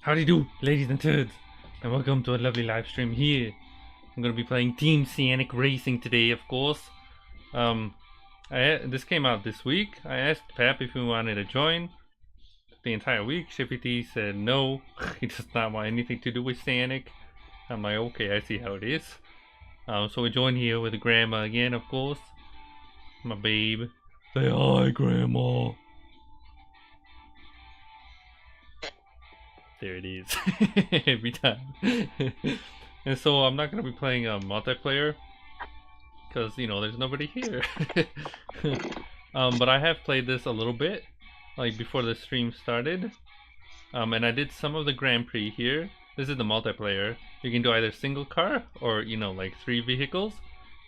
Howdy do, ladies and turds, and welcome to a lovely live stream here. I'm gonna be playing Team Sanic Racing today, of course. This came out this week. I asked Pap if he wanted to join the entire week. Shippy said no, he does not want anything to do with Sanic. I'm like, okay, I see how it is. So we join here with Grandma again, of course. My babe. Say hi, Grandma. There it is. Every time. And so I'm not gonna be playing multiplayer because there's nobody here. But I have played this a little bit, like before the stream started. And I did some of the Grand Prix here. This is the multiplayer. You can do either single car or like 3 vehicles.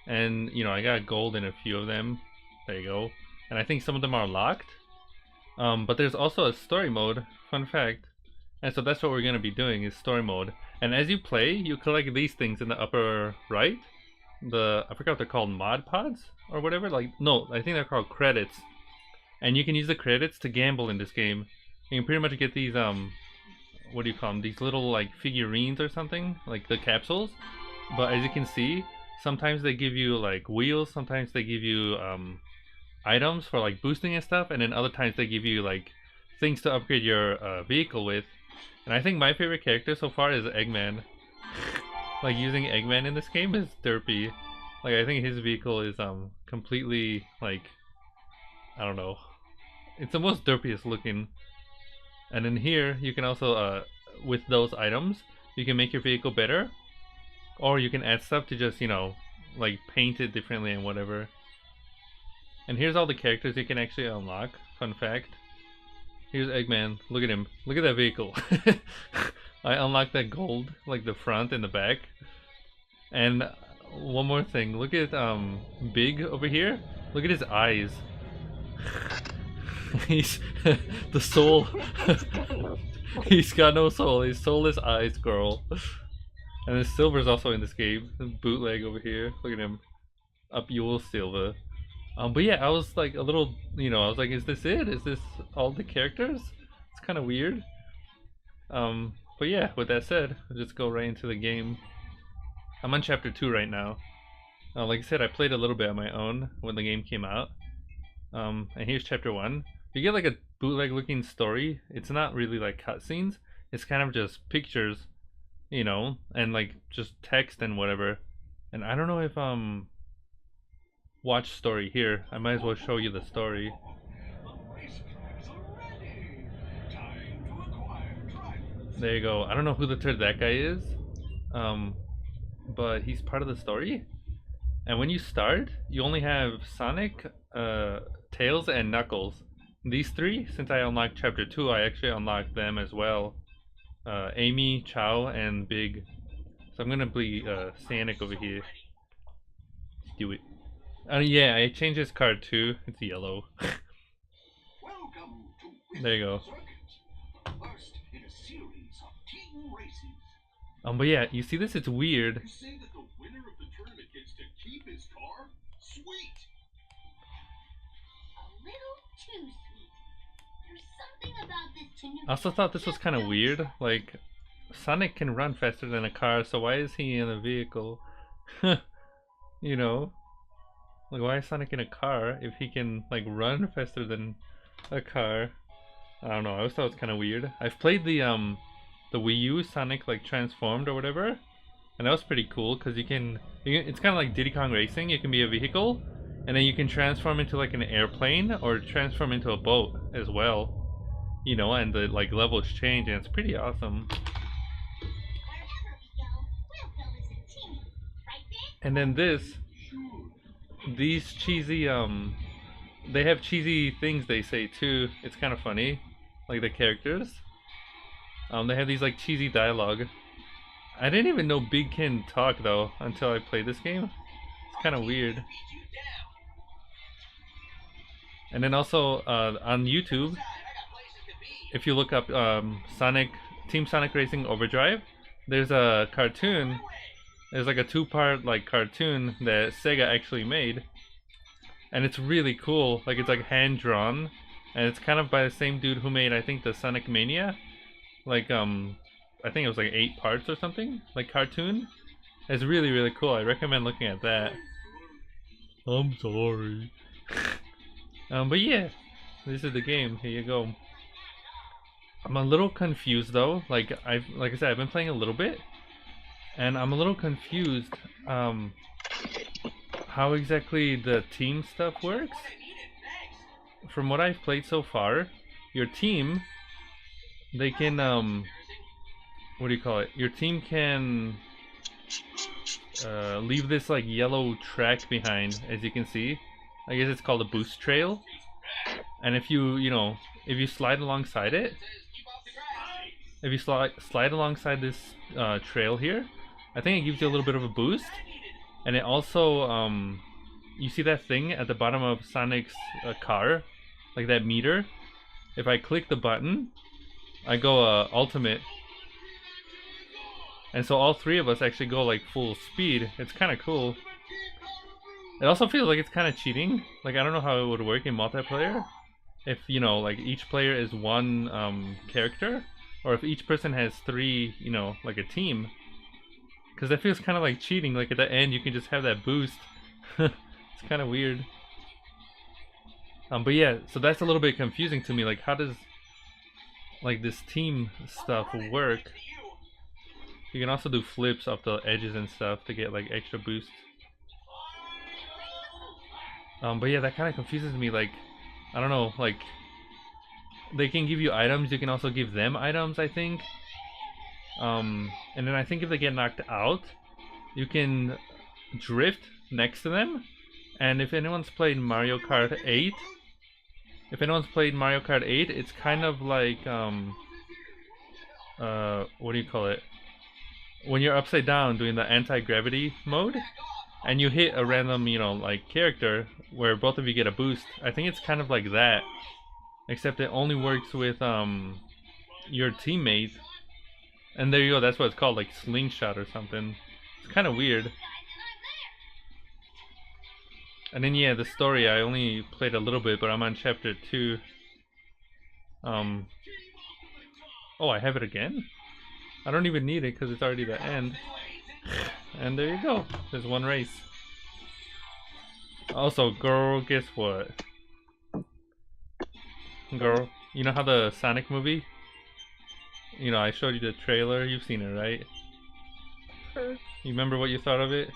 And I got gold in a few of them. There you go. And I think some of them are locked. But there's also a story mode. Fun fact. And so that's what we're going to be doing, is story mode. And as you play, you collect these things in the upper right. I forgot what they're called, mod pods or whatever. No, I think they're called credits. And you can use the credits to gamble in this game. You can pretty much get these what do you call them? These little like figurines or something, like the capsules. But as you can see, sometimes they give you like wheels, sometimes they give you items for like boosting and stuff, and then other times they give you like things to upgrade your vehicle with. And I think my favorite character so far is Eggman. Like, using Eggman in this game is derpy. Like, I think his vehicle is completely like, I don't know, it's the most derpiest looking. And then here you can also with those items you can make your vehicle better, or you can add stuff to just like paint it differently and whatever. And here's all the characters you can actually unlock. Fun fact. Here's Eggman. Look at him. Look at that vehicle. I unlocked that gold, like the front and the back. And one more thing. Look at Big over here. Look at his eyes. He's the soul. He's got no soul. He's soulless eyes, girl. And then Silver's also in this game. Bootleg over here. Look at him. Up your Silver. But yeah, I was like a little, I was like, is this it? Is this all the characters? It's kind of weird. But yeah, with that said, I'll just go right into the game. I'm on chapter 2 right now. Like I said, I played a little bit on my own when the game came out. And here's chapter 1. You get like a bootleg looking story. It's not really like cutscenes. It's kind of just pictures, and like just text and whatever. And I don't know if watch story here. I might as well show you the story. There you go. I don't know who the turd that guy is, but he's part of the story. And when you start, you only have Sonic, Tails, and Knuckles. These 3, since I unlocked chapter 2, I actually unlocked them as well. Amy, Chow, and Big. So I'm gonna be Sanic over here. Let's do it. Yeah, I changed his card too. It's yellow. There you go. But yeah, you see this? It's weird. I also thought this was kind of weird. Like, Sonic can run faster than a car, so why is he in a vehicle? Like, why is Sonic in a car if he can like run faster than a car? I don't know. I always thought it was kind of weird. I've played the Wii U Sonic like transformed or whatever, and that was pretty cool because you can it's kind of like Diddy Kong Racing. You can be a vehicle, and then you can transform into like an airplane or transform into a boat as well. And the like levels change, and it's pretty awesome. And then these cheesy they have cheesy things they say too. It's kind of funny, like the characters. They have these like cheesy dialogue. I didn't even know Big can talk though until I played this game. It's kind of weird. And then also on YouTube, if you look up Team Sonic Racing Overdrive, there's a cartoon. There's like a 2-part like cartoon that SEGA actually made, and it's really cool. Like, it's like hand drawn, and it's kind of by the same dude who made, I think, the Sonic Mania. Like I think it was like 8 parts or something, like cartoon. It's really really cool. I recommend looking at that. I'm sorry. But yeah, this is the game. Here you go. I'm a little confused though. Like I said, I've been playing a little bit, and I'm a little confused. How exactly the team stuff works. From what I've played so far, your team, they can what do you call it? Your team can leave this like yellow track behind, as you can see. I guess it's called a boost trail. And if if you slide alongside it, if you slide alongside this trail here, I think it gives you a little bit of a boost. And it also, you see that thing at the bottom of Sonic's car, like that meter? If I click the button, I go ultimate. And so all 3 of us actually go like full speed. It's kind of cool. It also feels like it's kind of cheating. Like I don't know how it would work in multiplayer. If, like each player is one character. Or if each person has 3, like a team. Because that feels kind of like cheating. Like at the end you can just have that boost. It's kind of weird. But yeah, so that's a little bit confusing to me. Like how does like this team stuff work? You can also do flips off the edges and stuff to get like extra boosts. But yeah, that kind of confuses me. Like, I don't know, like they can give you items, you can also give them items, I think. And then I think if they get knocked out, you can drift next to them. And if anyone's played Mario Kart 8, it's kind of like what do you call it? When you're upside down doing the anti-gravity mode, and you hit a random, like character where both of you get a boost. I think it's kind of like that, except it only works with your teammate. And there you go. That's what it's called, like slingshot or something. It's kind of weird. And then yeah, the story I only played a little bit, but I'm on chapter 2. Oh, I have it again? I don't even need it because it's already the end. And there you go. There's one race. Also, girl, guess what? Girl, you know how the Sonic movie? I showed you the trailer. You've seen it, right? Sure. You remember what you thought of it?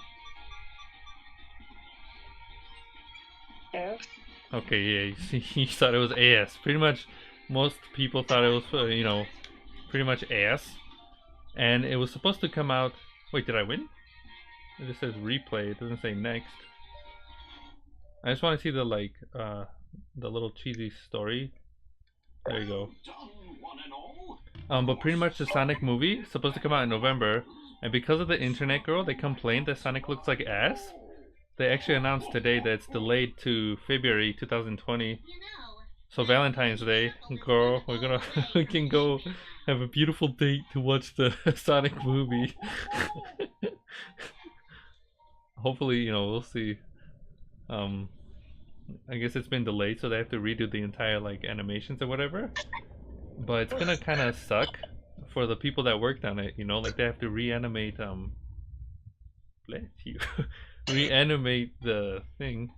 Yeah. Okay, yeah, you thought it was ass. Pretty much, most people thought it was, pretty much ass. And it was supposed to come out... Wait, did I win? It just says replay, it doesn't say next. I just want to see the, like, the little cheesy story. There you go. But pretty much the Sonic movie is supposed to come out in November. And because of the internet girl, they complained that Sonic looks like ass. They actually announced today that it's delayed to February 2020. So Valentine's Day, girl, we can go have a beautiful date to watch the Sonic movie. Hopefully, we'll see. I guess it's been delayed, so they have to redo the entire like animations or whatever. But it's gonna kind of suck for the people that worked on it. Like they have to reanimate. Bless you. Reanimate the thing.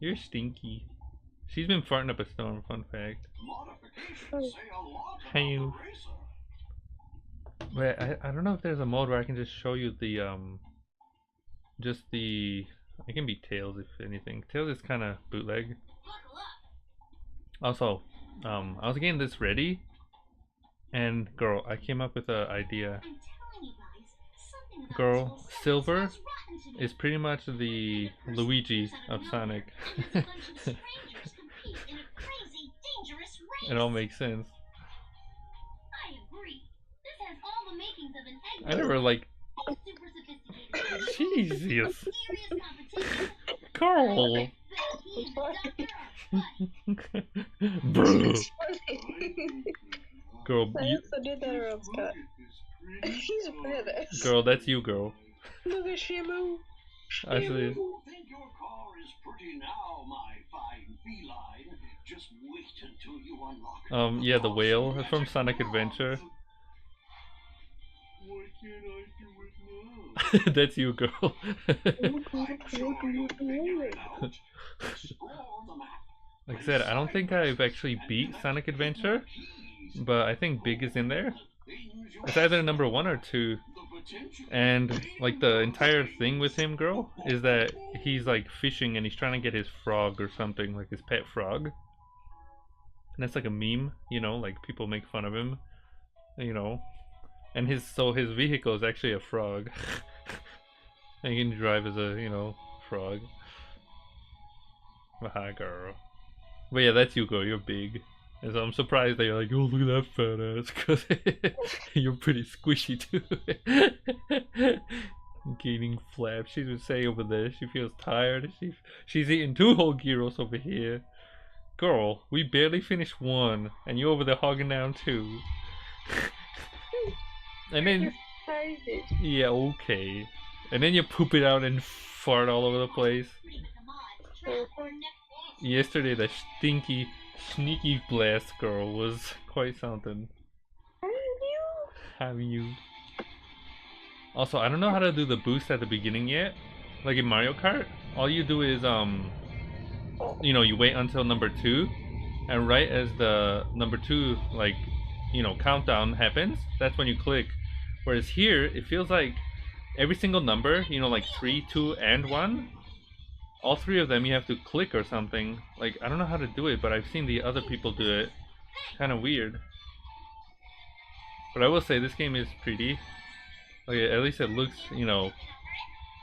You're stinky. She's been farting up a storm, fun fact. Hey. But I don't know if there's a mode where I can just show you the it can be Tails if anything. Tails is kind of bootleg. Also, I was getting this ready, and girl, I came up with an idea. Girl, Silver is pretty much the Luigi of Sonic. It all makes sense. I never like. Jesus. Carl. Bro. Girl, I also did that around Scott. He's badass. Girl, that's you, girl. Look at Shamu. I see. Think your car is pretty now, my fine feline. Just wait until you unlock Yeah, the whale from Sonic Adventure. What can I do it now? That's you, girl. Sure, you'll figure it out. Explore the map. Like I said, I don't think I've actually beat Sonic Adventure, but I think Big is in there. It's either number 1 or 2. And like the entire thing with him, girl, is that he's like fishing and he's trying to get his frog or something, like his pet frog. And that's like a meme, you know, like people make fun of him, you know. And his vehicle is actually a frog. And he can drive as a, you know, frog. Hi, girl. But yeah, that's you, girl. You're big. And so I'm surprised that you're like, oh, look at that fat ass, because you're pretty squishy too. Gaining flaps. She would say over there she feels tired. She's eating 2 whole gyros over here. Girl, we barely finished 1, and you over there hogging down 2. And then, yeah, okay. And then you poop it out and fart all over the place. Yesterday, the stinky, sneaky blast girl was quite something. Have you? Also, I don't know how to do the boost at the beginning yet. Like in Mario Kart, all you do is you know, you wait until number 2, and right as the number 2 like, you know, countdown happens, that's when you click. Whereas here, it feels like every single number, you know, like 3, 2, and 1. All 3 of them you have to click or something. Like, I don't know how to do it, but I've seen the other people do it. Kind of weird. But I will say this game is pretty. Like, at least it looks, you know,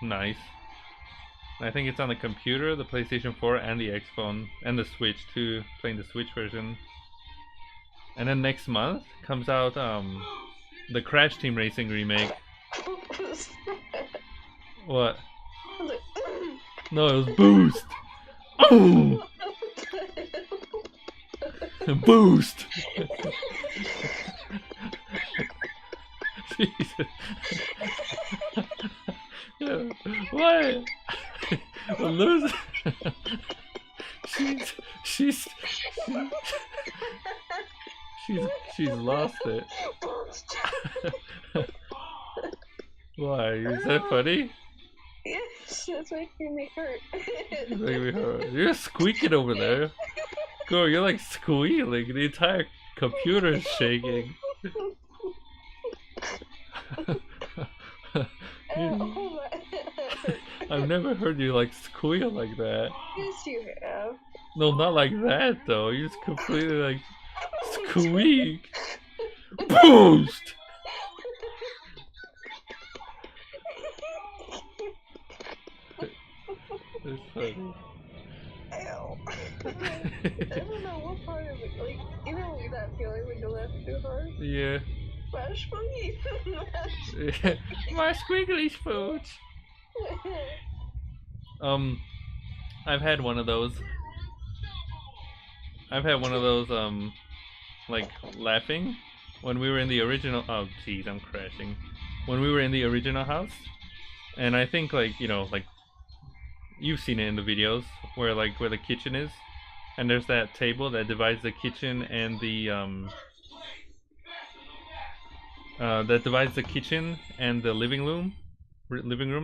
nice. And I think it's on the computer, the PlayStation 4, and the Xbox, and the Switch too. Playing the Switch version. And then next month comes out the Crash Team Racing remake. What? No, it was Boost! Oh! Boost! Jesus. What? A loser. She's lost it. Why? Is that funny? Yes, that's making me hurt. It's making me hurt. You're squeaking over there. Girl, you're like squealing. The entire computer is shaking. I've never heard you like squeal like that. Yes, you have. No, not like that though. You just completely like squeak. Boost! It's funny. Ow. I don't know what part of it, like, you know that feeling when you laugh too hard? Yeah. My spooky. My squiggly spooch. I've had one of those. Like laughing when we were in the original. Oh, geez, I'm crashing. When we were in the original house, and I think like, you know, like you've seen it in the videos where like where the kitchen is, and there's that table that divides the kitchen and the living room,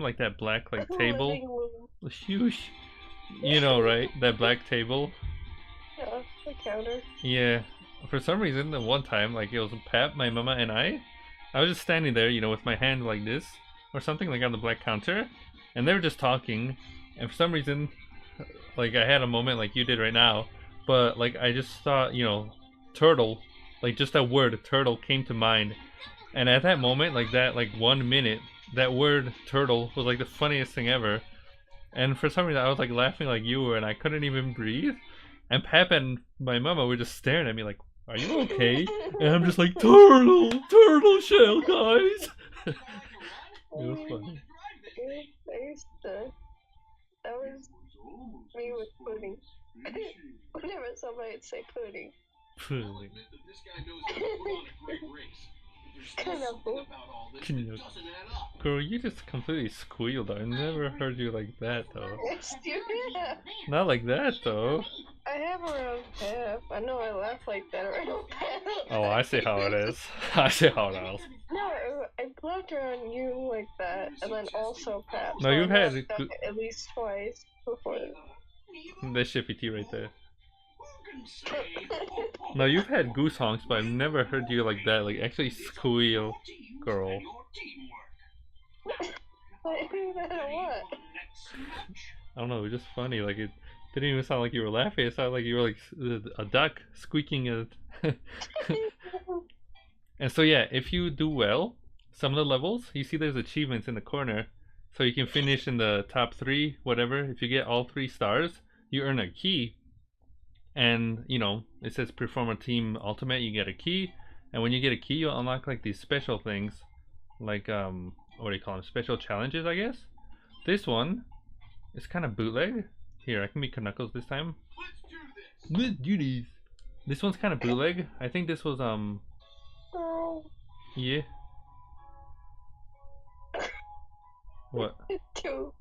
like that black like table. Huge, you know, right? That black table. Yeah, the counter. Yeah. For some reason, the one time, like it was Pap, my mama, and I was just standing there, you know, with my hand like this or something, like on the black counter, and they were just talking. And for some reason, like I had a moment like you did right now, but like I just thought, you know, turtle, like just that word turtle came to mind. And at that moment, like that, like 1 minute, that word turtle was like the funniest thing ever. And for some reason, I was like laughing like you were, and I couldn't even breathe. And Pap and my mama were just staring at me like, "Are you okay?" And I'm just like, turtle shell, guys. It was funny. That was me with pudding. Whenever somebody'd say pudding. Pudding. Girl, you just completely squealed. I never heard you like that though. Yes, you have. Not like that though. I have around Pep. I know I laugh like that around Pep. Oh, I see how it is. I see how it is. No, I Laughter on you like that, and then also Pat. No, so you've I had know I've done it at least twice before. That's Shippy T right there. No, you've had goose honks, but I've never heard you like that. Like actually squeal, girl. What? I don't know. It was just funny. Like it didn't even sound like you were laughing. It sounded like you were like a duck squeaking a. And so yeah, if you do well, some of the levels, you see there's achievements in the corner. So you can finish in the top 3, whatever. If you get all 3 stars, you earn a key. And, you know, it says perform a team ultimate, you get a key. And when you get a key, you'll unlock like these special things. Like, what do you call them? Special challenges, I guess? This one is kind of bootleg. Here, I can make Knuckles this time. Let's do this. This one's kind of bootleg. I think this was, yeah. What? Two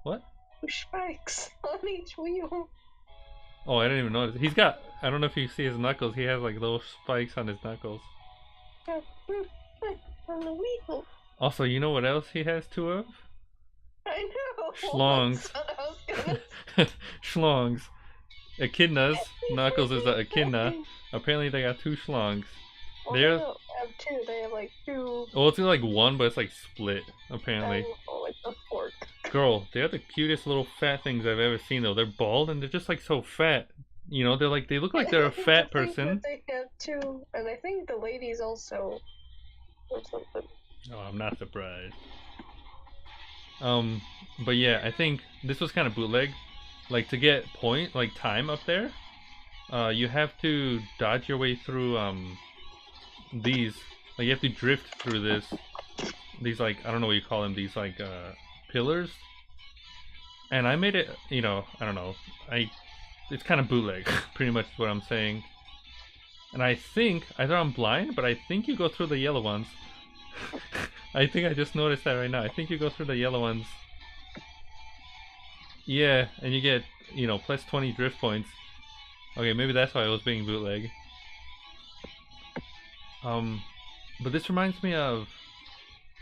What? spikes on each wheel. Oh, I didn't even notice. He's got, I don't know if you see his knuckles, he has like little spikes on his knuckles. On the wheel. Also, you know what else he has 2 of? I know. Schlongs. Schlongs. Echidnas. Knuckles is an echidna. Apparently they got 2 schlongs. Well, They're... they don't have 2, they have like 2. Well, it's like 1, but it's like split, apparently. Oh, it's a fork. Girl, they're the cutest little fat things I've ever seen though. They're bald and they're just like so fat. You know, they're like, they look like they're a fat person. They have 2, and I think the ladies also or something. Oh, I'm not surprised. But yeah, I think this was kind of bootleg. Like to get point, like time up there, you have to dodge your way through these. Like you have to drift through this. These like, I don't know what you call them. These like pillars. And I made it. You know, I don't know. It's kind of bootleg. Pretty much what I'm saying. And I think either I'm blind, but I think you go through the yellow ones. I think I just noticed that right now. I think you go through the yellow ones. Yeah, and you get, you know, plus 20 drift points. Okay, maybe that's why I was being bootleg. But this reminds me of,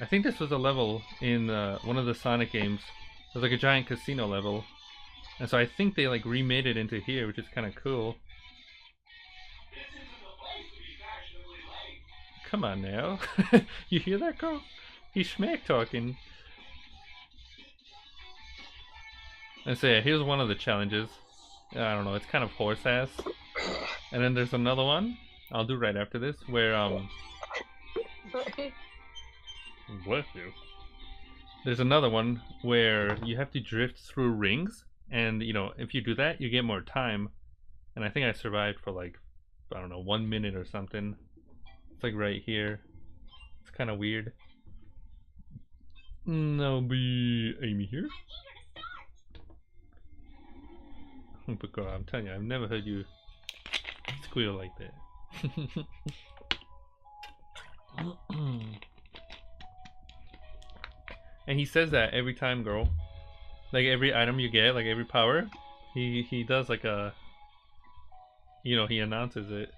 I think this was a level in one of the Sonic games. It was like a giant casino level. And so I think they like remade it into here, which is kind of cool. Come on now. You hear that, girl? He's smack talking. And so yeah, here's one of the challenges. I don't know, it's kind of horse ass. And then there's another one I'll do right after this where what you? There's another one where you have to drift through rings, and you know, if you do that you get more time. And I think I survived for like, I don't know, 1 minute or something. It's like right here. It's kind of weird. I'll be Amy here. But girl, I'm telling you, I've never heard you squeal like that. And he says that every time, girl. Like every item you get, like every power, he does like a, you know, he announces it.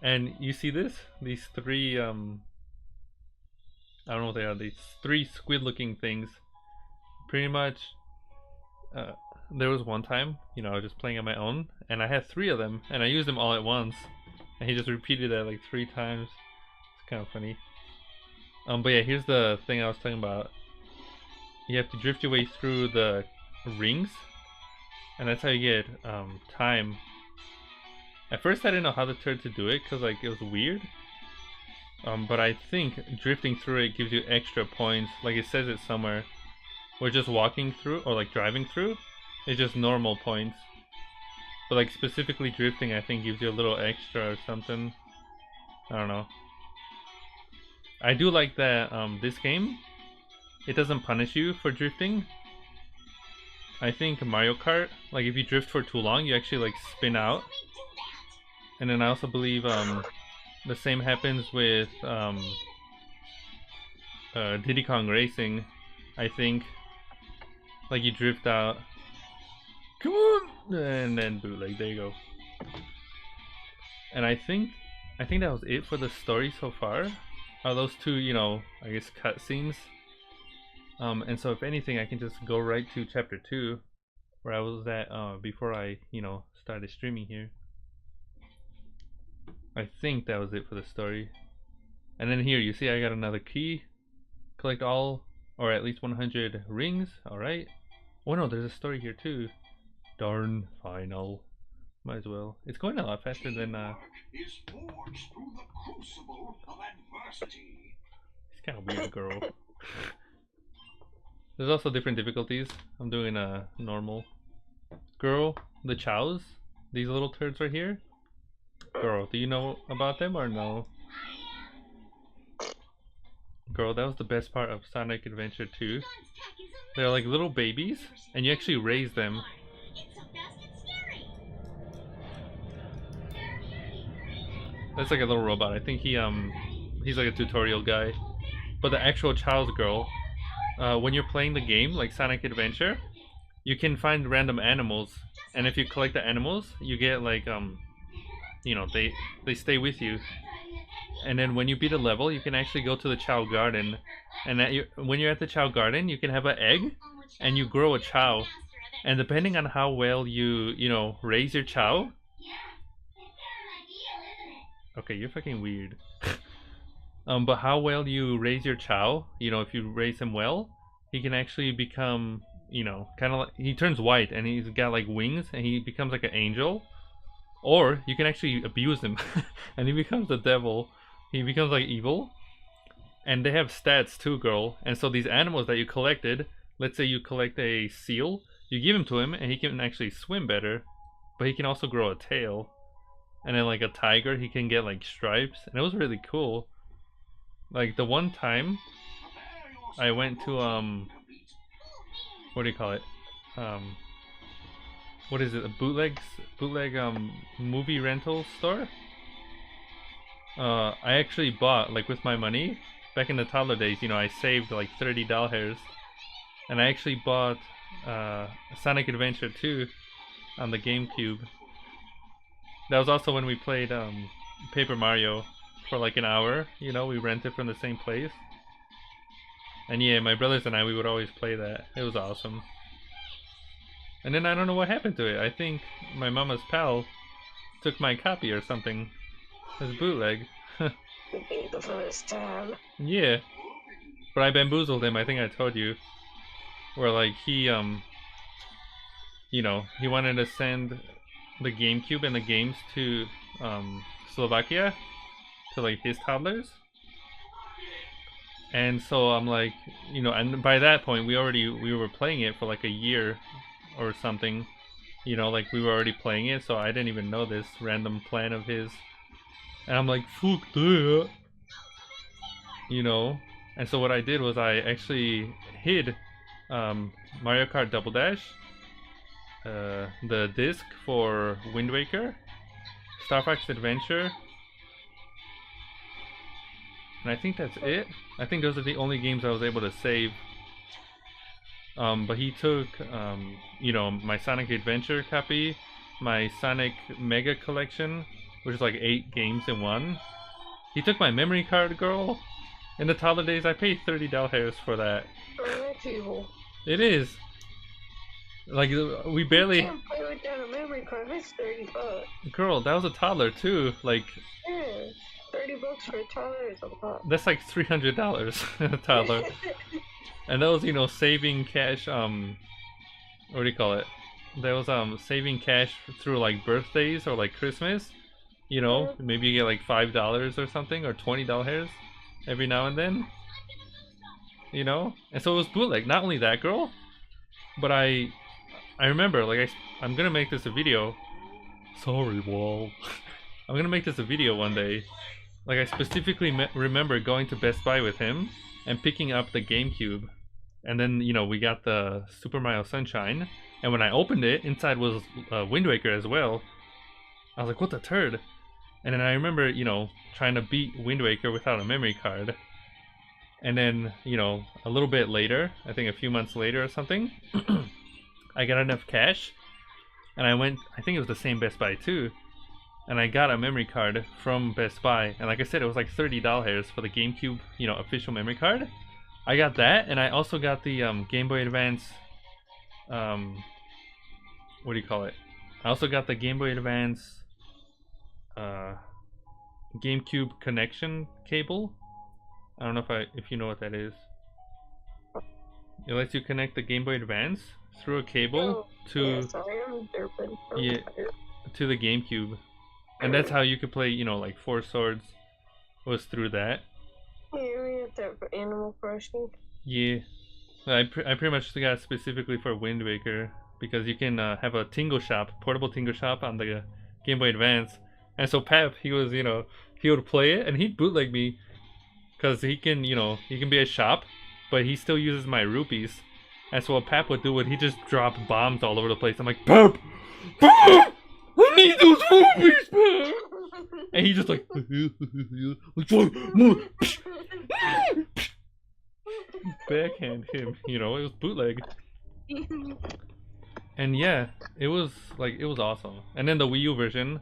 And you see this? These 3 I don't know what they are. These 3 squid-looking things. Pretty much. There was one time, you know, I was just playing on my own, and I had 3 of them, and I used them all at once. And he just repeated that like 3 times. It's kind of funny. But yeah, here's the thing I was talking about. You have to drift your way through the rings, and that's how you get time. At first I didn't know how the turd to do it, because like it was weird. But I think drifting through it gives you extra points. Like it says it somewhere. Or just walking through, or like driving through, it's just normal points. But like specifically drifting, I think gives you a little extra or something. I don't know. I do like that this game, it doesn't punish you for drifting. I think Mario Kart, like if you drift for too long, you actually like spin out. And then I also believe the same happens with Diddy Kong Racing, I think. Like you drift out, come on, and then bootleg. There you go. And I think that was it for the story so far. are those two, you know, I guess cutscenes. And so if anything, I can just go right to chapter 2, where I was at before I, you know, started streaming here. I think that was it for the story. And then here, you see I got another key. Collect all, or at least 100 rings. Alright. Oh no, there's a story here too. Darn, final. Might as well. It's going a lot faster than Is forged through the crucible of adversity. it's kind of weird, girl. There's also different difficulties. I'm doing a normal. Girl, the chows, these little turds right here. Girl, do you know about them or no? Girl, that was the best part of Sonic Adventure 2. They're like little babies, and you actually raise them. That's like a little robot. I think he's like a tutorial guy. But the actual child's girl, when you're playing the game, like Sonic Adventure, you can find random animals, and if you collect the animals, you get like you know, they stay with you. And then when you beat a level, you can actually go to the Chow Garden, and when you're at the Chow Garden, you can have an egg, and you grow a Chow. And depending on how well you know, raise your Chow. Okay, you're fucking weird. But how well you raise your Chow, you know, if you raise him well, he can actually become, you know, kind of like, he turns white and he's got like wings and he becomes like an angel. Or you can actually abuse him and he becomes the devil. He becomes like evil. And they have stats too, girl. And so these animals that you collected, let's say you collect a seal, you give him to him and he can actually swim better. But he can also grow a tail. And then like a tiger, he can get like stripes. And it was really cool. Like the one time I went to what do you call it? What is it? A bootleg movie rental store? I actually bought, like with my money, back in the toddler days, you know, I saved like $30. And I actually bought Sonic Adventure 2 on the GameCube. That was also when we played Paper Mario for like an hour, you know, we rented from the same place. And yeah, my brothers and I, we would always play that. It was awesome. And then I don't know what happened to it. I think my mama's pal took my copy or something. As bootleg. The first time. Yeah. But I bamboozled him, I think I told you. Where like he you know, he wanted to send the GameCube and the games to Slovakia, to like his toddlers. And so I'm like, you know, and by that point we were playing it for like a year or something, you know, like we were already playing it, so I didn't even know this random plan of his. And I'm like, fuck that, you know. And so what I did was I actually hid Mario Kart Double Dash, the disc for Wind Waker, Star Fox Adventure, and I think that's it. I think those are the only games I was able to save. But he took, you know, my Sonic Adventure copy, my Sonic Mega Collection, which is like 8 games in one. He took my memory card, girl. In the toddler days, I paid $30 for that. Oh, that's evil. It is. Like, we barely... You can't play without a memory card, that's $30. Girl, that was a toddler too. Like... Yeah, $30 for a toddler is a lot. That's like $300 a toddler. And that was, you know, saving cash, what do you call it? That was, saving cash through, like, birthdays or, like, Christmas. You know, maybe you get, like, $5 or something, or $20 every now and then. You know? And so it was bootleg. Not only that, girl, but I remember, like, I'm gonna make this a video. Sorry, Wall. I'm gonna make this a video one day. Like, I specifically remember going to Best Buy with him and picking up the GameCube, and then, you know, we got the Super Mario Sunshine, and when I opened it, inside was Wind Waker as well. I was like, what the turd? And then I remember, you know, trying to beat Wind Waker without a memory card. And then, you know, a little bit later, I think a few months later or something, I got enough cash, and I went, I think it was the same Best Buy too, and and I got a memory card from Best Buy, and like I said, it was like $30 for the GameCube, you know, official memory card. I got that, and I also got the Game Boy Advance. What do you call it? I also got the Game Boy Advance GameCube connection cable. I don't know if you know what that is. It lets you connect the Game Boy Advance through a cable to to the GameCube, and that's how you could play. You know, like Four Swords was through that. Yeah, we have that for Animal Crossing. Yeah, I pretty much got it specifically for Wind Waker because you can have a Tingle Shop, portable Tingle Shop on the Game Boy Advance, and so Pep, he was, you know, he would play it and he'd bootleg me because he can, you know, he can be a shop, but he still uses my rupees. And so what Pep would do would he just drop bombs all over the place. I'm like, Pep, I need those rupees, Pep. And he just like backhand him, you know, it was bootleg. And yeah, it was awesome. And then the Wii U version,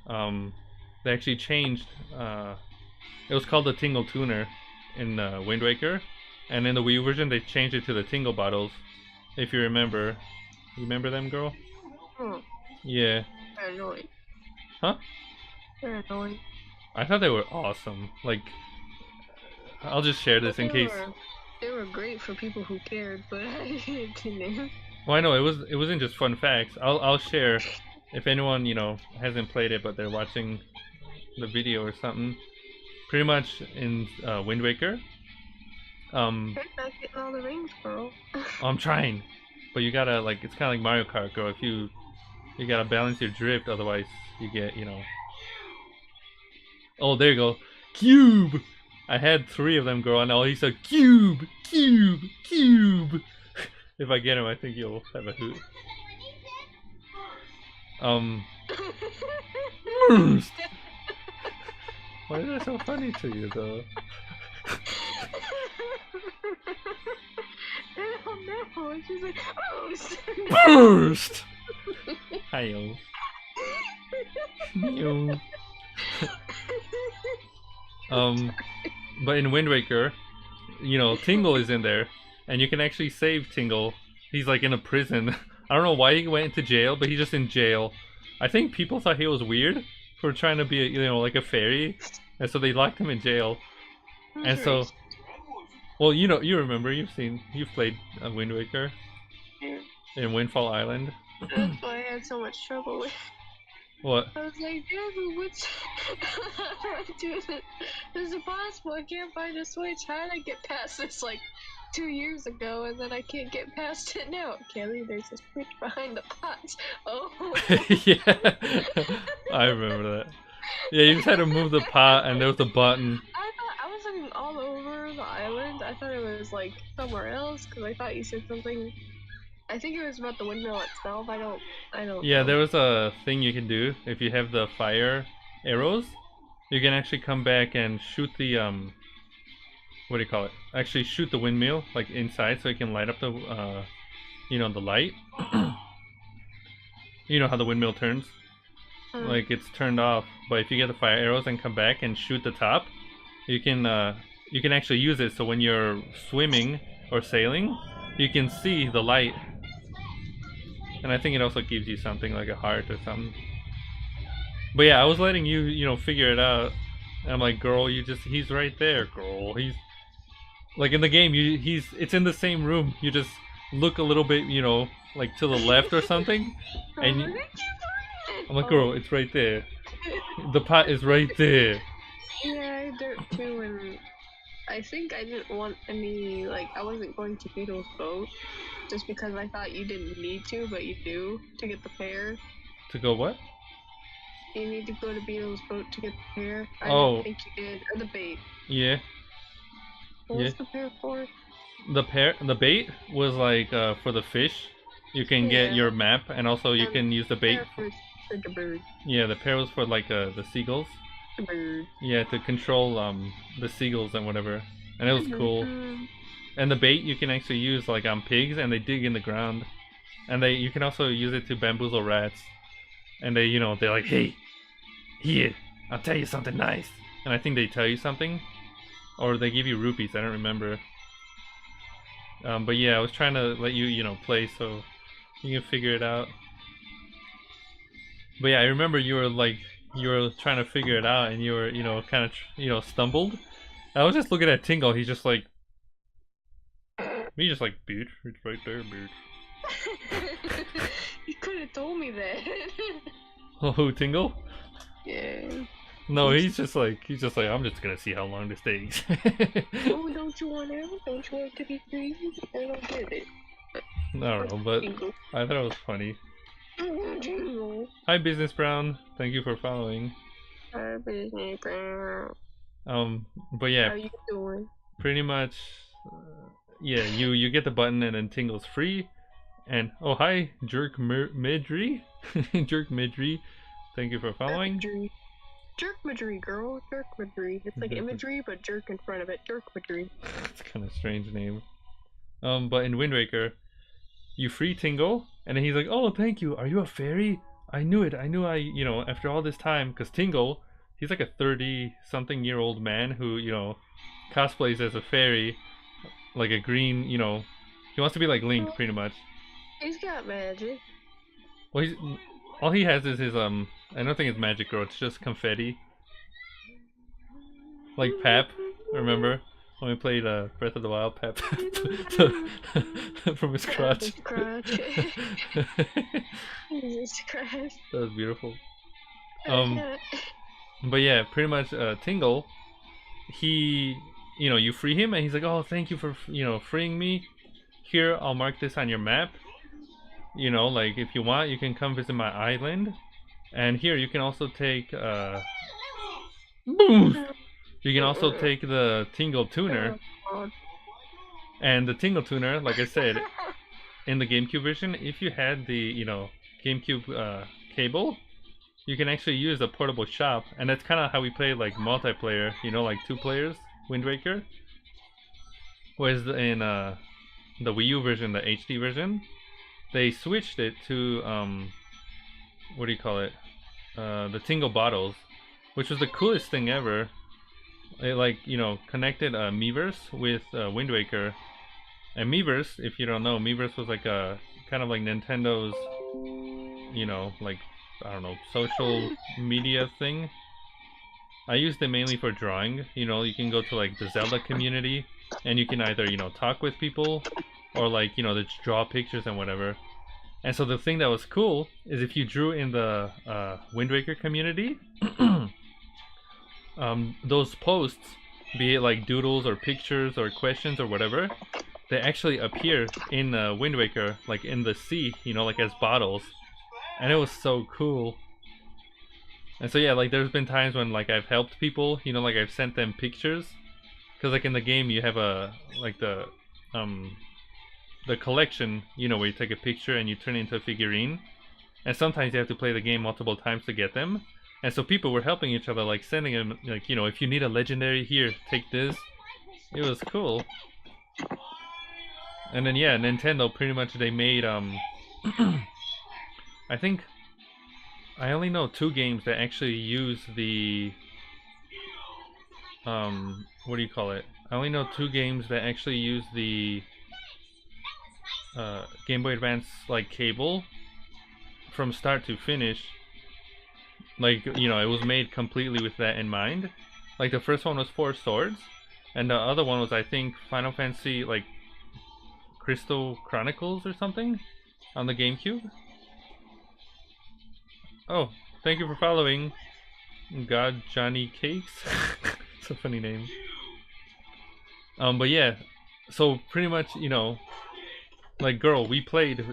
they actually changed. It was called the Tingle Tuner in Wind Waker, and in the Wii U version they changed it to the Tingle Bottles. If you remember, them, girl? Yeah. They're annoying. Huh? They're annoying. I thought they were awesome. Like, I'll just share this in case. They were great for people who cared, but I didn't. Well, I know it wasn't just fun facts. I'll share if anyone, you know, hasn't played it but they're watching the video or something. Pretty much in Wind Waker. You're not getting all the rings, girl. I'm trying, but you gotta, like, it's kind of like Mario Kart, girl. If you gotta balance your drift, otherwise you get, you know. Oh, there you go. Cube. I had 3 of them, girl, and all he said, cube, cube, cube. If I get him, I think you'll have a hoot. Burst. Why is that so funny to you, though? I don't know. It's just like, burst. Burst. Hi-yo. Yo. But in Wind Waker, you know, Tingle is in there, and you can actually save Tingle. He's like in a prison. I don't know why he went into jail, but he's just in jail. I think people thought he was weird for trying to be, you know, like a fairy, and so they locked him in jail. And so, well, you know, you remember, you've played Wind Waker in Windfall Island. That's why I had so much trouble with. What? I was like, Dad, what's Is it possible? I can't find a switch. How did I get past this like 2 years ago, and then I can't get past it now? Kelly, there's a switch behind the pots. Oh. Yeah, I remember that. Yeah, you just had to move the pot, and there was a button. I was looking all over the island. I thought it was like somewhere else because I thought you said something. I think it was about the windmill itself. I don't. Yeah, know. there was a thing you can do if you have the fire arrows. You can actually come back and shoot the what do you call it? Actually, shoot the windmill like inside, so you can light up the you know, the light. You know how the windmill turns? Like it's turned off. But if you get the fire arrows and come back and shoot the top, you can actually use it. So when you're swimming or sailing, you can see the light. And I think it also gives you something like a heart or something. But yeah, I was letting you, you know, figure it out. And I'm like, girl, he's right there, girl. He's like in the game, it's in the same room. You just look a little bit, you know, like to the left or something. And I'm like, girl, it's right there. The pot is right there. Yeah, I dirt too, and I think I didn't want any, like, I wasn't going to Beetle's boat, just because I thought you didn't need to, but you do, to get the pear. To go what? You need to go to Beetle's boat to get the pear. I Oh. didn't think you did, or the bait. Yeah. What was the pear for? The bait was like for the fish. You can get your map, and also you can use the bait. Pear for the bird. Yeah, the pear was for like the seagulls. The bird. Yeah, to control the seagulls and whatever, and it was cool. And the bait you can actually use like on pigs, and they dig in the ground, and you can also use it to bamboozle rats, and they, you know, they're like, hey, Here, I'll tell you something nice. And I think they tell you something, or they give you rupees. I don't remember. But yeah, I was trying to let you, play so you can figure it out. But yeah, I remember you were trying to figure it out, and you were, kind of, stumbled. I was just looking at Tingle. He's just like, bitch, it's right there, bitch. You could have told me that. Oh, who, Tingle? Yeah. No, he's just like, I'm just gonna see how long this takes. Oh, don't you want out? Don't you want to be free? I don't get it. I don't know, but I thought it was funny. Hi, Business Brown. Thank you for following. Hi, Business Brown. But yeah, How you doing? pretty much, yeah, you get the button and then Tingle's free. And oh, hi, Jerk Midri. Jerk Midri. Thank you for following. Jerk Madry, girl. Jerk Madry. It's like imagery, but jerk in front of it. Jerk Madry. It's kind of a strange name. But in Wind Waker, you free Tingle, and then he's like, "Oh, thank you. Are you a fairy? I knew it. I knew after all this time, because Tingle, he's like a 30-something-year-old man who, cosplays as a fairy, like a green, he wants to be like Link, pretty much. He's got magic. Well, all he has is his I don't think it's magic girl. It's just confetti. Like Pap, remember when we played Breath of the Wild? Pap from his crotch. Jesus Christ. That was beautiful. But yeah, pretty much Tingle. He, you free him, and he's like, "Oh, thank you for freeing me. Here, I'll mark this on your map. Like if you want, you can come visit my island." And here you can also take boom. You can also take the Tingle Tuner. And the Tingle Tuner, like I said, in the GameCube version, if you had the GameCube cable, you can actually use a portable shop, and that's kind of how we play like multiplayer. Like 2 players, Wind Waker. Whereas in the Wii U version, the HD version, they switched it to what do you call it? The Tingle bottles, which was the coolest thing ever. It connected Miiverse with Wind Waker. And Miiverse, if you don't know, Miiverse was like a kind of like Nintendo's, like, I don't know, social media thing. I used it mainly for drawing. You can go to like the Zelda community, and you can either talk with people, or like just draw pictures and whatever. And so the thing that was cool is if you drew in the Wind Waker community, those posts, be it like doodles or pictures or questions or whatever, they actually appear in Wind Waker, like in the sea, like as bottles. And it was so cool. And so yeah, like there's been times when like I've helped people, like I've sent them pictures. Because like in the game you have the collection, where you take a picture and you turn it into a figurine. And sometimes you have to play the game multiple times to get them. And so people were helping each other, like sending them, like, if you need a legendary, here, take this. It was cool. And then yeah, Nintendo pretty much, they made I think I only know 2 games that actually use the what do you call it? I only know 2 games that actually use the Game Boy Advance like cable from start to finish. Like, it was made completely with that in mind. Like the first one was 4 Swords, and the other one was, I think, Final Fantasy like Crystal Chronicles or something on the GameCube. Oh, thank you for following, God Johnny Cakes. It's a funny name. But yeah, so pretty much, like, girl, we played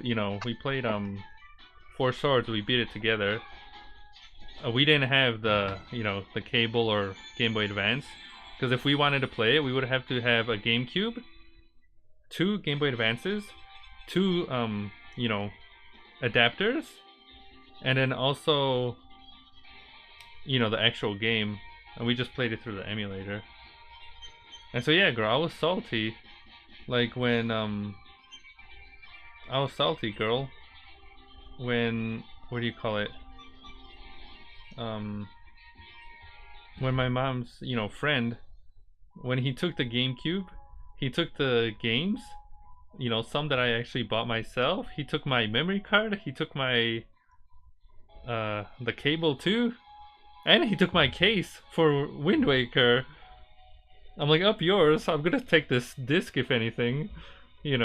4 Swords. We beat it together. We didn't have the the cable or Game Boy Advance, because if we wanted to play it, we would have to have a GameCube, 2 Game Boy Advances, 2 adapters, and then also the actual game, and we just played it through the emulator. And so yeah, girl, I was salty, like when I was salty, girl, when, what do you call it? when my mom's, friend, when he took the GameCube, he took the games, some that I actually bought myself. He took my memory card, he took my the cable too, and he took my case for Wind Waker. I'm like, up yours. I'm gonna take this disc if anything. I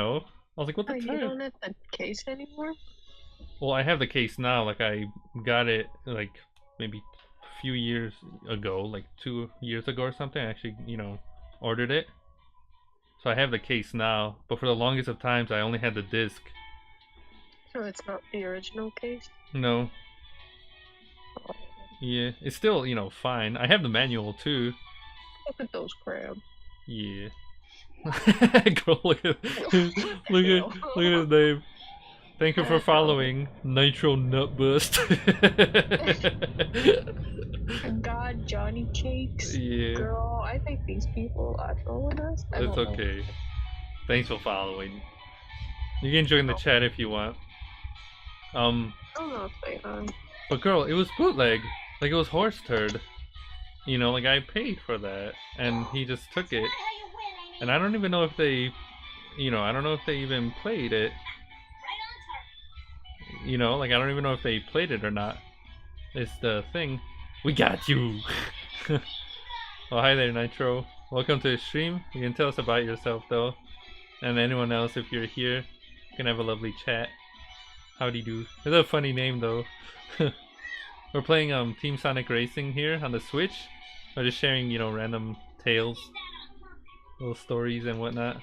was like, what the Oh, you fuck? don't have the case anymore? Well, I have the case now. Like, I got it like maybe a few years ago, like 2 years ago or something. I actually, ordered it. So I have the case now. But for the longest of times, I only had the disc. So it's not the original case? No. Yeah, it's still, fine. I have the manual too. Look at those crabs. Yeah. Girl, look at his name. Thank you for following Nitro Nutbust. God, Johnny Cakes. Yeah. Girl, I think these people are trolling us. I That's don't know. okay. Thanks for following. You can join the chat if you want. I don't know if they are. But girl, it was bootleg. Like, it was horse turd. Like, I paid for that, and he just took it. And I don't even know if they, I don't know if they even played it. Like, I don't even know if they played it or not. It's the thing. We got you! Oh, hi there, Nitro. Welcome to the stream. You can tell us about yourself, though. And anyone else, if you're here, you can have a lovely chat. Howdy do. It's a funny name, though. We're playing Team Sonic Racing here on the Switch. We're just sharing, random tales, little stories and whatnot.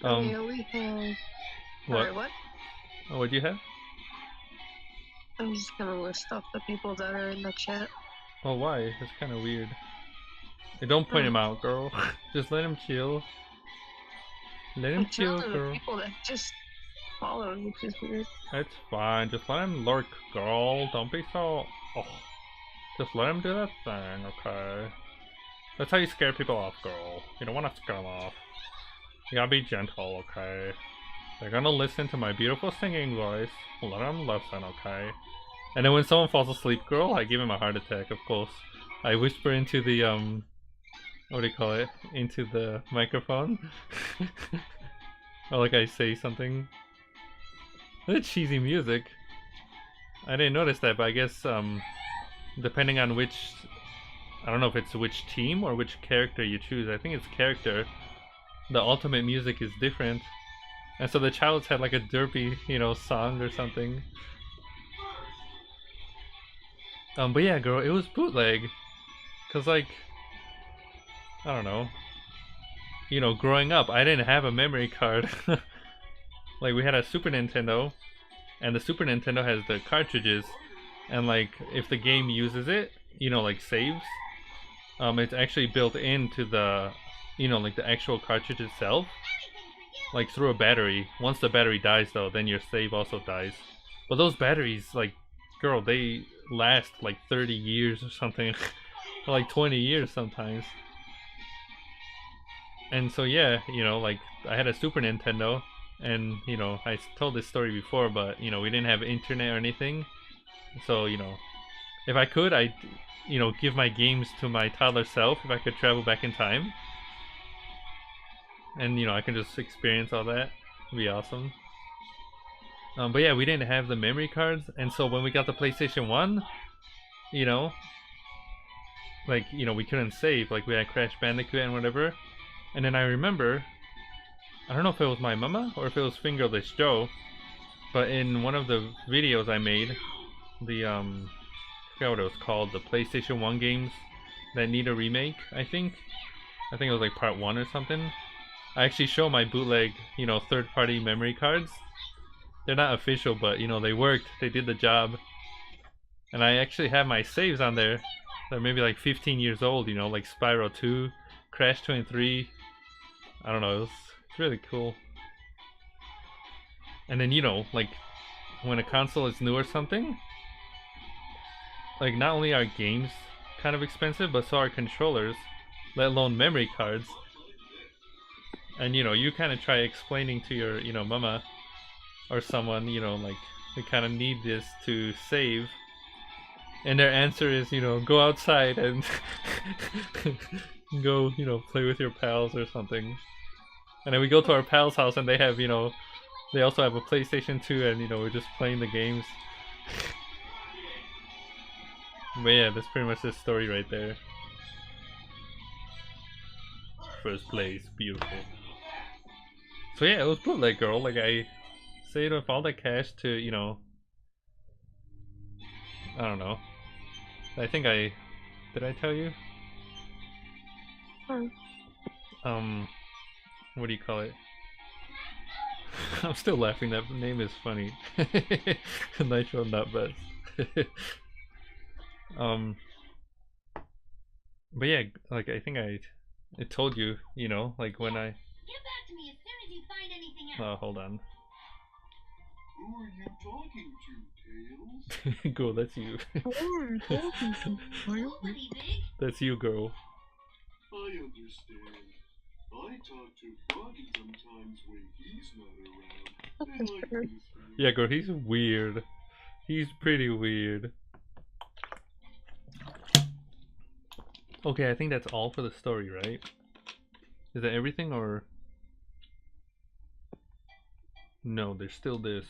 Yeah, we have. What? Sorry, what? Oh, what do you have? I'm just gonna list off the people that are in the chat. Oh, why? That's kind of weird. Hey, don't point him out, girl. Just let him chill. Let him I'm chill, telling the girl. people that just follow, which is weird. It's fine. Just let him lurk, girl. Don't be so... Oh. Just let him do that thing, okay? That's how you scare people off, girl. You don't want to scare them off. You gotta be gentle, okay? They're gonna listen to my beautiful singing voice. Let them listen, okay? And then when someone falls asleep, girl, I give him a heart attack, of course. I whisper into the, what do you call it? Into the microphone. Or like I say something. That's cheesy music. I didn't notice that, but I guess, depending on which... I don't know if it's which team or which character you choose. I think it's character. The ultimate music is different. And so the Childs had like a derpy, song or something. But yeah, girl, it was bootleg. Cause like, I don't know. Growing up, I didn't have a memory card. Like, we had a Super Nintendo, and the Super Nintendo has the cartridges, and like, if the game uses it, like saves, it's actually built into the, like the actual cartridge itself, like through a battery. Once the battery dies though, then your save also dies. But those batteries, like, girl, they last like 30 years or something, or like 20 years sometimes. And so yeah, like, I had a Super Nintendo, and I told this story before, but we didn't have internet or anything. So if I could, I'd give my games to my toddler self if I could travel back in time. And I can just experience all that. It'd be awesome. But yeah, we didn't have the memory cards, and so when we got the PlayStation 1, like, we couldn't save. Like, we had Crash Bandicoot and whatever. And then I remember, I don't know if it was my mama or if it was Fingerless Joe, but in one of the videos I made, the I forgot what it was called, the PlayStation 1 games that need a remake, I think it was like part 1 or something. I actually show my bootleg, third-party memory cards. They're not official, but they worked, they did the job. And I actually have my saves on there. They're maybe like 15 years old, like Spyro 2, Crash 23. I don't know, it's really cool. And then, like, when a console is new or something, like, not only are games kind of expensive, but so are controllers, let alone memory cards. And you kind of try explaining to your mama or someone, like, we kind of need this to save. and their answer is, you know, go outside and go, you know, play with your pals or something. And then we go to our pal's house and they have, you know, they also have a PlayStation 2 and, you know, we're just playing the games. But yeah, that's pretty much the story right there. First place, beautiful. So yeah, it was bootleg girl. Like I saved up all that cash to, you know, I don't know. I think did I tell you? What do you call it? I'm still laughing. That name is funny. Nitro Nutbus. But yeah, like I think I told you, you know, like when I. Get back to me as soon as you find anything else. Oh, hold on. Who are you talking to, Tails? Girl, that's you. Nobody, Big. That's you, girl. I understand. I talk to Froggy sometimes when he's not around. I like this. Yeah, girl, he's weird. He's pretty weird. Okay, I think that's all for the story, right? Is that everything, or... No, there's still this.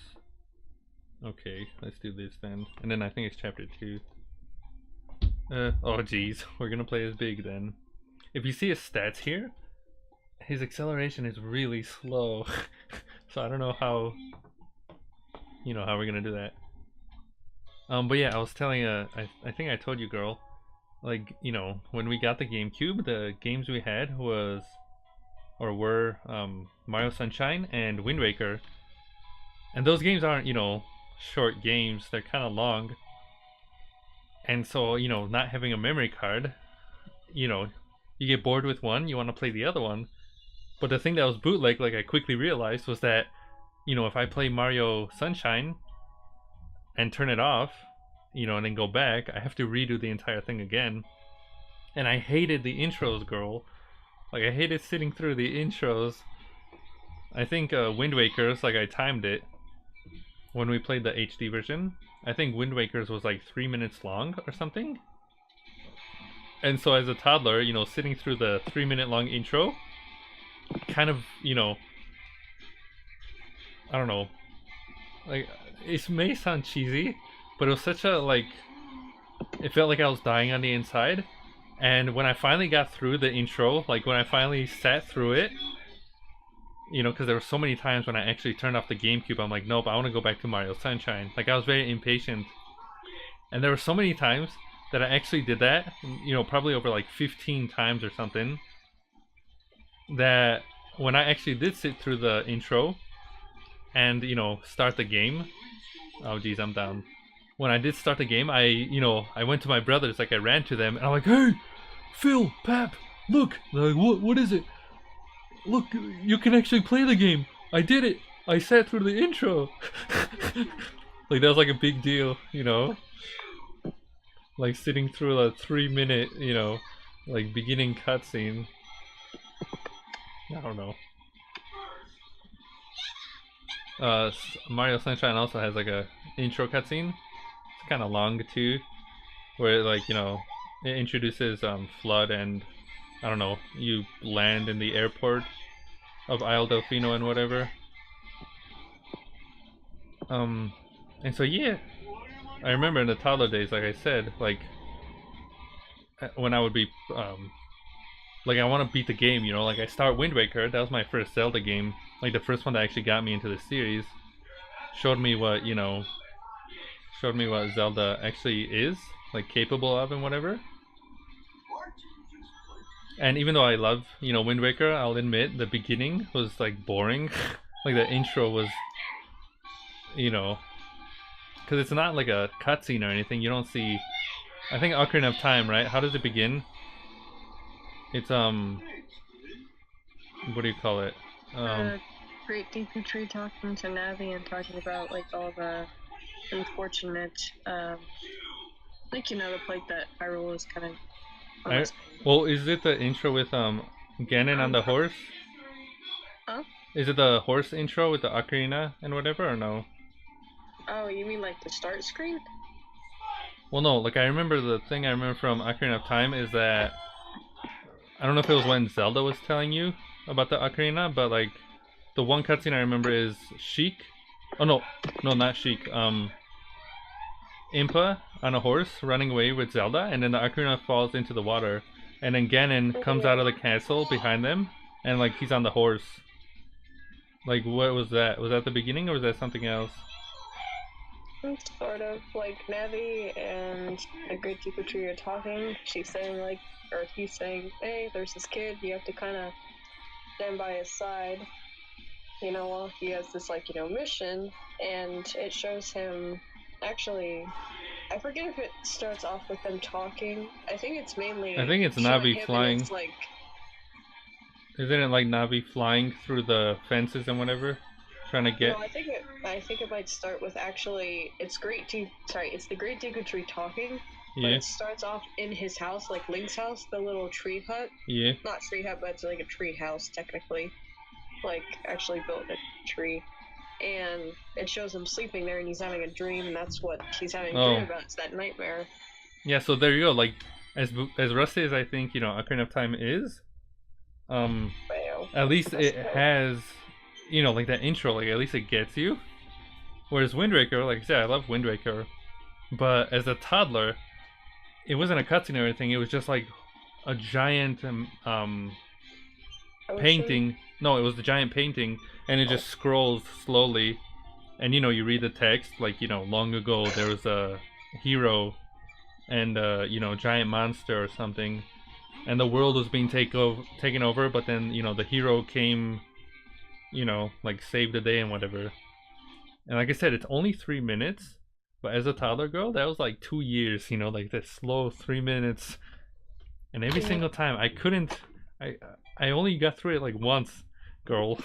Okay, let's do this then. And then I think it's chapter 2. Oh geez, we're gonna play as Big then. If you see his stats here, his acceleration is really slow. So I don't know how, you know, how we're gonna do that. But yeah, I was telling, I think I told you, girl, like, you know, when we got the GameCube, the games we had were Mario Sunshine and Wind Waker. And those games aren't, you know, short games, they're kind of long. And so, you know, not having a memory card, you know, you get bored with one, you want to play the other one. But the thing that was bootleg, like I quickly realized, was that, you know, if I play Mario Sunshine and turn it off, you know, and then go back, I have to redo the entire thing again. And I hated the intros, girl. Like, I hated sitting through the intros. I think Wind Waker's, like, I timed it when we played the HD version. I think Wind Waker's was like 3 minutes long or something. And so as a toddler, you know, sitting through the 3-minute long intro, kind of, you know, I don't know, like, it may sound cheesy, but it was such a, like, it felt like I was dying on the inside. And when I finally got through the intro, like when I finally sat through it, you know, because there were so many times when I actually turned off the GameCube, I'm like, nope, I want to go back to Mario Sunshine. Like, I was very impatient. And there were so many times that I actually did that, you know, probably over like 15 times or something, that when I actually did sit through the intro and, you know, start the game, oh geez, I'm down. When I did start the game, I went to my brothers, like I ran to them, and I'm like, hey, Phil, Pap, look. They're like, what is it? Look, you can actually play the game. I did it. I sat through the intro. Like, that was like a big deal, you know? Like sitting through a 3-minute, you know, like beginning cutscene. I don't know. Mario Sunshine also has like a intro cutscene. It's kind of long too, where, like, you know, it introduces Flood, and I don't know, you land in the airport of Isle Delfino and whatever. And so yeah, I remember in the toddler days, like I said, like when I would be like, I want to beat the game, you know, like I start Wind Waker. That was my first Zelda game, like the first one that actually got me into the series. Showed me what, you know, showed me what Zelda actually is, like, capable of and whatever. And even though I love, you know, Wind Waker, I'll admit the beginning was like boring. Like the intro was, you know, because it's not like a cutscene or anything. You don't see, I think Ocarina of Time, right? How does it begin? It's what do you call it? Great Deku Tree talking to Navi and talking about, like, all the unfortunate, like, you know, the plight that Hyrule is kind of. Well, is it the intro with Ganon on the horse? Huh? Is it the horse intro with the ocarina and whatever, or no? Oh, you mean like the start screen? Well, no, like I remember the thing I remember from Ocarina of Time is that I don't know if it was when Zelda was telling you about the Ocarina, but like the one cutscene I remember is Sheik. Oh no, no, not Sheik. Impa on a horse running away with Zelda, and then the Ocarina falls into the water, and then Ganon comes out of the castle behind them, and like he's on the horse. Like what was that? Was that the beginning or was that something else? Sort of. Like Navi and the Great Deku Tree are talking. She's saying like, or he's saying, hey, there's this kid, you have to kind of stand by his side. You know, while he has this like, mission, and it shows him actually. I forget if it starts off with them talking. I think it's mainly. I think it's showing Navi him flying. It's like. Isn't it like Navi flying through the fences and whatever, trying to get? No, I think it might start with actually. It's the Great Deku Tree talking. But Yeah. it starts off in his house, like Link's house, the little tree hut. Yeah. Not tree hut, but it's like a tree house technically. Like actually built in a tree. And it shows him sleeping there, and he's having a dream, and that's what he's having a dream about. It's that nightmare. Yeah. So there you go. Like as rusty as I think Ocarina of Time is, at least it has, like that intro. Like at least it gets you. Whereas Wind Waker, like I said, I love Wind Waker, but as a toddler, it wasn't a cutscene or anything. It was just like a giant painting. No, it was the giant painting, and it just scrolls slowly, and you read the text like long ago there was a hero, and giant monster or something, and the world was being taken over, but then the hero came, like saved the day and whatever. And like I said, it's only 3 minutes, but as a toddler girl, that was like 2 years, like that slow 3 minutes, and every single time I only got through it like once, girl.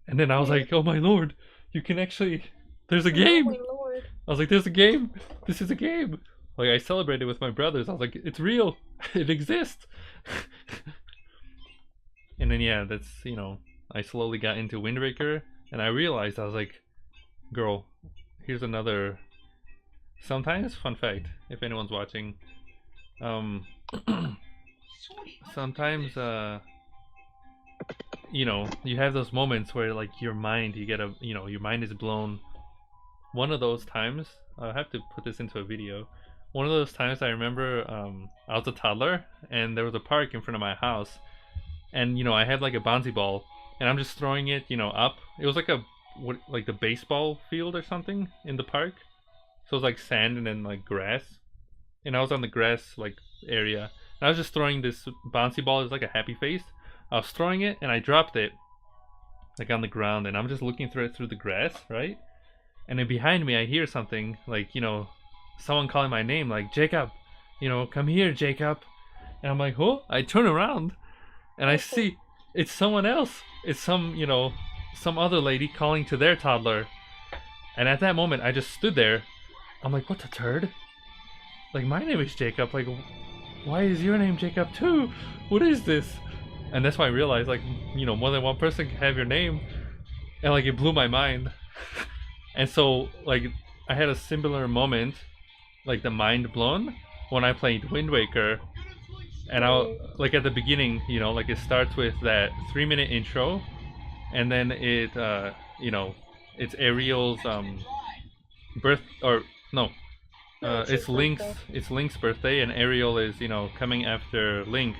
And then I was like, oh my lord, you can actually, there's a game. Oh my lord. I was like, there's a game. This is a game. Like I celebrated with my brothers. I was like, it's real. It exists. And then yeah, that's I slowly got into Wind Waker, and I realized I was like, girl, here's another. Sometimes, fun fact, if anyone's watching, sometimes you have those moments where like your mind, your mind is blown. One of those times, I'll have to put this into a video. One of those times I remember, I was a toddler, and there was a park in front of my house, and I had like a bouncy ball, and I'm just throwing it, up. It was like like the baseball field or something in the park, so it was like sand and then like grass, and I was on the grass like area, and I was just throwing this bouncy ball. It was like a happy face. I was throwing it, and I dropped it like on the ground, and I'm just looking through the grass, right? And then behind me I hear something like someone calling my name, like, Jacob, come here, Jacob. And I'm like, oh, I turn around and I see it's someone else. It's some other lady calling to their toddler. And at that moment I just stood there. I'm like, what the turd? Like, my name is Jacob. Like, why is your name Jacob too? What is this? And that's why I realized, like, more than one person can have your name. And like, it blew my mind. And so like I had a similar moment, like the mind blown, when I played Wind Waker. And like at the beginning, like it starts with that 3-minute intro, and then it it's Ariel's birth, or no, it's Link's birthday, and Ariel is coming after Link,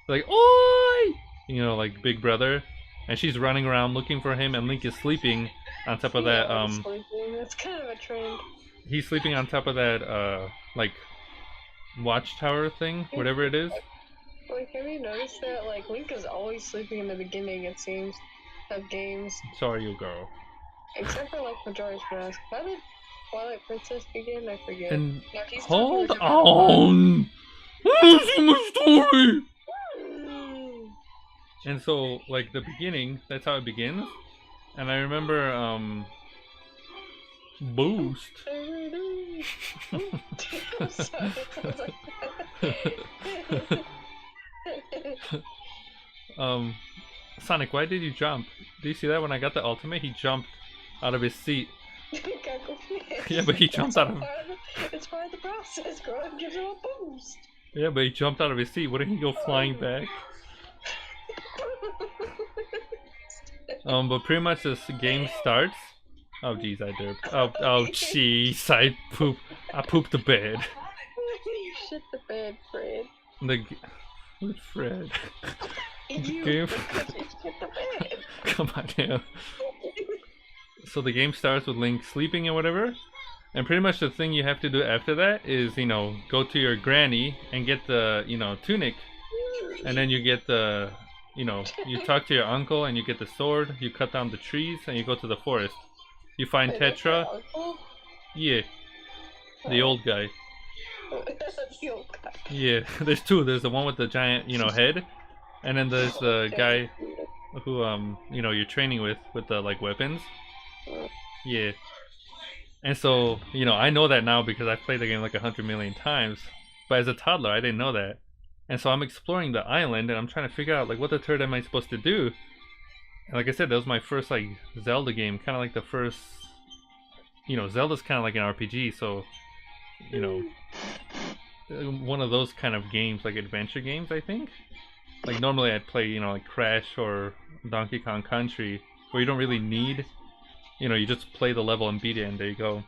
like, oi, like big brother, and she's running around looking for him, and Link is sleeping on top of that That's kind of a trend. He's sleeping on top of that like watchtower thing, whatever it is. Like, have you noticed that like Link is always sleeping in the beginning, it seems, of games, So are you, girl. except for like Majora's Mask. How did Twilight Princess begin? I forget. And No, he's hold talking about on, this is my story. Mm. And so like the beginning, that's how it begins. And I remember Boost. I'm sorry. Sonic, why did you jump? Do you see that when I got the ultimate? He jumped out of his seat. Gekko fish. Yeah, but he jumped out of. It's part of the process, girl. It gives him a boost. Yeah, but he jumped out of his seat. Wouldn't he go flying back? But pretty much this game starts. Oh jeez, I derped. Oh jeez, I pooped the bed. You shit the bed, Fred. Who's Fred? You Game. shit the bed. Come on now. So the game starts with Link sleeping and whatever, and pretty much the thing you have to do after that is, you know, go to your granny and get the, you know, tunic, and then you get the, you know, you talk to your uncle and you get the sword, you cut down the trees, and you go to the forest. You find Tetra. Yeah, the old guy. The old guy. Yeah, there's two. There's the one with the giant, you know, head, and then there's the guy who, you know, you're training with the like weapons. Yeah. And so, you know, I know that now because I've played the game like 100 million times. But as a toddler, I didn't know that. And so I'm exploring the island and I'm trying to figure out like what the turd am I supposed to do. And like I said, that was my first like Zelda game, kind of like the first, you know, Zelda's kind of like an RPG, so, you know, one of those kind of games, like adventure games, I think. Like normally I'd play, you know, like Crash or Donkey Kong Country, where you don't really need, you know, you just play the level and beat it and there you go.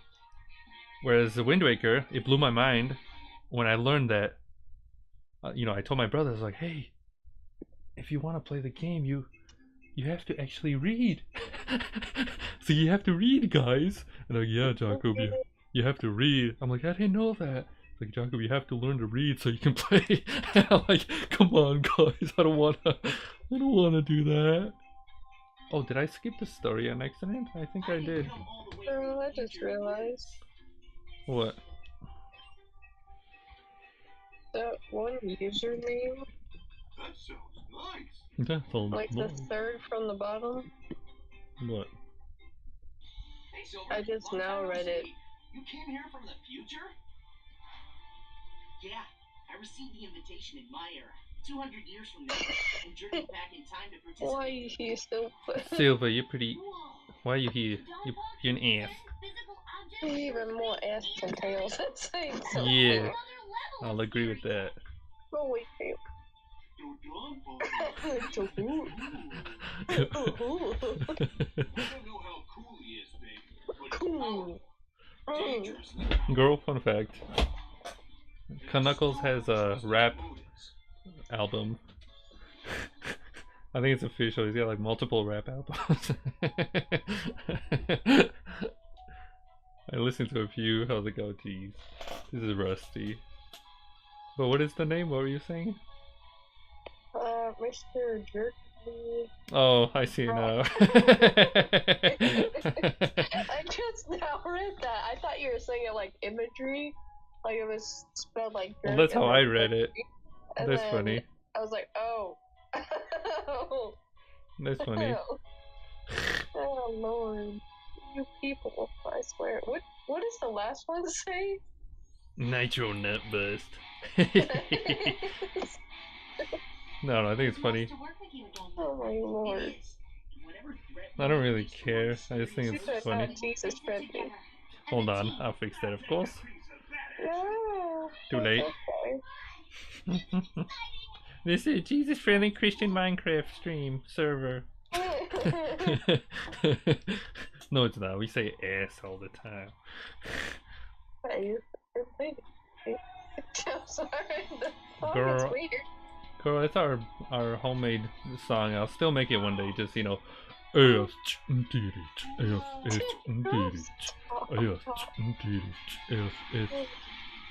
Whereas the Wind Waker, it blew my mind when I learned that, you know, I told my brother, I was like, hey, if you want to play the game, you have to actually read. So you have to read, guys. And I'm like, yeah, Jakub, you have to read. I'm like, I didn't know that. It's like, Jakub, you have to learn to read so you can play. And I'm like, come on, guys, I don't wanna do that. Oh, did I skip the story on accident? I think I did. Oh, I just realized What? that one username, That sounds nice. That's all. like the third from the bottom. What? Hey, Silver, I just long now time no read it. see. You came here from the future? Yeah, I received the invitation in my era, 200 years from now, and journeyed back in time to participate. Why is he still? Silver, you're pretty. Why are you here? You're an ass. Even more ass than tails. That's saying so. Yeah, I'll agree with that. Oh wait, wait. Yo, Don Bobby. I don't know how cool he is, baby, but he's Cool. powerful, dangerous, Girl, fun fact. Knuckles has a rap album. I think it's official. He's got like multiple rap albums. I listened to a few. I was like, oh geez, this is rusty. But what is the name? What were you saying? Mr. Jerky. Oh, I see now. I just now read that. I thought you were saying it like imagery, like it was spelled like. Well, jerk that's and how then I read it. and That's then funny. I was like, oh. That's funny. Oh Lord, you people! I swear. What does the last one say? Nitro Nut Bust. No, I think it's funny. Oh my Lord. I don't really care. I just think She it's said funny. not Jesus friendly. Hold on, I'll fix that, of course. No. Too late. Okay. This is Jesus friendly Christian Minecraft stream server. No, it's not. We say ass all the time. I'm sorry. The song Girl. is weird. Girl, it's our homemade song. I'll still make it one day. Just, you know, ass,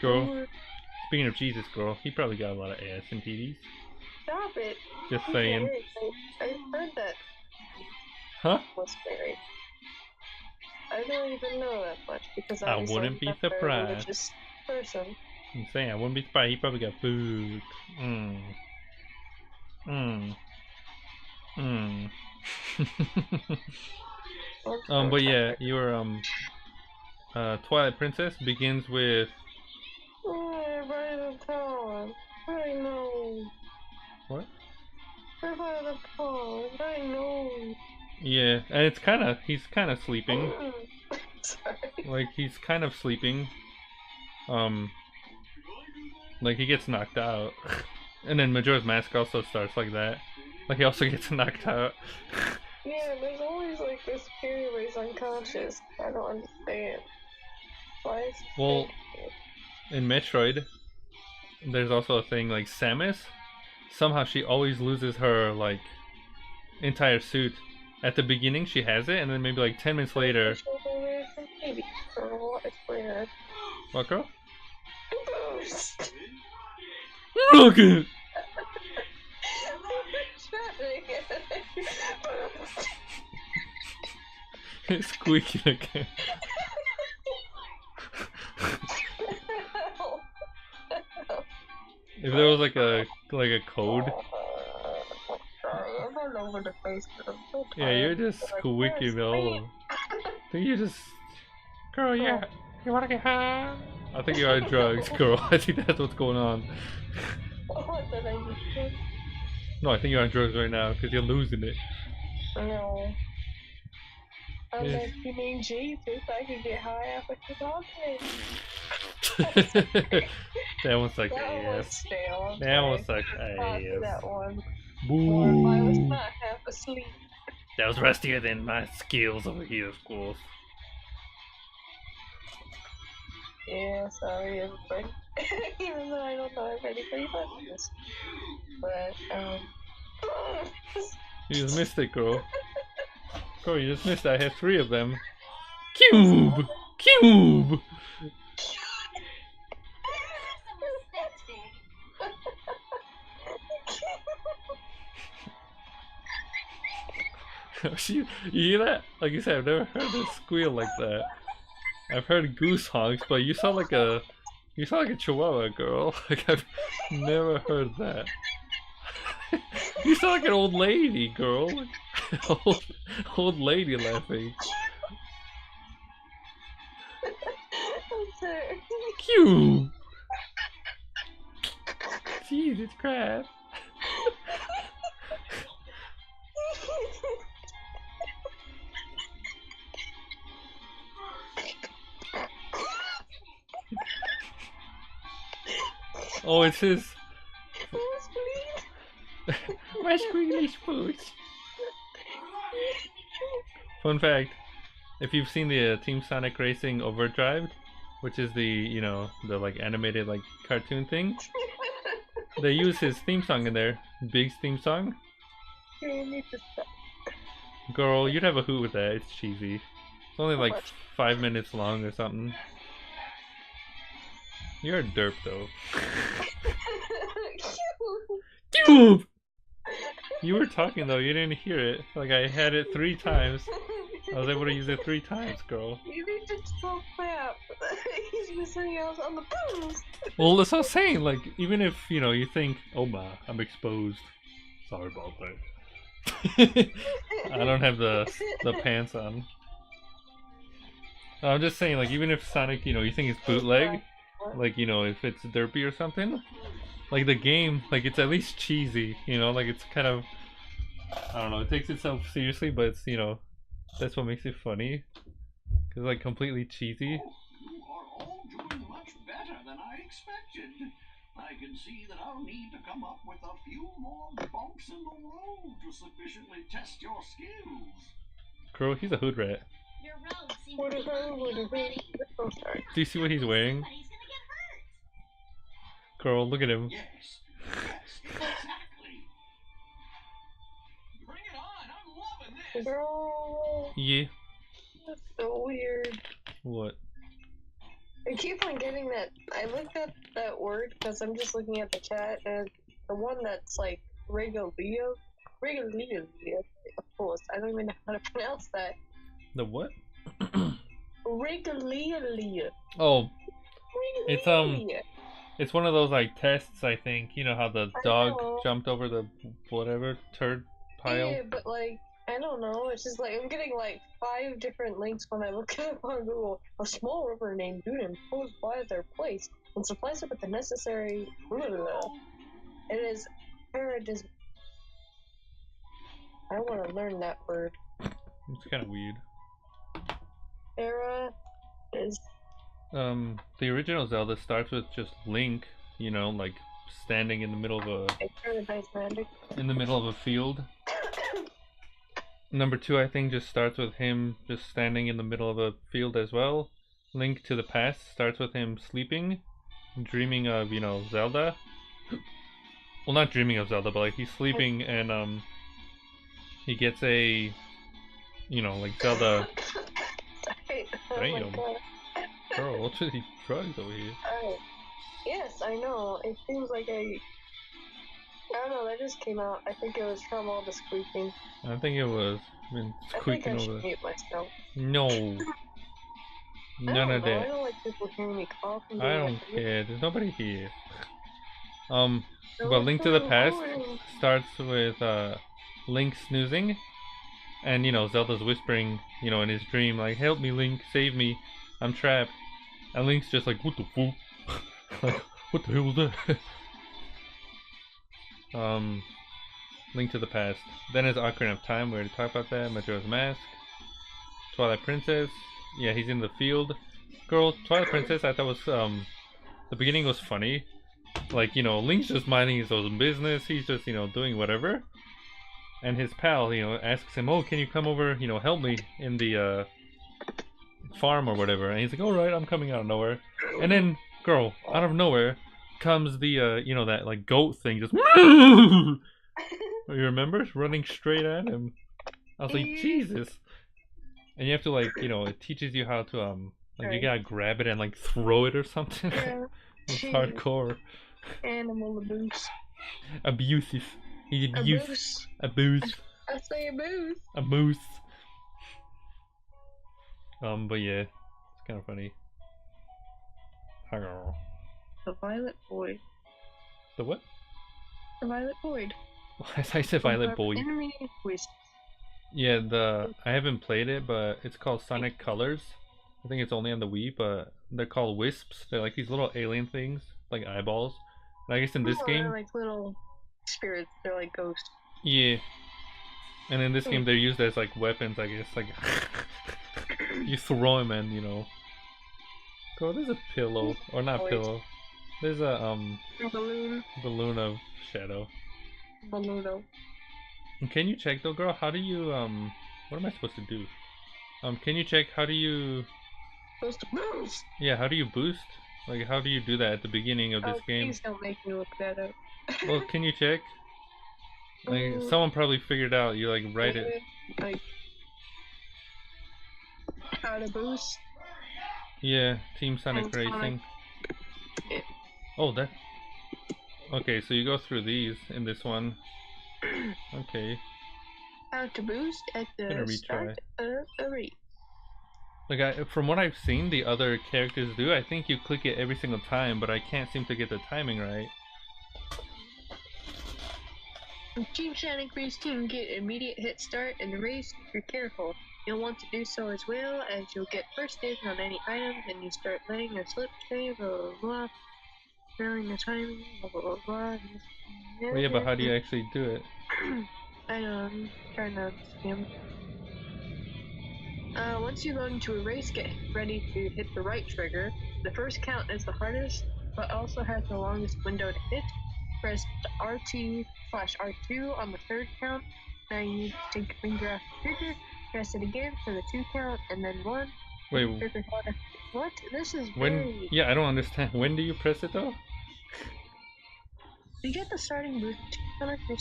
Girl, speaking of Jesus, girl, he probably got a lot of ass and titties. Stop it. Just saying. I heard that Huh? was married. I don't even know that much because I obviously wouldn't be I'm not a very surprised. religious person. I'm saying, I wouldn't be surprised. He probably got food. But yeah, your Twilight Princess begins with. Right in the pond. I know. What? Right by the pond. I know. Yeah, and he's kind of sleeping. Sorry. Like he's kind of sleeping. Like he gets knocked out. And then Majora's Mask also starts like that. Like he also gets knocked out. Yeah, there's always like this period where he's unconscious. I don't understand. Why is Well, in Metroid, there's also a thing like Samus. Somehow she always loses her like entire suit. At the beginning she has it, and then maybe like 10 minutes later. Maybe girl, it's weird. What girl? Boost. Rocket! It's squeaking again. If there was like a code. I'm all over the place. I'm so Yeah, you're tired. just squeaking all over. I think you just, girl, yeah, you wanna get high? I think you're on drugs, girl. I think that's what's going on. What did I just do? No, I think you're on drugs right now because you're losing it. No. I'm Yes. like, you mean Jesus? I can get high after talking. That one sucked That was ass. stale. That one sucked That ass. one. Or if I was Boo. not half asleep. That was rustier than my skills over here, of course. Yeah, sorry everybody. Even though I don't know if anybody does this. But, You just missed it, girl. Girl, you just missed it. I have 3 of them. Cube! Cube! You hear that? Like you said, I've never heard a squeal like that. I've heard goose honks, but you sound like a chihuahua, girl. Like I've never heard that. You sound like an old lady, girl. Old lady laughing. I'm sorry. Cube! Jesus Christ. Oh, it's his. My squiggly spooch. Fun fact: if you've seen the Team Sonic Racing Overdrive, which is the the like animated like cartoon thing, they use his theme song in there. Big's theme song. You need to stop. Girl, you'd have a hoot with that. It's cheesy. It's only like 5 minutes long or something. You're a derp though. Cube! You were talking though, you didn't hear it. Like I had it 3 times. I was able to use it 3 times, girl. You need to stop that. He's missing out on the boost. Well, that's what I'm saying. Like, even if, you think, oh my, I'm exposed. Sorry about that. I don't have the pants on. I'm just saying, like, even if Sonic, you think it's bootleg, like, if it's derpy or something, like, the game, like, it's at least cheesy, like, it's kind of, I don't know, it takes itself seriously, but it's, that's what makes it funny. Because, like, completely cheesy. You are all doing much better than I expected. I can see that I'll need to come up with a few more bumps in the road to sufficiently test your skills. Girl, he's a hood rat. Your roads seem to be bumpy already. Oh, sorry. Do you see what he's wearing? Somebody's gonna get hurt. Girl, look at him. Yes, exactly. Bring it on, I'm loving this. Girl, Yeah. that's so weird. What? I keep on getting that. I looked up that word because I'm just looking at the chat, and the one that's like regalia, of course. I don't even know how to pronounce that. The what? Regalia. Oh, it's Regalia. it's one of those like tests. I think you know how the I dog know. jumped over the whatever turd pile. Yeah, but like, I don't know. It's just like I'm getting like 5 different links when I look it up on Google. A small river named Dunan close by their place and supplies it with the necessary. It is paradis. I want to learn that word. It's kind of weird. era is. The original Zelda starts with just Link, you know, like standing in the middle of It's really nice magic. a field. Number 2, I think, just starts with him just standing in the middle of a field as well. Link to the Past starts with him sleeping, dreaming of, you know, Zelda. Well, not dreaming of Zelda, but like he's sleeping and he gets a, you know, like Zelda. Sorry. Oh my Damn. god. Girl, what's with these drugs over here? Yes, I know. It seems like I don't know, that just came out. I think it was from all the squeaking. I think it was. I mean, I think squeaking I over should there. mute myself. No. I None don't of know. I that. don't like people hearing me cough and I being don't like, care. There's nobody here. "No, But Link to the it's Past recording." starts with Link snoozing, and you know Zelda's whispering, you know, in his dream, like, "Help me, Link, save me, I'm trapped." And Link's just like, "What the fuck? Like, what the hell was that?" Link to the Past. Then is Ocarina of Time. We already talked about that. Majora's Mask. Twilight Princess. Yeah, he's in the field. Girl, Twilight Princess. I thought was the beginning was funny. Like, you know, Link's just minding his own business. He's just, you know, doing whatever. And his pal, you know, asks him, "Oh, can you come over, you know, help me in the farm or whatever?" And he's like, "All right, I'm coming out of nowhere." And then, girl, out of nowhere comes the you know, that like goat thing, just. You remember? Running straight at him. I was like, Jesus. And you have to, like, you know, it teaches you how to like you gotta grab it and like throw it or something. Yeah. It's Jeez. hardcore. Animal abuse. Abusive. He's Abuse. Abuse. I say abuse. A moose. But yeah, it's kind of funny. Hello. The Violet Void. The what? The Violet Void. I said Violet Boy. Enemy with Yeah, I haven't played it, but it's called Sonic Colors. I think it's only on the Wii, but they're called wisps. They're like these little alien things, like eyeballs. And I guess in this game, they're like little spirits. They're like ghosts. yeah. And in this game, they're used as like weapons. I guess like you throw them and you know. Girl, there's a pillow or not pillow. There's a balloon of shadow. Balloon. And can you check though, girl? How do you what am I supposed to do? Can you check how do you? Supposed to boost. Yeah, how do you boost? Like, how do you do that at the beginning of this game? Please don't make me look that up. Well, can you check? Like, someone probably figured out. You like write it. Like how to boost. Yeah, Team Sonic Racing. Yeah. Oh, that. Okay, so you go through these in this one. Okay. How to boost at Gonna the retry. start of a race. Like, from what I've seen, the other characters do. I think you click it every single time, but I can't seem to get the timing right. Team Sanic Race can get immediate hit start in the race if you're careful. You'll want to do so as well, as you'll get first dibs on any items and you start letting your slip stay, blah blah blah. Knowing the timing, blah blah blah blah. Well, yeah, but how do you actually do it? I know, I'm trying to skim. Once you go into a race, get ready to hit the right trigger. The first count is the hardest, but also has the longest window to hit. Press RT/R2 on the third count. Now you need to take your finger off the trigger, press it again for the 2 count, and then 1. Wait, what? This is when? very... Yeah, I don't understand. When do you press it though? To get the starting boost,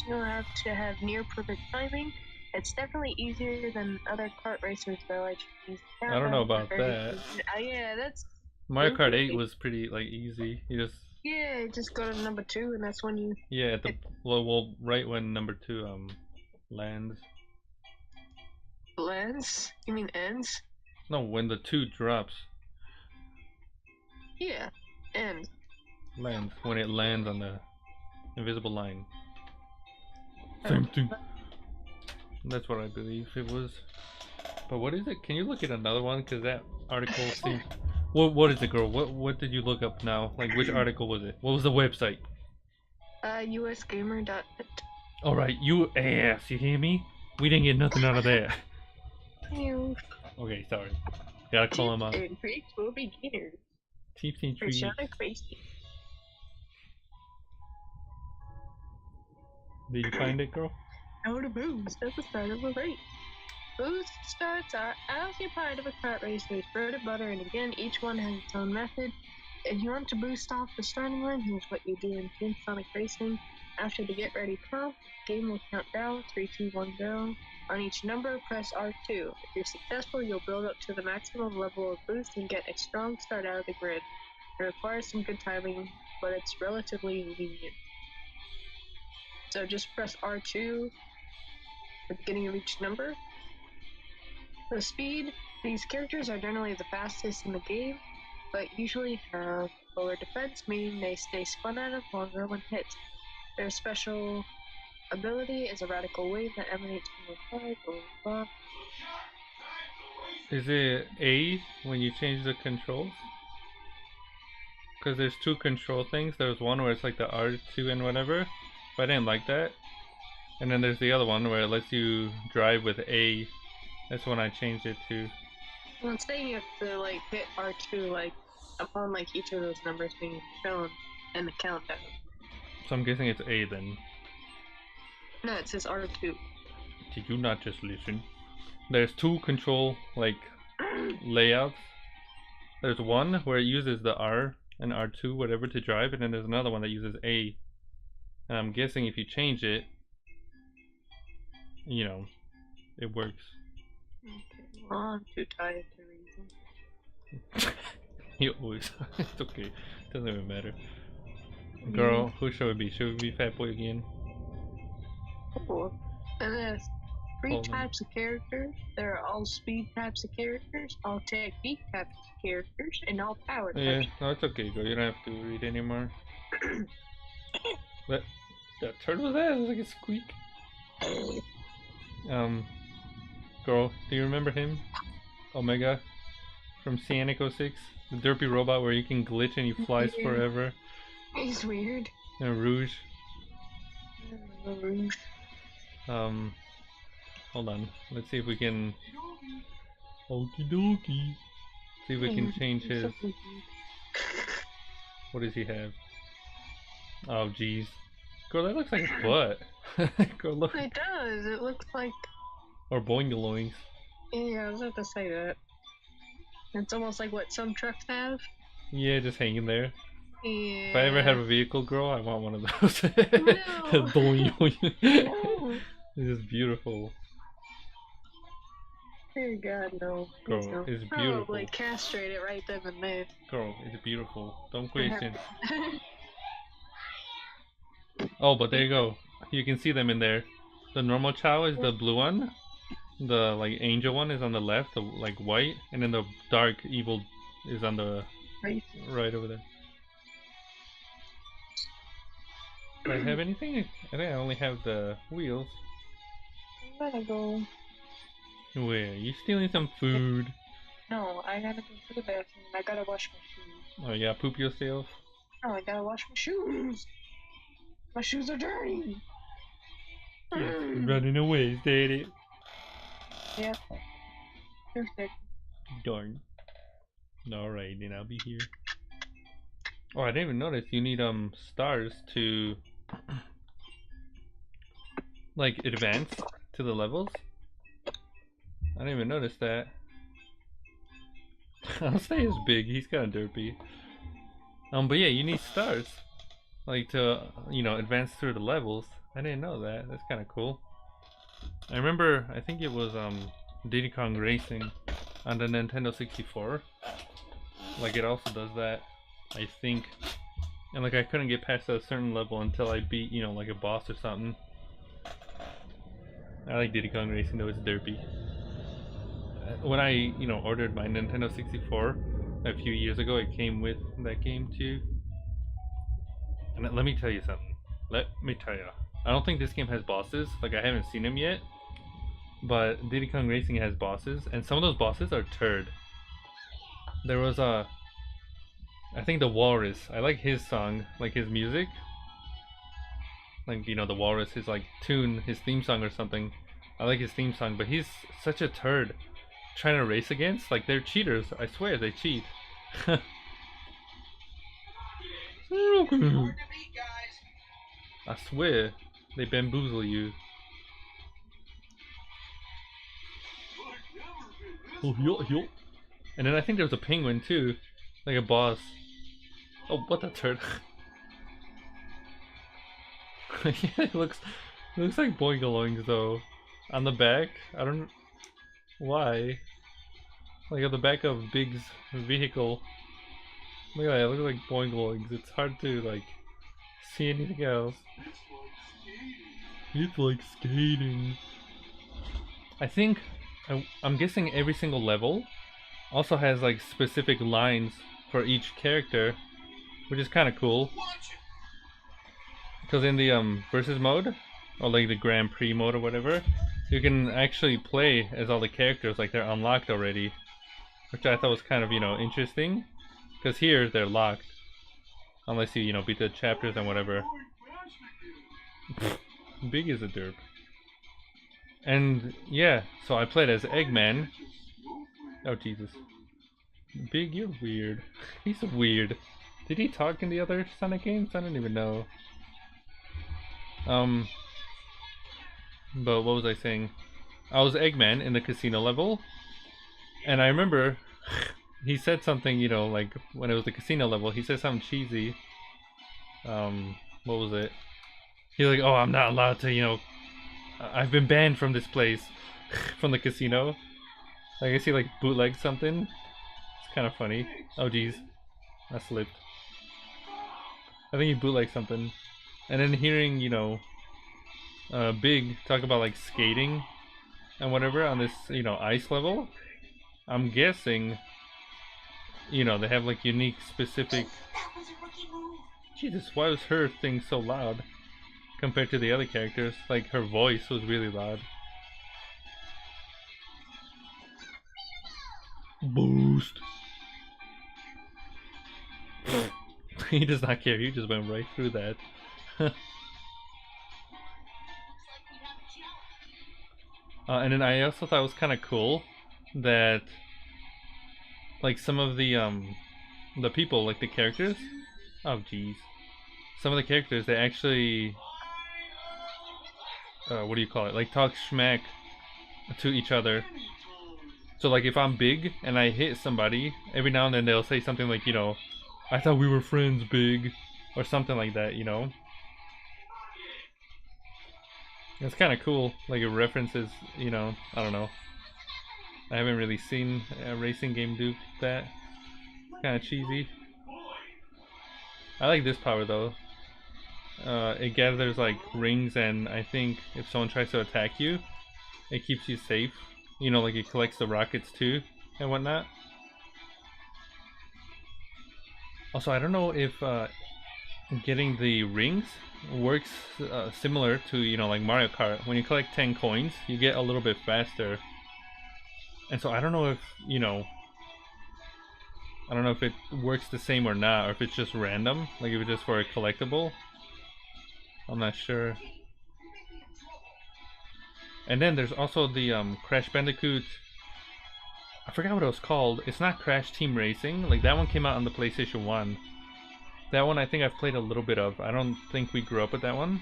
you'll have to have near perfect timing. It's definitely easier than other kart racers that like to use. I don't know about that. Yeah, that's... Mario Kart 8 was pretty like easy. You just just go to number 2, and that's when you... yeah, at the well, right when number 2 lands. Lands? You mean ends? No, when the 2 drops. Yeah, ends. Lands when it lands on the invisible line. Same thing. That's what I believe it was. But what is it? Can you look at another one? Cause that article seems. What is it, girl? What did you look up now? Like, which article was it? What was the website? usgamer.net. Alright, you ass, you hear me? We didn't get nothing out of that. Ew. Okay, sorry. Gotta call him out. And tricks for beginners. Tips and For tricks. Sonic Racing. Did you find it, girl? How to boost at the start of a race. Boost starts are as your part of a kart race. There's bread and butter, and again, each one has its own method. If you want to boost off the starting line, here's what you do in Team Sonic Racing. After the get ready prompt, the game will count down 3, 2, 1, go. On each number, press R2. If you're successful, you'll build up to the maximum level of boost and get a strong start out of the grid. It requires some good timing, but it's relatively lenient. So just press R2 at the beginning of each number. For speed, these characters are generally the fastest in the game, but usually have lower defense, meaning they stay spun out of longer when hit. Their special ability is a radical wave that emanates from the side. Is it A when you change the controls? Because there's two control things. There's one where it's like the R2 and whatever, but I didn't like that. And then there's the other one where it lets you drive with A. That's when I changed it to. Well, it's saying you have to like hit R2 like upon like each of those numbers being shown in the countdown. So I'm guessing it's A then. No, it says R2. Did you not just listen? There's two control like layouts. There's one where it uses the R and R2 whatever to drive, and then there's another one that uses A. And I'm guessing if you change it, you know, it works. Okay, well, I'm too tired to reason. You always. It's okay. Doesn't even matter. Girl, who should we be? Should we be Fat Boy again? Cool. And there's three Hold on. types of characters. There are all speed types of characters, all technique types of characters, and all power Yeah, types. no, it's okay, girl. You don't have to read anymore. That turtle's ass is like a squeak. Girl, do you remember him? Omega from Sanic 06? The derpy robot where you can glitch and he flies Yeah. forever. He's weird. And Rouge. Rouge. Hold on. Let's see if we can. Okie dokie. See if we can change his. What does he have? Oh, jeez. Girl, that looks like a butt. Girl, look. It does. It looks like. Or boingaloings. Yeah, I was about to say that. It's almost like what some trucks have. Yeah, just hanging there. Yeah. If I ever have a vehicle, girl, I want one of those. No. Boing, boing. No. This is beautiful. Dear God, no. Girl, Please no. it's Probably beautiful. castrate it right then and there. Girl, it's beautiful. Don't question. Oh, but there you go. You can see them in there. The normal Chow is the blue one. The like angel one is on the left, the like white, and then the dark evil is on the Right. right over there. Do I have anything? I think I only have the wheels. I'm gonna go. Where? You stealing some food? No, I gotta go to the bathroom. I gotta wash my shoes. Oh yeah, poop yourself. No, I gotta wash my shoes. My shoes are dirty. Running away, daddy. Yeah. Perfect. Darn. Alright, then I'll be here. Oh, I didn't even notice you need stars to like advance to the levels. I didn't even notice that. I'll say he's big, he's kinda derpy. But yeah, you need stars. Like to, you know, advance through the levels. I didn't know that. That's kinda cool. I remember, I think it was Diddy Kong Racing on the Nintendo 64. Like it also does that, I think. And like I couldn't get past a certain level until I beat, you know, like a boss or something. I like Diddy Kong Racing though, it's derpy. When I, you know, ordered my Nintendo 64 a few years ago, it came with that game too. And let me tell you something. Let me tell you. I don't think this game has bosses. Like I haven't seen them yet. But Diddy Kong Racing has bosses, and some of those bosses are turd. There was I think the Walrus. I like his song, like his music. Like, you know, the Walrus, his like tune, his theme song or something. I like his theme song, but he's such a turd. trying to race against, like they're cheaters. I swear they cheat. I swear they bamboozle you. Oh, yo. And then I think there's a penguin too, like a boss. Oh, what the turd! Yeah, it looks like boingaloings though. On the back, I don't why. Like on the back of Big's vehicle. Look at that, it looks like boingaloings. It's hard to like see anything else. It's like skating. I think I'm guessing every single level also has like specific lines for each character, which is kind of cool. Because in the versus mode, or like the Grand Prix mode or whatever, you can actually play as all the characters like they're unlocked already, which I thought was kind of, you know, interesting. Because here they're locked, unless you beat the chapters and whatever. Big is a derp. And yeah, so I played as Eggman. Oh Jesus. Big, you're weird. He's weird. Did he talk in the other Sonic games? I don't even know. But what was I saying? I was Eggman in the casino level, and I remember he said something, you know, like when it was the casino level, he said something cheesy. What was it? He's like, oh, I'm not allowed to, you know, I've been banned from this place, from the casino. I guess he like bootlegged something. It's kind of funny. Oh geez, I slipped. I think he bootlegged something. And then hearing, you know, Big talk about like skating and whatever on this, you know, ice level, I'm guessing, you know, they have like unique specific. Jesus, why was her thing so loud compared to the other characters? Like her voice was really loud. Boost. He does not care, he just went right through that. And then I also thought it was kind of cool that like some of the people, like the characters, oh geez, some of the characters, they actually what do you call it, like talk schmack to each other. So like if I'm Big and I hit somebody, every now and then they'll say something like, you know, I thought we were friends, Big, or something like that, you know. It's kind of cool, like it references, you know, I don't know. I haven't really seen a racing game do that. Kind of cheesy. I like this power though. It gathers like rings, and I think if someone tries to attack you, it keeps you safe. You know, like it collects the rockets too and whatnot. Also, I don't know if getting the rings works similar to, you know, like Mario Kart. When you collect 10 coins, you get a little bit faster. And so I don't know if, you know, I don't know if it works the same or not, or if it's just random, like if it's just for a collectible. I'm not sure. And then there's also the Crash Bandicoot, I forgot what it was called. It's not Crash Team Racing, like that one came out on the PlayStation 1. That one I think I've played a little bit of. I don't think we grew up with that one.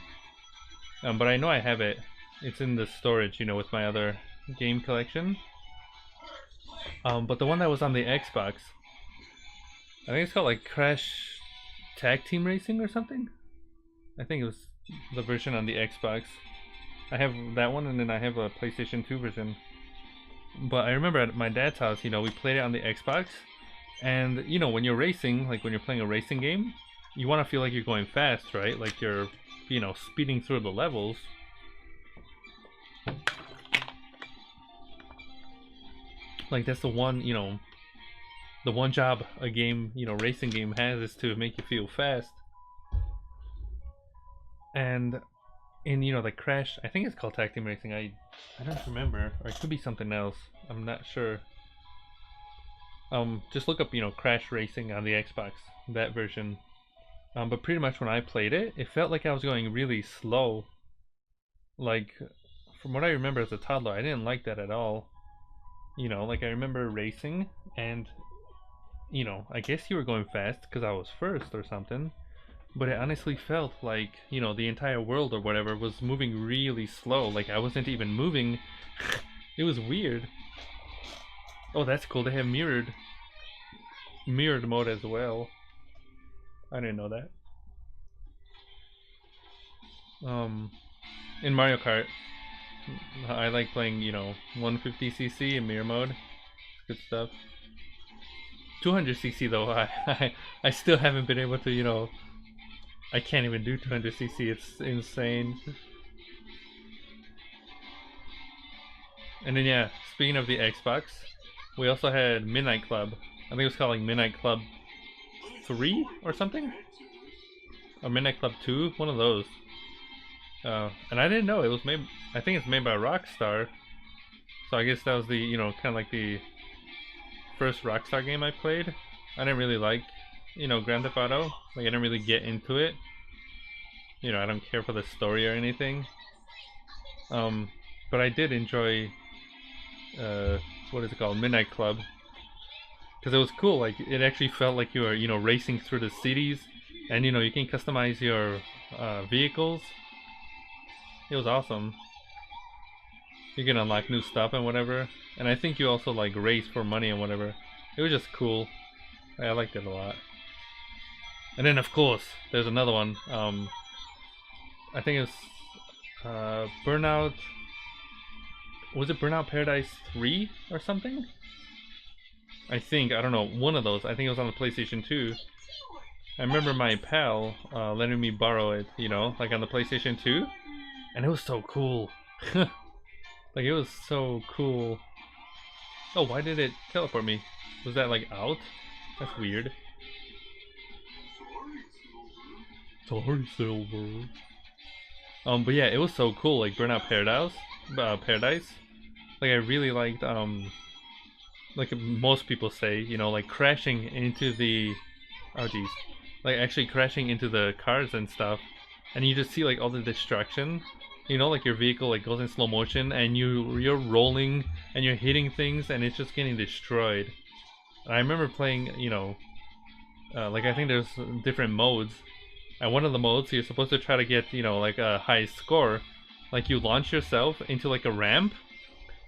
But I know I have it. It's in the storage, you know, with my other game collection. But the one that was on the Xbox, I think it's called like Crash Tag Team Racing or something. I think it was the version on the Xbox. I have that one, and then I have a PlayStation 2 version. But I remember at my dad's house, you know, we played it on the Xbox. And, you know, when you're racing, like when you're playing a racing game, you want to feel like you're going fast, right? Like you're, you know, speeding through the levels. Like that's the one, you know, the one job a game, you know, racing game has is to make you feel fast. And in, you know, the Crash, I think it's called Tag Team Racing, I don't remember, or it could be something else, I'm not sure. Just look up, you know, Crash Racing on the Xbox, that version. But pretty much when I played it, it felt like I was going really slow. Like, from what I remember as a toddler, I didn't like that at all. You know, like I remember racing, and you know, I guess you were going fast because I was first or something. But it honestly felt like, you know, the entire world or whatever was moving really slow. Like I wasn't even moving. It was weird. Oh, that's cool. They have mirrored mode as well. I didn't know that. In Mario Kart, I like playing, you know, 150cc in mirror mode. Good stuff. 200cc though, I still haven't been able to, you know, I can't even do 200cc. It's insane. And then yeah, speaking of the Xbox, we also had Midnight Club. I think it was called like Midnight Club 3 or something? Or Midnight Club 2, one of those. And I didn't know it was made, I think it's made by Rockstar. So I guess that was the, you know, kind of like the first Rockstar game I played. I didn't really like, you know, Grand Theft Auto. Like I didn't really get into it. You know, I don't care for the story or anything. But I did enjoy, what is it called, Midnight Club. Because it was cool, like it actually felt like you were, you know, racing through the cities. And you know, you can customize your vehicles. It was awesome. You can unlock new stuff and whatever. And I think you also like race for money and whatever. It was just cool. I liked it a lot. And then of course, there's another one. I think it's Burnout. Was it Burnout Paradise 3 or something? I think, I don't know, one of those. I think it was on the PlayStation 2. I remember my pal letting me borrow it, you know, like on the PlayStation 2. And it was so cool. Like it was so cool. Oh, why did it teleport me? Was that like out? That's weird. Sorry, Silver. But yeah, it was so cool. Like Burnout Paradise. Like I really liked. Like most people say, you know, like crashing into the. Oh geez. Like actually crashing into the cars and stuff, and you just see like all the destruction. You know, like your vehicle like goes in slow motion, and you're rolling and you're hitting things, and it's just getting destroyed. And I remember playing, you know, like I think there's different modes, and one of the modes you're supposed to try to get, you know, like a high score. Like you launch yourself into like a ramp,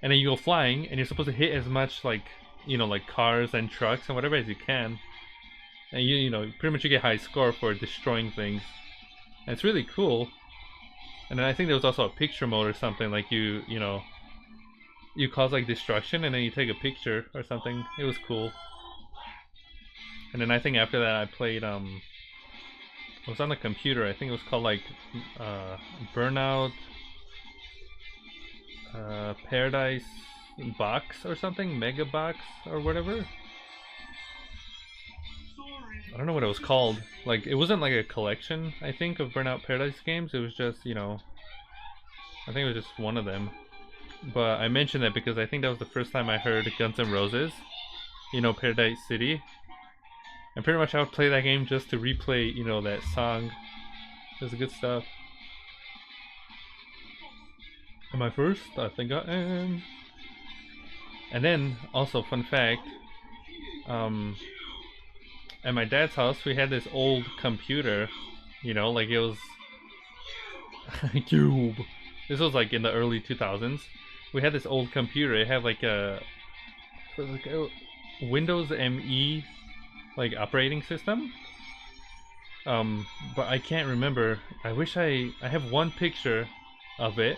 and then you go flying, and you're supposed to hit as much like, you know, like cars and trucks and whatever as you can. And you know, pretty much you get high score for destroying things. And it's really cool. And then I think there was also a picture mode or something, like you know, you cause like destruction and then you take a picture or something. It was cool. And then I think after that I played it was on the computer. I think it was called like Burnout Paradise Box or something, Mega Box or whatever. I don't know what it was called. Like it wasn't like a collection, I think, of Burnout Paradise games. It was just, you know, I think it was just one of them. But I mentioned that because I think that was the first time I heard Guns N' Roses, you know, Paradise City. And pretty much I would play that game just to replay, you know, that song. It was good stuff. Am I first? I think I am. And then, also, fun fact, at my dad's house, we had this old computer, you know, like it was Cube. This was like in the early 2000s. We had this old computer. It had like a Windows ME like operating system. But I can't remember. I wish I have one picture of it,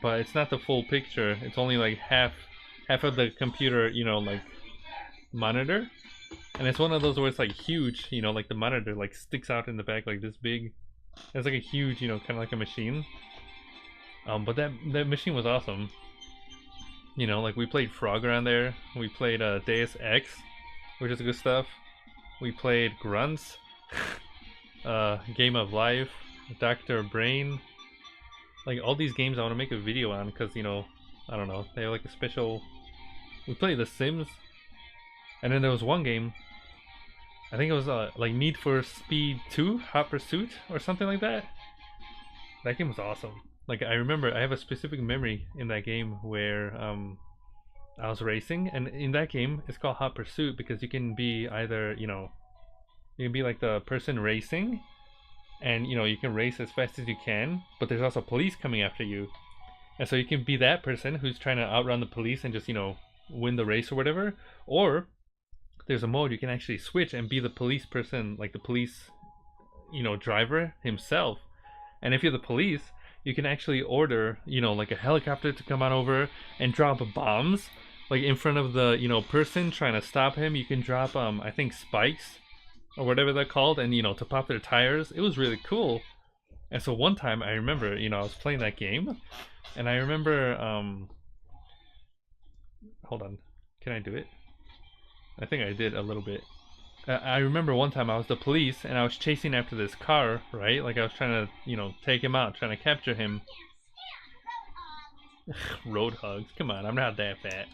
but it's not the full picture. It's only like half of the computer, you know, like monitor. And it's one of those where it's like huge, you know, like the monitor like sticks out in the back like this big. It's like a huge, you know, kind of like a machine. But that machine was awesome. You know, like we played Frogger on there. We played Deus Ex, which is good stuff. We played Grunts, Game of Life, Dr. Brain. Like all these games I want to make a video on because, you know, I don't know, they have like a special. We played The Sims, and then there was one game. I think it was like Need for Speed 2, Hot Pursuit, or something like that. That game was awesome. Like I remember, I have a specific memory in that game where I was racing, and in that game, it's called Hot Pursuit because you can be either, you know, you can be like the person racing, and you know, you can race as fast as you can, but there's also police coming after you. And so you can be that person who's trying to outrun the police and just, you know, win the race or whatever. Or there's a mode you can actually switch and be the police person, like the police, you know, driver himself. And if you're the police, you can actually order, you know, like a helicopter to come on over and drop bombs, like in front of the, you know, person trying to stop him. You can drop, I think spikes or whatever they're called, and you know, to pop their tires. It was really cool. And so one time I remember, you know, I was playing that game, and I remember, hold on, can I do it? I think I did a little bit. I remember one time I was the police and I was chasing after this car, right? Like I was trying to, you know, take him out, trying to capture him. Road hugs, come on, I'm not that fat.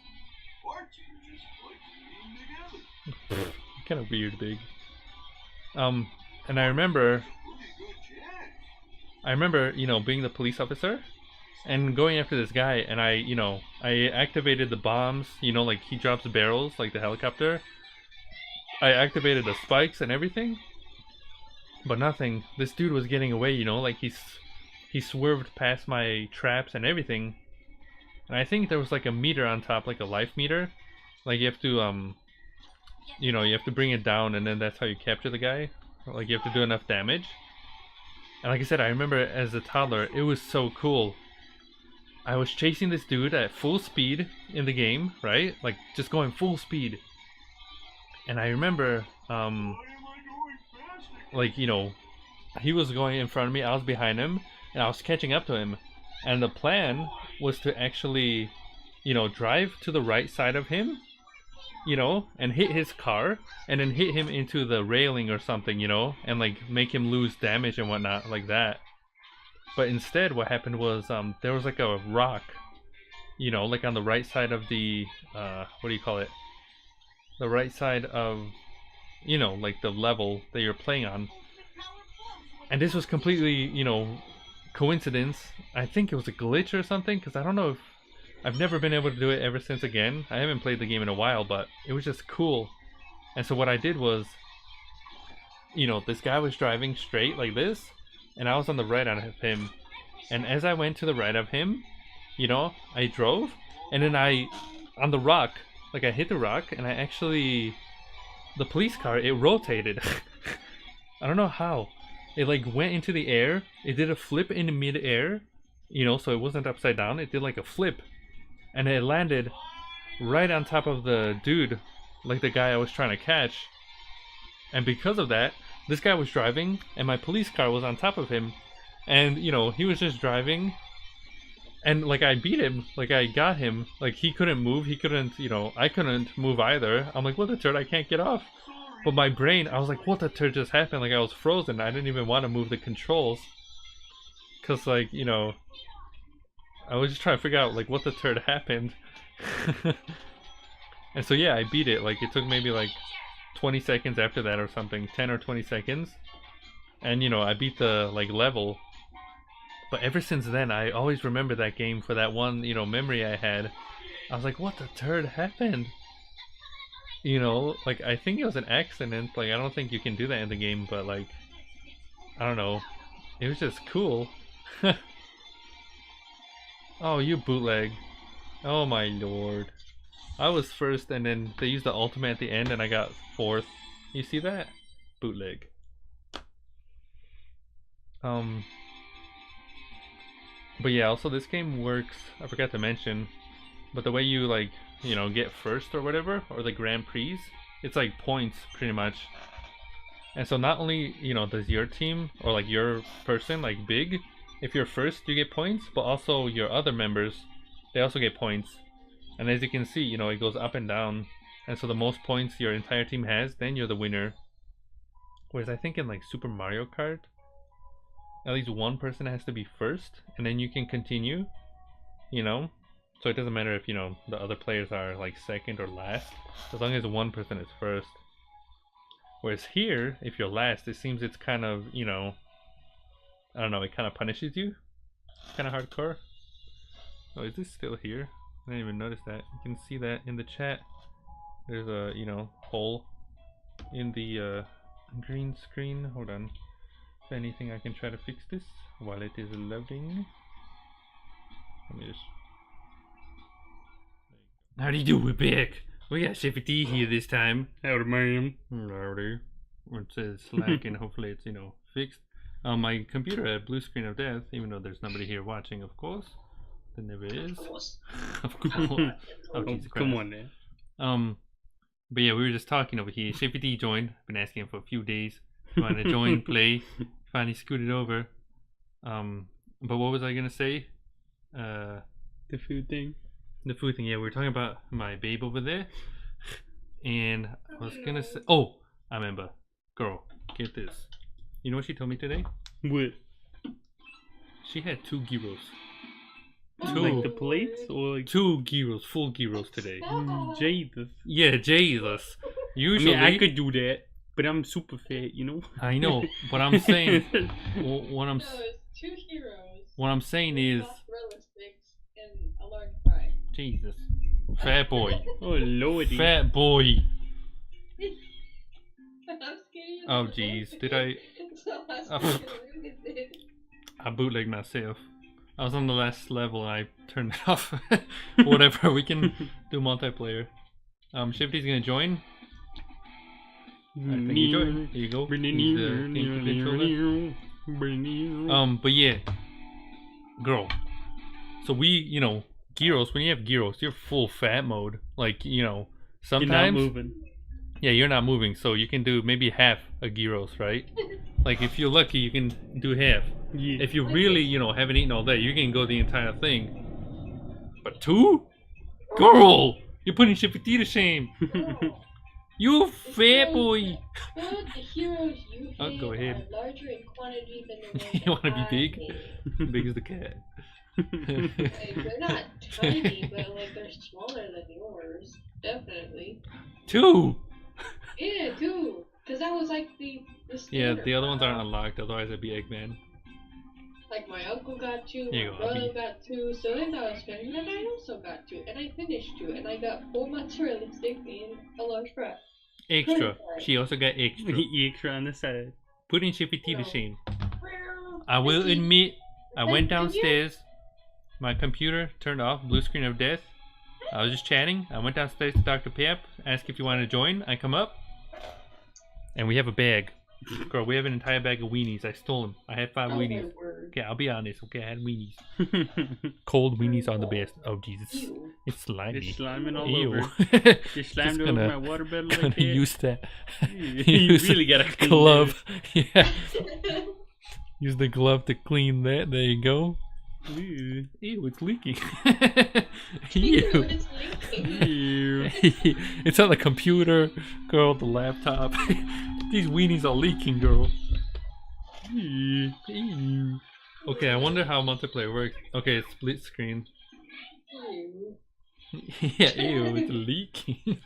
Kind of weird, big. And I remember, you know, being the police officer and going after this guy, and I, you know, I activated the bombs, you know, like he drops barrels, like the helicopter. I activated the spikes and everything, but nothing. This dude was getting away, you know, like he swerved past my traps and everything. And I think there was like a meter on top, like a life meter. Like you have to, you know, you have to bring it down, and then that's how you capture the guy. Like you have to do enough damage. And like I said, I remember as a toddler, it was so cool. I was chasing this dude at full speed in the game, right? Like just going full speed. And I remember, like, you know, he was going in front of me, I was behind him, and I was catching up to him. And the plan was to actually, you know, drive to the right side of him, you know, and hit his car, and then hit him into the railing or something, you know, and like make him lose damage and whatnot, like that. But instead what happened was, there was like a rock, you know, like on the right side of the, what do you call it? The right side of, you know, like the level that you're playing on. And this was completely, you know, coincidence. I think it was a glitch or something, because I don't know if I've never been able to do it ever since again. I haven't played the game in a while, but it was just cool. And so what I did was, you know, this guy was driving straight like this, and I was on the right of him. And as I went to the right of him, you know, I drove, and then on the rock, like I hit the rock, and I actually, the police car, it rotated. I don't know how. It like went into the air. It did a flip in mid-air, you know, so it wasn't upside down. It did like a flip, and it landed right on top of the dude, like the guy I was trying to catch. And because of that, this guy was driving, and my police car was on top of him, and you know, he was just driving. And like I beat him, like I got him, like he couldn't move, he couldn't, you know, I couldn't move either. I'm like, what the turd, I can't get off. But my brain, I was like, what the turd just happened? Like I was frozen, I didn't even want to move the controls. Cause like, you know, I was just trying to figure out like what the turd happened. And so yeah, I beat it. Like it took maybe like 20 seconds after that or something, 10 or 20 seconds. And you know, I beat the like level. But ever since then, I always remember that game for that one, you know, memory I had. I was like, what the turd happened? You know, like, I think it was an accident. Like, I don't think you can do that in the game, but, like, I don't know. It was just cool. Oh, you bootleg. Oh, my lord. I was first, and then they used the ultimate at the end, and I got fourth. You see that? Bootleg. But yeah, also this game works, I forgot to mention, but the way you like, you know, get first or whatever, or the Grand Prix, it's like points pretty much. And so not only, you know, does your team or like your person like big, if you're first you get points, but also your other members, they also get points. And as you can see, you know, it goes up and down. And so the most points your entire team has, then you're the winner. Whereas I think in like Super Mario Kart, at least one person has to be first, and then you can continue, you know? So it doesn't matter if, you know, the other players are like second or last, as long as one person is first. Whereas here, if you're last, it seems it's kind of, you know, I don't know, it kind of punishes you. It's kind of hardcore. Oh, is this still here? I didn't even notice that. You can see that in the chat. There's a, hole in the green screen. Hold on. Is there anything I can try to fix this while it is loading? Let me just... How do you do? We're back. We got Shippy D here this time. Howdy, ma'am. Howdy. It says Slack and hopefully it's, fixed. My computer had blue screen of death, even though there's nobody here watching, of course. There never is. Of course. Oh, Jesus Christ. Come on, man. But yeah, we were just talking over here. Shippy D joined. I've been asking him for a few days. He wanted to join, play. Finally scooted over. But what was I gonna say? The food thing. The food thing. Yeah, we were talking about my babe over there. And I was gonna say, oh, I remember. Girl, get this. You know what she told me today? What? She had 2 gyros. Like the plates or like 2 gyros, full gyros today. Jesus. Yeah, Jesus. Usually, I could do that, but I'm super fat, you know. I know, but I'm saying, what I'm No, it's 2 heroes. what I'm saying is, mozzarella sticks and a large fry. Jesus, fat boy, Oh lordy. fat boy. I'm scared. Oh jeez, did I? I bootlegged myself. I was on the last level and I turned it off. Whatever, we can do multiplayer. Shifty's gonna join. I think he joined. Here you go. He's the pink controller. But yeah, girl. So we, gyros. When you have gyros, you're full fat mode. Like, sometimes. You're not moving. Yeah, you're not moving, so you can do maybe half a gyros, right? Like if you're lucky, you can do half. Yeah. If you really, haven't eaten all day, you can go the entire thing. But 2? Girl, you're putting Shippy D to shame. You fat boy. But the heroes you Oh, hate go ahead. are larger in quantity than the ones You want to that be I big? hate. Big as the cat. Like, they're not tiny, but like they're smaller than yours. Definitely. 2. Yeah, 2. Because that was like the Yeah, standard the other ones aren't one. unlocked. Otherwise, it'd be Eggman. Like my uncle got 2, Here you my go, Abby. brother got 2, so then I was finished, and I also got 2, and I finished 2, and I got 4 mozzarella sticks and a large fry. Extra. She also got extra. Extra on the side. Putting Shippy D to shame. I will admit, I went downstairs. My computer turned off, blue screen of death. I was just chatting. I went downstairs to Dr. Pep, asked if you wanted to join. I come up, and we have a bag. Girl, we have an entire bag of weenies. I stole them. I had 5 weenies. Okay, I'll be honest. Okay, I had weenies. Cold weenies are the best. Oh, Jesus. Ew. It's slimy. It's sliming all Ew. over. You slammed Just over gonna- my water bottle like Gonna that. use that. You Use really the gotta clean glove. Yeah. Use the glove to clean that. There you go. Ew. Ew, it's leaking. Ew, Ew. it's leaking. Ew. It's on the computer, girl, the laptop. These weenies are leaking, girl. Ew. Ew. Okay, I wonder how multiplayer works. Okay, it's split screen. Ew. Yeah, ew, it's leaking.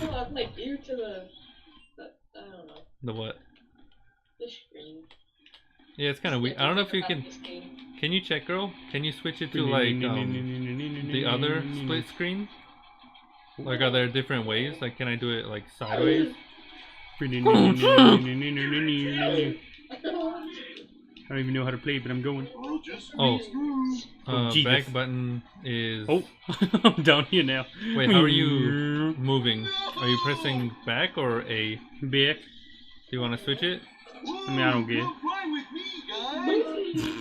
No, I'm like ew to the I don't know, The what? the screen. Yeah, it's kind of weird. I don't know if you can. This game. Can you check, girl? Can you switch it to like the other split screen? Like, are there different ways? Like, can I do it like sideways? I don't even know how to play, but I'm going. I'll just Oh. squeeze. Jesus. Back button is. Oh, I'm down here now. Wait, how are you moving? Are you pressing back or A? Do Back. you want to switch it? I mean, I don't get it. Come fly with me,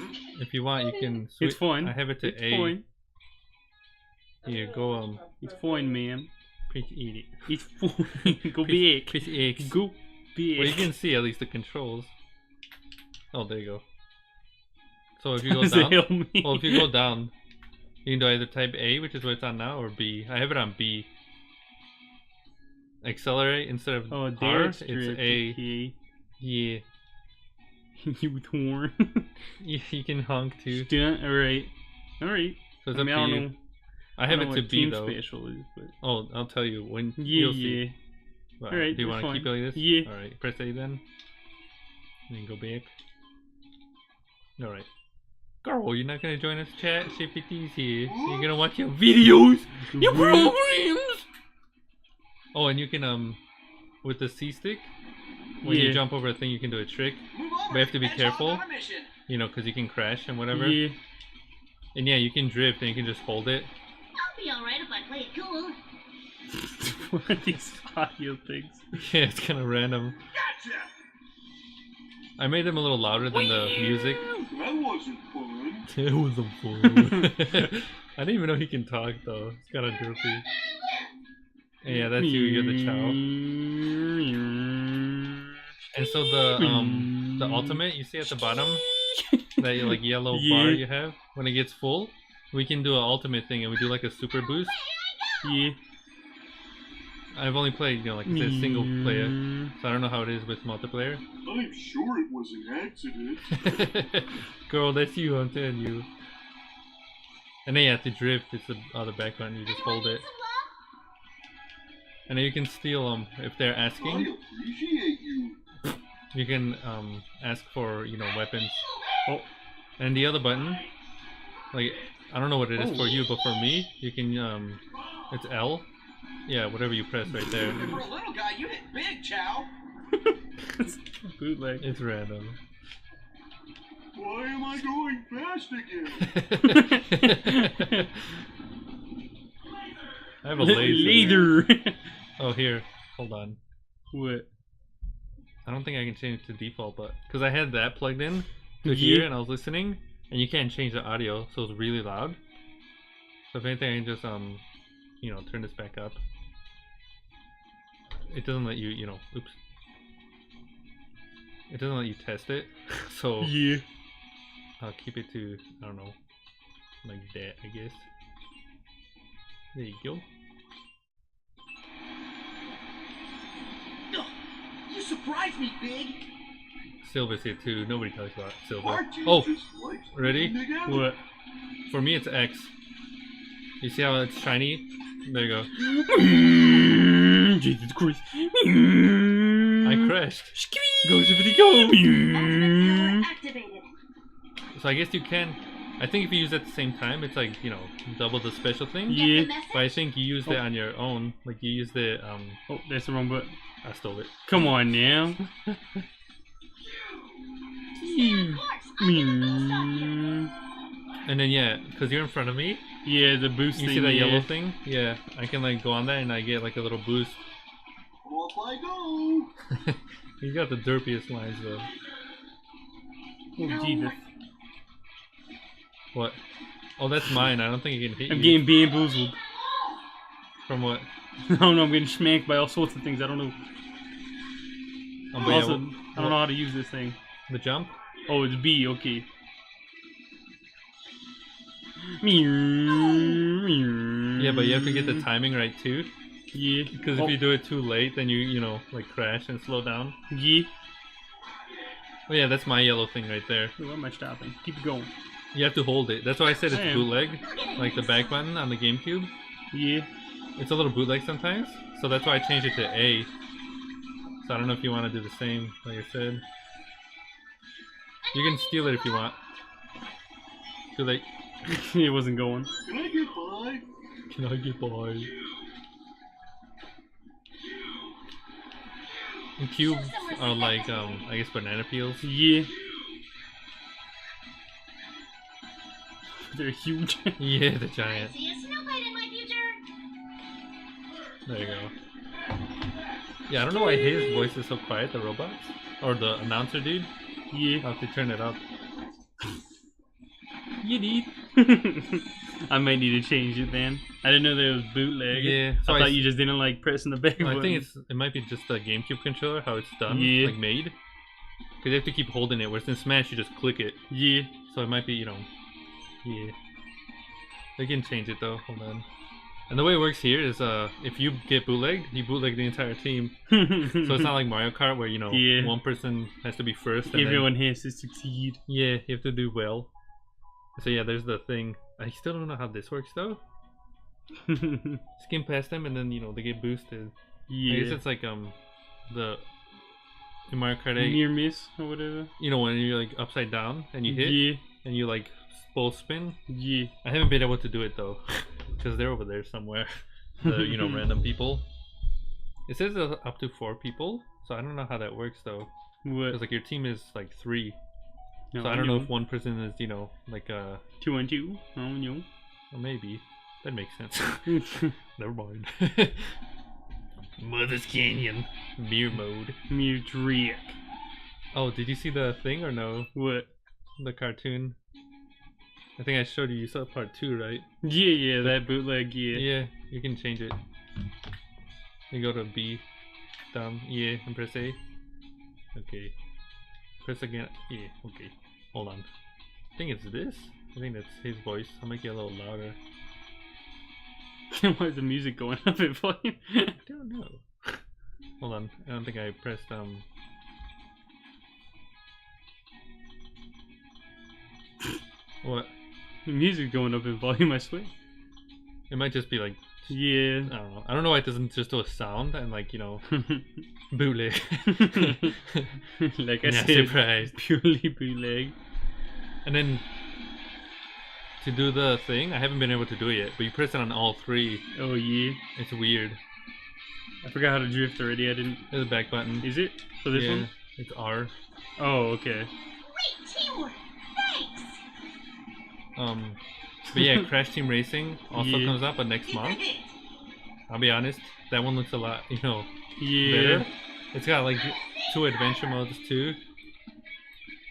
guys. If you want, you can switch. It's fine. I have it to It's A. fine. Here, go It's fine, ma'am. please eat it. It's fine. Go Please, back. please X. Go back. Well, you can see at least the controls. Oh, there you go. So if you go Does it down, help me? well, if you go down, you can do either type A, which is what it's on now, or B. I have it on B. Accelerate instead of Oh, R, there it's A. Okay. Yeah. You torn. You can honk too. Stunt. Alright. Alright. So it's I up mean, to I don't you. know. I have don't it know to what B team though. special is, but Oh, I'll tell you when yeah, you'll yeah. see. Wow. Alright, Do you that's want to keep it fine. like this? Yeah. Alright, press A then. And then go back. Alright. Girl, you're not gonna join us chat? CPT's here. You're gonna watch your videos, your programs. Oh, and you can with the C stick, when you jump over a thing, you can do a trick. But you have to be careful, you know, because you can crash and whatever. Yeah. And yeah, you can drift and you can just hold it. I'll be alright if I play it cool. What are these audio things? Yeah, it's kind of random. Gotcha! I made them a little louder than the music. That wasn't fun. It wasn't fun. I didn't even know he can talk though. It's kind of derpy. And yeah, that's you. You're the chow. And so the ultimate you see at the bottom, that like yellow bar you have, when it gets full, we can do an ultimate thing and we do like a super boost. Yeah. I've only played, you know, like I said, single player, so I don't know how it is with multiplayer. I'm sure it was an accident. Girl, that's you, I'm telling you. And then you have to drift, it's the other back button, you just hold it. And then you can steal them if they're I asking. appreciate you. You can ask for, you know, weapons. Oh, and the other button, like, I don't know what it is for you, but for me, you can, it's L. Yeah, whatever you press right there. For a little guy, you hit big, Chow. Bootleg. It's random. Why am I going fast again? I have a laser. Laser. Oh, here. Hold on. What? I don't think I can change it to default, but because I had that plugged in to Yeah. here and I was listening, and you can't change the audio, so it's really loud. So if anything, I can just you know, turn this back up. It doesn't let you, you know, oops. It doesn't let you test it, so Yeah. I'll keep it to, I don't know, like that, I guess. There you go. You surprised me, Big. Silver's here too. Nobody talks about Silver. Aren't you Oh, just like ready? together? What? For me, it's X. You see how it's shiny? There you go. Jesus Christ. I crashed. Go, Zippity, go! Activated. So I guess you can. I think if you use it at the same time, it's like, you know, double the special thing. Yeah. But I think you used it on your own. Like you used it. Oh, that's the wrong button. I stole it. Come on now. And then yeah, because you're in front of me, Yeah, the boost you thing. see that yeah. yellow thing? Yeah, I can like go on that and I get like a little boost. Off I go. You got the derpiest lines though. Oh, Jesus. What? Oh, that's mine. I don't think it can hit I'm you. getting bamboozled. From what? I don't know, I'm getting smacked by all sorts of things. I don't know. But yeah, Also, I don't know how to use this thing. the jump? Oh, it's B, okay. Yeah, but you have to get the timing right too. Yeah. Because if you do it too late, then you know, like crash and slow down. Yeah. Oh yeah, that's my yellow thing right there. Why am I stopping? Keep it going. You have to hold it. That's why I said it's I am. bootleg, like the back button on the GameCube. Yeah. It's a little bootleg sometimes, so that's why I changed it to A. So I don't know if you want to do the same, like I said. You can steal it if you want. Too late. It wasn't going. Can I get by? Can I get by? And cubes are like, I guess banana peels. Yeah. They're huge. Yeah, the giant. See a snowbite in my future. There you go. Yeah, I don't know why his voice is so quiet, the robots. Or the announcer dude. Yeah. I'll have to turn it up. You need. I might need to change it then. I didn't know there was bootleg. Yeah, so I I thought s- you just didn't like pressing the back I button. think it might be just the GameCube controller, how it's done, Yeah. like made. Because you have to keep holding it, whereas in Smash you just click it. Yeah. So it might be, you know, yeah. They can change it though, hold on. And the way it works here is, if you get bootlegged, you bootleg the entire team. So it's not like Mario Kart where, you know, Yeah. one person has to be first. And Everyone has to succeed. yeah, you have to do well. So yeah, there's the thing. I still don't know how this works though. Skim past them and then, you know, they get boosted. I guess Yeah. it's like, the in Mario Kart 8, Near miss or whatever. you know, when you're like upside down and you hit Yeah. and you like full spin. Yeah. I haven't been able to do it though, because they're over there somewhere. The random people. It says up to 4 people, so I don't know how that works though. What? Because like your team is like 3, No, so I don't know if one person is like 2 and 2. Oh no. or maybe that makes sense. Never mind. Mother's Canyon mirror mode. Mudrick. Oh, did you see the thing or no? What? The cartoon. I think I showed you. You saw part 2, right? Yeah, that bootleg. Yeah. Yeah, you can change it. You go to B, down, yeah, and press A. Okay. Press again. Yeah, okay. Hold on. I think it's this. I think that's his voice. I'll make it a little louder. Why is the music going up in volume? I don't know. Hold on. I don't think I pressed What? The music going up in volume, I swear. It might just be like, Yeah. I don't know. I don't know why it doesn't just do a sound and like, bootleg. Like I Yeah, said, surprised. purely bootleg. And then to do the thing, I haven't been able to do it yet, but you press it on all 3. Oh yeah. It's weird. I forgot how to drift already. I didn't. There's a back button. Is it for this yeah, one? it's R. Oh, okay. Great teamwork. Thanks. But yeah, Crash Team Racing also Yeah. comes up next month. I'll be honest, that one looks a lot, Yeah. better. It's got like 2 adventure modes too.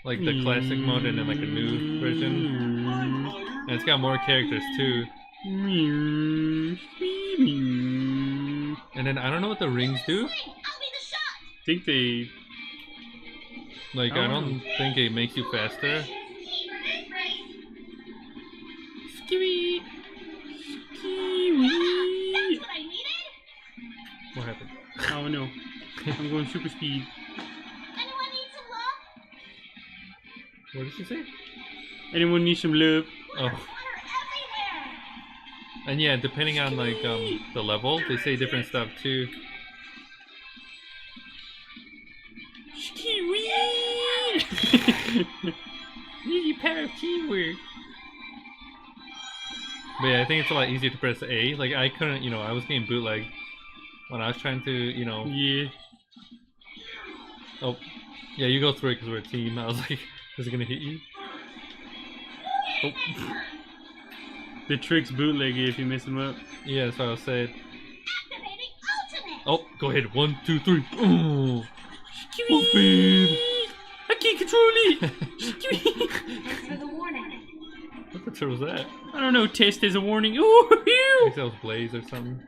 Like the classic mode and then like a new version. And it's got more characters too. And then I don't know what the rings do. I'll be the shot. I think they. Like Oh. I don't think it makes you faster. Skibby. That's Skibby. what I needed. What happened? Oh no. I'm going super speed. Anyone need some love? What did she say? Anyone need some love? Oh. Water everywhere. And yeah, depending on like the level, they say different stuff too. Skibby. Easy power of teamwork. But yeah, I think it's a lot easier to press A. Like I couldn't, I was getting bootleg when I was trying to, Yeah. Oh, yeah, you go through it because we're a team. I was like, is it gonna hit you? Oh, The tricks bootleg if you mess them up. yeah, that's what I was saying. Activating ultimate. Oh, go ahead. 1, 2, 3. Oh, Skibby. speed. I can't control it. Thanks for the warning. What the turtle was that? I don't know. Test as a warning. Ooh, I think that was Blaze or something.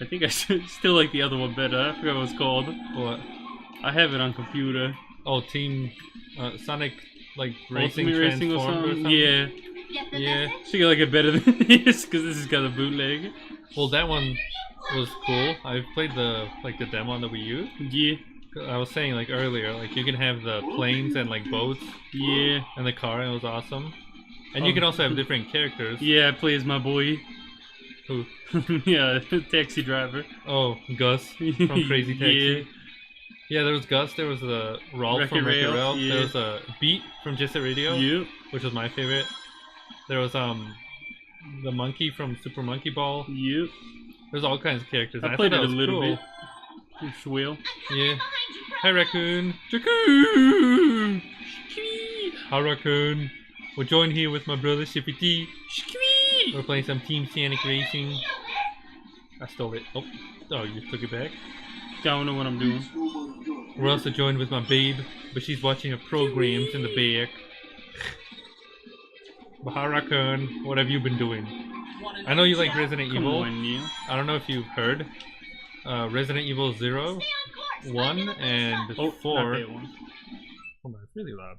I think I still like the other one better. I forgot what it's called. What? I have it on computer. Oh, Team Sonic, like racing Ultimate Racing or transformed something. or something. Yeah. Get the Yeah. I message? think I like it better than this because this has got a bootleg. Well, that one was cool. I played the demo on the Wii U. Yeah. I was saying like earlier, like you can have the planes and like boats Yeah. and the car, and it was awesome. And you can also have different characters. Yeah, I play as my boy. Who? Yeah, taxi driver. Oh, Gus from Crazy Taxi. Yeah. Yeah, there was Gus. There was the Rolf Wreck-It from Wreck-It Ralph, Ralph. yeah. There was a Beat from Jet Set Radio, Yep. which was my favorite. There was the monkey from Super Monkey Ball. Yep. There's all kinds of characters. I and played thought it that a was little cool. bit. Swell. Yeah. Behind you, Hi, bro. Raccoon. Jakub. Hi, Raccoon. We're joined here with my brother Shippy T. We're playing some Team Sanic Racing. I stole it. Oh, you took it back. Don't know what I'm doing. We're also joined with my babe, but she's watching her programs in the back. But hi, Raccoon. What have you been doing? I know you like Resident Come Evil. on, Neil. I don't know if you've heard. Resident Evil 0, 1, and Oh, 4. not that one. Hold on, it's really loud.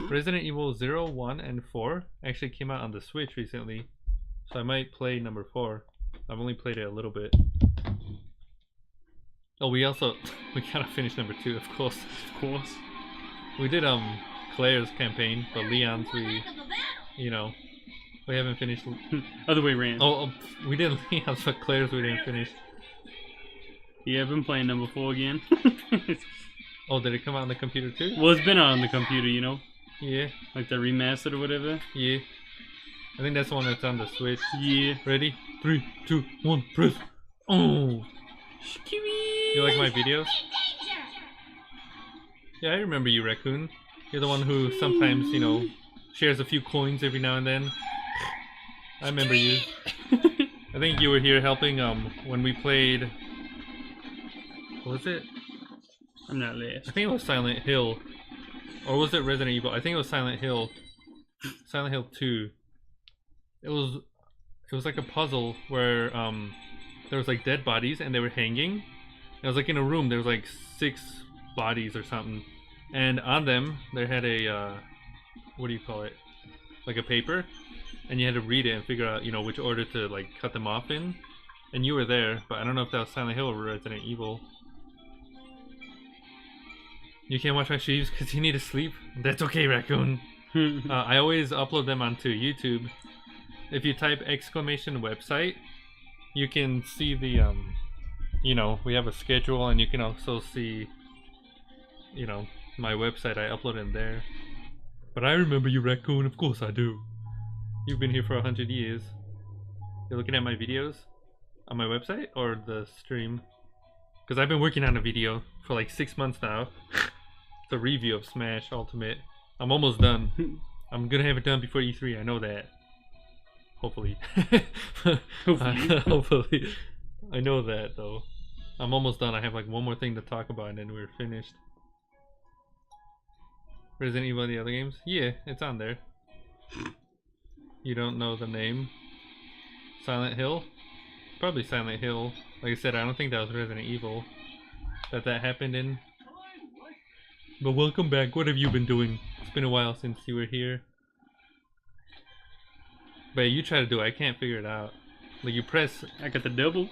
Resident Evil 0, 1, and 4 actually came out on the Switch recently, so I might play number 4. I've only played it a little bit. Oh, we gotta finish number 2, of course. Of course. We did Claire's campaign, but Leon's we haven't finished. Other way around. We did Leon's, but Claire's we didn't finish. Yeah, I've been playing number 4 again. Oh, did it come out on the computer too? Well, it's been on the computer, you know. Yeah, Like the remastered or whatever. yeah. I think that's the one that's on the Switch. Yeah. Ready? 3, 2, 1, press. Oh. You like my videos? Danger! Yeah, I remember you, Raccoon. You're the one who sometimes, you know, shares a few coins every now and then. I remember you. I think you were here helping when we played. What was it? I'm not last. I think it was Silent Hill. Or was it Resident Evil? I think it was Silent Hill. Silent Hill 2. It was like a puzzle where there was like dead bodies and they were hanging. It was like in a room. There was like 6 bodies or something, and on them they had a what do you call it? Like a paper, and you had to read it and figure out, you know, which order to like cut them off in. And you were there, but I don't know if that was Silent Hill or Resident Evil. You can't watch my streams because you need to sleep. That's okay, Raccoon. I always upload them onto YouTube. If you type !website, you can see the you know, we have a schedule, and you can also see, you know, my website. I upload in there. But I remember you, Raccoon. Of course I do. You've been here for 100 years. You're looking at my videos on my website or the stream? Because I've been working on a video for like 6 months now. It's a review of Smash Ultimate. I'm almost done. I'm gonna have it done before E3. I know that. Hopefully. Hopefully. I know that though. I'm almost done. I have like one more thing to talk about and then we're finished. Resident Evil and the other games? Yeah, it's on there. You don't know the name? Silent Hill? Probably Silent Hill. Like I said, I don't think that was Resident Evil that happened in. But welcome back. What have you been doing? It's been a while since you were here. But you try to do it. I can't figure it out. Like you press. I got the double.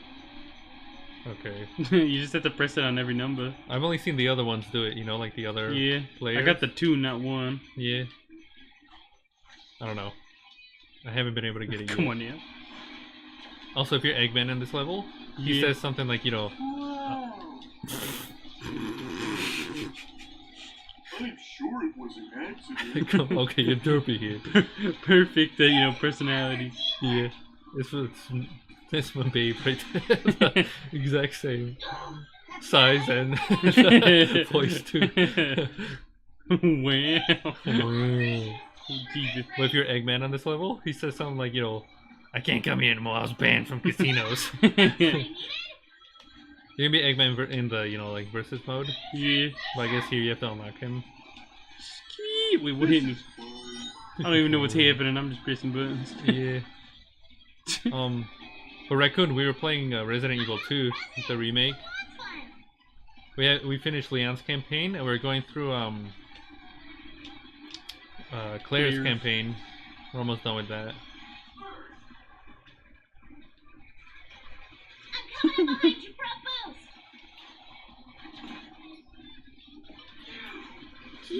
Okay. You just have to press it on every number. I've only seen the other ones do it. You know, like the other players. I got the 2, not 1. Yeah. I don't know. I haven't been able to get it yet. Come on, yeah. Also, if you're Eggman in this level, he says something like, you know. I'm sure it was an accident. Okay, you're derpy here. Perfect, you know, personality. Yeah. This one babe right there. Exact same size and voice too. Wow. Jesus. But if you're Eggman on this level, he says something like, you know, I can't come here anymore, I was banned from casinos. You can be Eggman in the, you know, like versus mode. Yeah. But I guess here you have to unlock him. Wait, what hit me? I don't even know what's happening, I'm just pressing buttons. Yeah. But Raccoon, we were playing Resident Evil 2, the remake. We finished Leon's campaign, and we're going through Claire's campaign. We're almost done with that. I'm coming behind you for a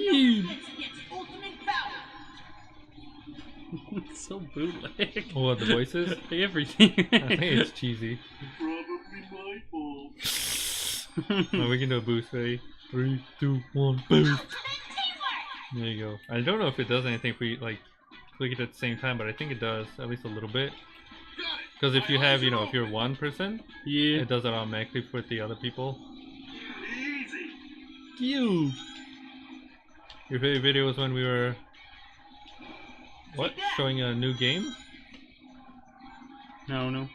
boost! Ultimate power! It's so bootleg. What, the voices? Everything. I think it's cheesy. Probably my fault. Well, we can do a boost, ready? 3, 2, 1, boost! There you go. I don't know if it does anything if we like click it at the same time, but I think it does, at least a little bit. Because if you have, you know, if you're one person, it does it automatically with the other people. Easy. You. Your favorite video was when we were showing a new game? No.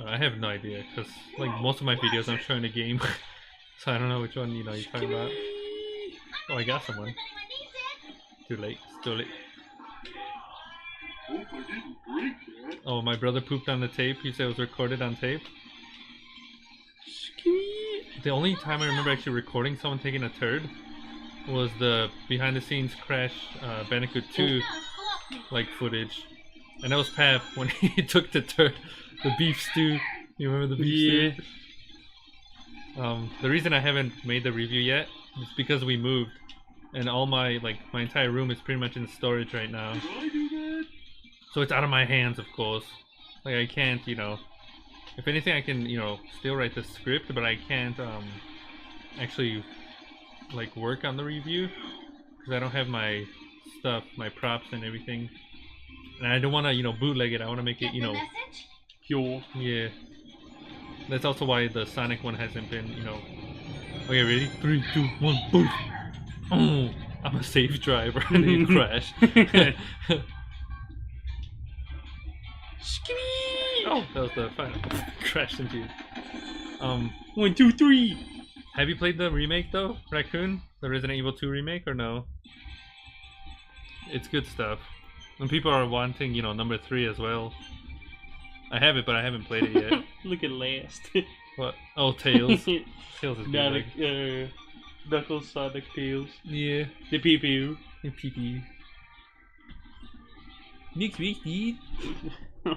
I have no idea, because like most of my videos I'm showing a game. So I don't know which one, you know, you're talking about. Oh, I got someone. Too late. It's too late. Hope I didn't break that. Oh, my brother pooped on the tape. He said it was recorded on tape. The only time I remember actually recording someone taking a turd was the behind the scenes Crash Bandicoot 2 like footage. And that was Pap when he took the turd, the beef stew. You remember the beef stew? The reason I haven't made the review yet is because we moved. And all my entire room is pretty much in storage right now. Did I do that? So it's out of my hands, of course. Like I can't, you know. If anything, I can, you know, still write the script, but I can't actually like work on the review because I don't have my stuff, my props and everything. And I don't want to, bootleg it. I want to make it, Get the message? Pure. yeah. That's also why the Sonic one hasn't been, Okay, ready? 3, 2, 1, boom! Oh, I'm a safe driver and it crashed. Oh, that was the final. Crashed into you. 1, 2, 3. Have you played the remake though, Raccoon? The Resident Evil 2 remake or no? It's good stuff. And people are wanting, number 3 as well. I have it, but I haven't played it yet. Look at last. What? Oh, Tails. Tails is Sonic, good. Knuckles, Sonic, Tails. Yeah. The PPU. The PP. Next week, dude.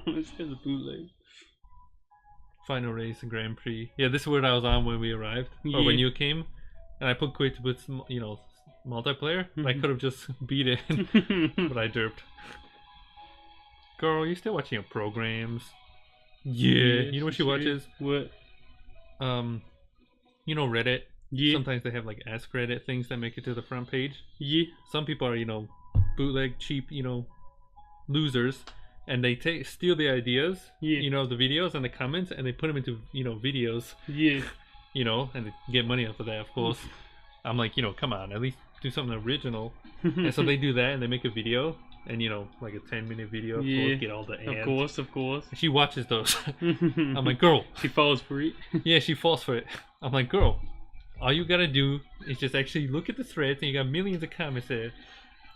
This is a bootleg. Final race and Grand Prix. Yeah, this is what I was on when we arrived, or when you came, and I put quit to put some, multiplayer. I could have just beat it, but I derped. Girl, you still watching your programs? Yeah. You know what she watches? What? Reddit. Yeah. Sometimes they have like Ask Reddit things that make it to the front page. Yeah. Some people are, bootleg, cheap, losers, and they steal the ideas, Yeah. the videos and the comments, and they put them into, videos, Yeah. and they get money off of that, of course. I'm like, come on, at least do something original. And so they do that, and they make a video, and like a 10-minute video, of course, get all the ads. Of course. She watches those. I'm like, girl. She falls for it. Yeah, she falls for it. I'm like, girl, all you gotta do is just actually look at the threads, and you got millions of comments there.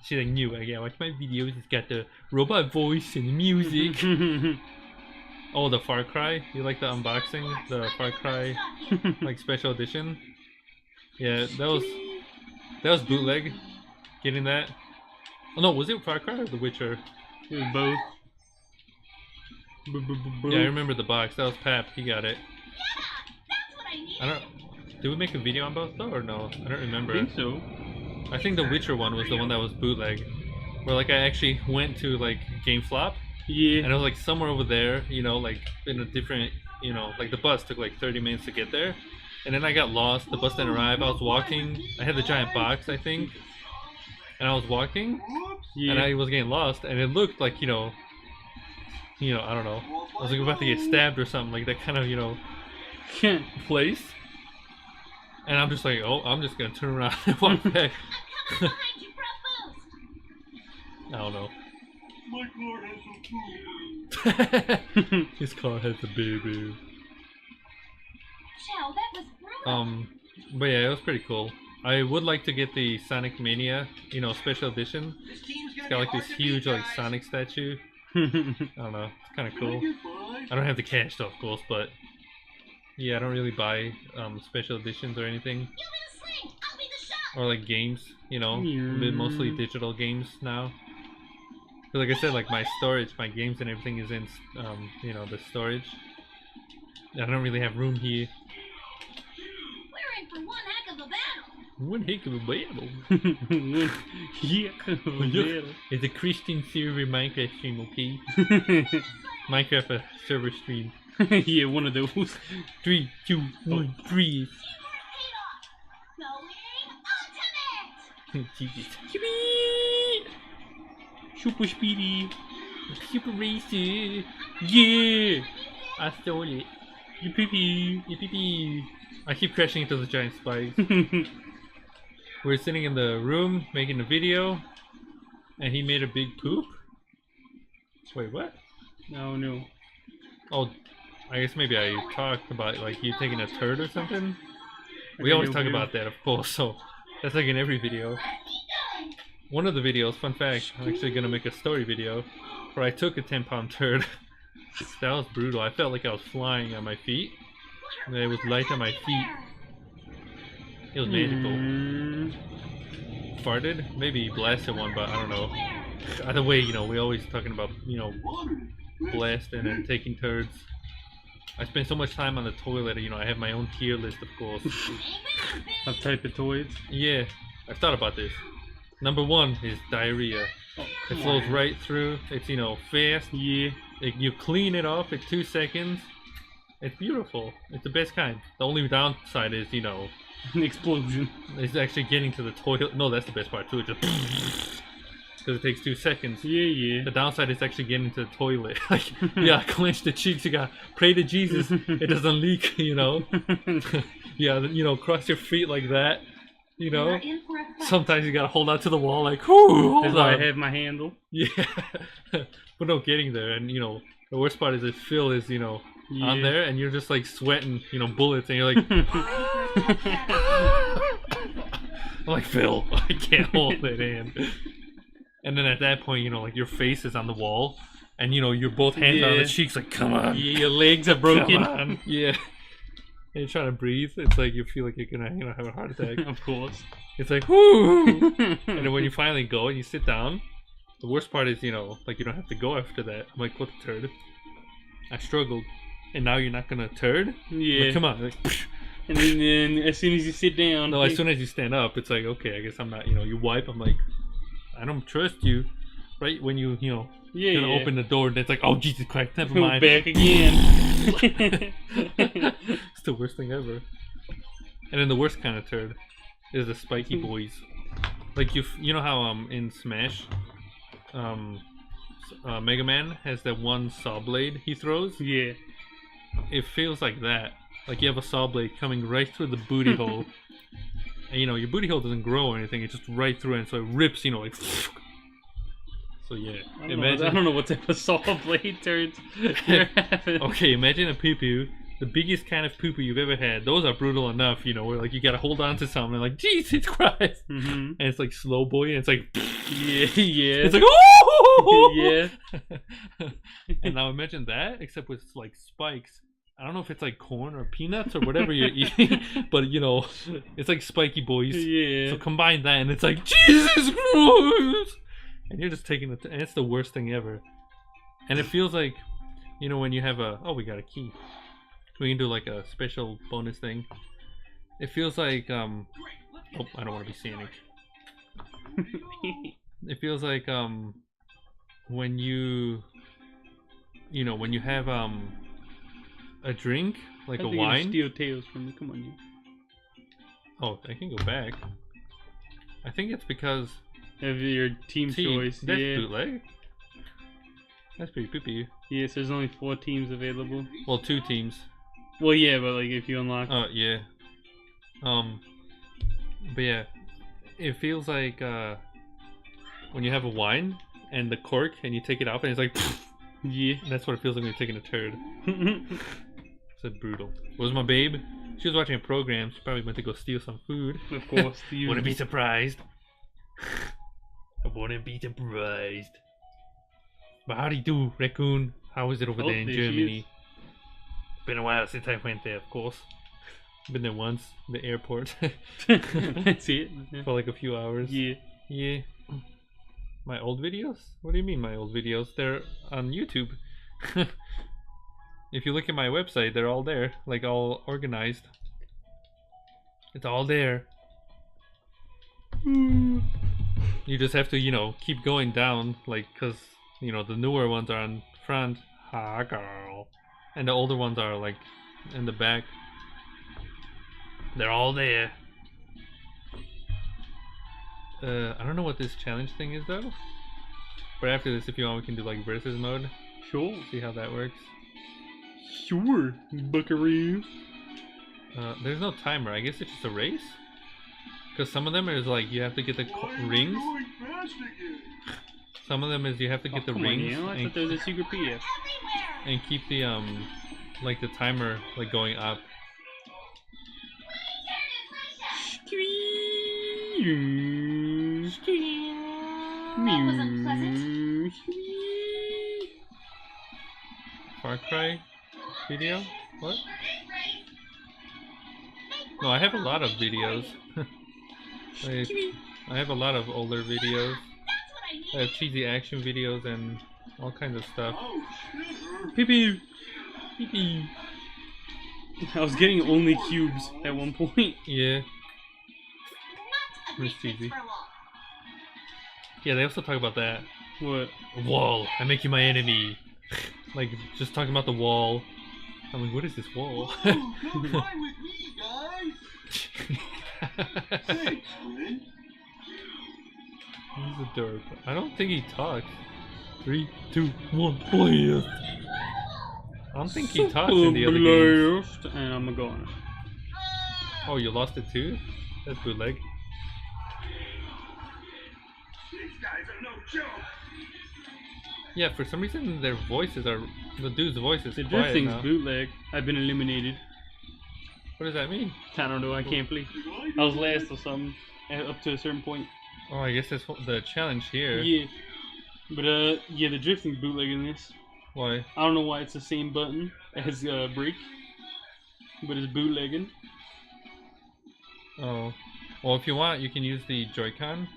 She's like, new, I watch my videos, it's got the robot voice and the music. Oh, the Far Cry? You like the unboxing? The Far Cry, like, special edition? Yeah, that was bootleg. Getting that. Oh no, was it Far Cry or The Witcher? It was both. Yeah, I remember the box. That was Pap. He got it. Yeah, that's what I need. I don't. Did we make a video on both though, or no? I don't remember. I think so. I think the Witcher one was the one that was bootleg, where like I actually went to like GameFlop, Yeah. and I was like somewhere over there, like in a different, like the bus took like 30 minutes to get there, and then I got lost. The bus didn't arrive. I was walking. I had the giant box, I think, and I was walking, Yeah. and I was getting lost, and it looked like I don't know. I was like about to get stabbed or something like that kind of place. And I'm just like, oh, I'm just gonna turn around and walk back. I'm coming behind you for a boost. I don't know. My car has some food. His car has a baby. Chow, that was brutal. But yeah, it was pretty cool. I would like to get the Sonic Mania, special edition. It's got like this huge like Sonic statue. I don't know. It's kind of cool. I don't have the cash though, of course, but yeah, I don't really buy special editions or anything, You be the sling, I'll be the shot. or like games. Mostly digital games now. 'Cause like I said, like my storage, my games and everything is in the storage. I don't really have room here. We're in for one heck of a battle. One heck of a battle. Yeah. It's a Christian server Minecraft stream, okay? Minecraft a server stream. Yeah, one of those. 3, 2, 1, freeze. Going ultimate. Jesus. Super speedy. Super racer. Yeah. I stole it. You pee Yippee. I keep crashing into the giant spikes. We're sitting in the room making a video, and he made a big poop. Wait, what? Oh no. Oh, I guess maybe I talked about like you taking a turd or something. We always talk about that, of course, so that's like in every video. One of the videos, fun fact, I'm actually gonna make a story video where I took a 10-pound turd. That was brutal. I felt like I was flying on my feet. And it was light on my feet. It was magical. Farted? Maybe blasted one, but I don't know. Either way, we always talking about, blasting and taking turds. I spend so much time on the toilet, I have my own tier list, of course. Of type of toys. Yeah, I've thought about this. Number 1 is diarrhea. It flows right through. It's, fast. Yeah. You clean it off in 2 seconds. It's beautiful. It's the best kind. The only downside is, An explosion. it's actually getting to the toilet. No, that's the best part too. It just because it takes 2 seconds. Yeah. The downside is actually getting to the toilet. Like, you gotta clench the cheeks, you gotta pray to Jesus it doesn't leak, you know? Yeah, you know, cross your feet like that, you know? Sometimes you gotta hold on to the wall like, whoo, hold That's on. why I have my handle. Yeah. But no, getting there, and you know, the worst part is that Phil is, you know, on Yeah. there, and you're just like sweating, you know, bullets, and you're like, I'm like, Phil, I can't hold it in. And then at that point, you know, like your face is on the wall, and you know, you're both hands on the Yeah. cheeks, like, come on. Yeah, your legs are broken. Come on. Yeah. And you're trying to breathe. It's like you feel like you're gonna, you know, have a heart attack. Of course. It's like, whoo! And then when you finally go and you sit down, the worst part is, you know, like you don't have to go after that. I'm like, what the turd? I struggled. And now you're not gonna turd? I'm Yeah. like, come on. Like, And then as soon as you sit down. no, as soon as you stand up, it's like, okay, I guess I'm not, you know, you wipe, I'm like, I don't trust you. Right when you know, Yeah, gonna yeah. open the door, and it's like, oh, Jesus Christ, never Go mind. back again. It's the worst thing ever. And then the worst kind of turd is the spiky boys. Like you know how in Smash, Mega Man has that one saw blade he throws. Yeah. It feels like that. Like you have a saw blade coming right through the booty hole, and you know your booty hole doesn't grow or anything. It's just right through it, and so it rips. You know, like. So yeah, I don't know what type of saw blade turds you're having. Okay, imagine a poo-poo, the biggest kind of poo-poo you've ever had. Those are brutal enough, you know, where like you gotta hold on to something like, Jesus Christ! Mm-hmm. And it's like slow boy, and it's like, Yeah, yeah. it's like, oh! Yeah. And now imagine that, except with like spikes. I don't know if it's like corn or peanuts or whatever you're eating, but you know, it's like spiky boys. Yeah. So combine that, and it's like, Jesus Christ! And you're just taking it, and it's the worst thing ever. And it feels like, you know, when you have oh, we got a key. We can do like a special bonus thing. It feels like, oh, I don't want to be Sanic. It feels like, when you know, when you have, a drink, like I a think you're gonna wine. steal tails from me. Come on, you. Oh, I can go back. I think it's because Have your team choice. That's Yeah. bootleg. That's pretty poopy. Yes, there's only 4 teams available. Well, 2 teams. Well, yeah, but like if you unlock. Oh yeah. But yeah, it feels like when you have a wine and the cork and you take it off and it's like. Yeah. That's what it feels like when you're taking a turd. It's brutal. Where's my babe? She was watching a program. She probably went to go steal some food. Of course. The Wouldn't be usual. surprised. I wouldn't be surprised. But how do you do, raccoon? How is it over Oh, there in there she Germany? is. It's been a while since I went there, of course. Been there once, the airport, That's it. for like a few hours. Yeah. Yeah. My old videos? What do you mean my old videos? They're on YouTube. If you look at my website, they're all there, like all organized. It's all there. You just have to, you know, keep going down, like, cause you know the newer ones are on front, ha girl, and the older ones are like in the back. They're all there. I don't know what this challenge thing is though. But after this, if you want, we can do like versus mode. Sure. See how that works. Sure, buckaroo. There's no timer. I guess it's just a race. Because some of them is like you have to get the rings. Going fast again. Some of them is you have to get the Come on, rings Neil. I and, thought there was a secret PDF. and keep the like the timer like going up. That was unpleasant. Far Cry video? What? No, I have a lot of videos. I have a lot of older videos. I have cheesy action videos and all kinds of stuff. Oh, sugar. Pee pee. Pee pee. I was getting only cubes at one point. Yeah. Not a Miss big fix Cheesy. for long. Yeah, they also talk about that. What? Wall, I make you my enemy. Like, just talking about the wall. I'm like, what is this wall? Whoa, come fly with me, guys. Thanks, Flynn. He's a derp. I don't think he talks. 3, 2, 1, blast! I don't think he talks in the other games. Blast, and I'm gone. Oh, you lost it too? That's bootleg. These guys are no joke. Yeah, for some reason their voices are... The dude's voice is The quiet drifting's now. bootleg. I've been eliminated. What does that mean? I don't know, I can't play. I was last or something, up to a certain point. Oh, I guess that's the challenge here. Yeah. But yeah, the drifting's bootleg in this. Why? I don't know why it's the same button as brake, but it's bootlegging. Oh. Well, if you want, you can use the Joy-Con,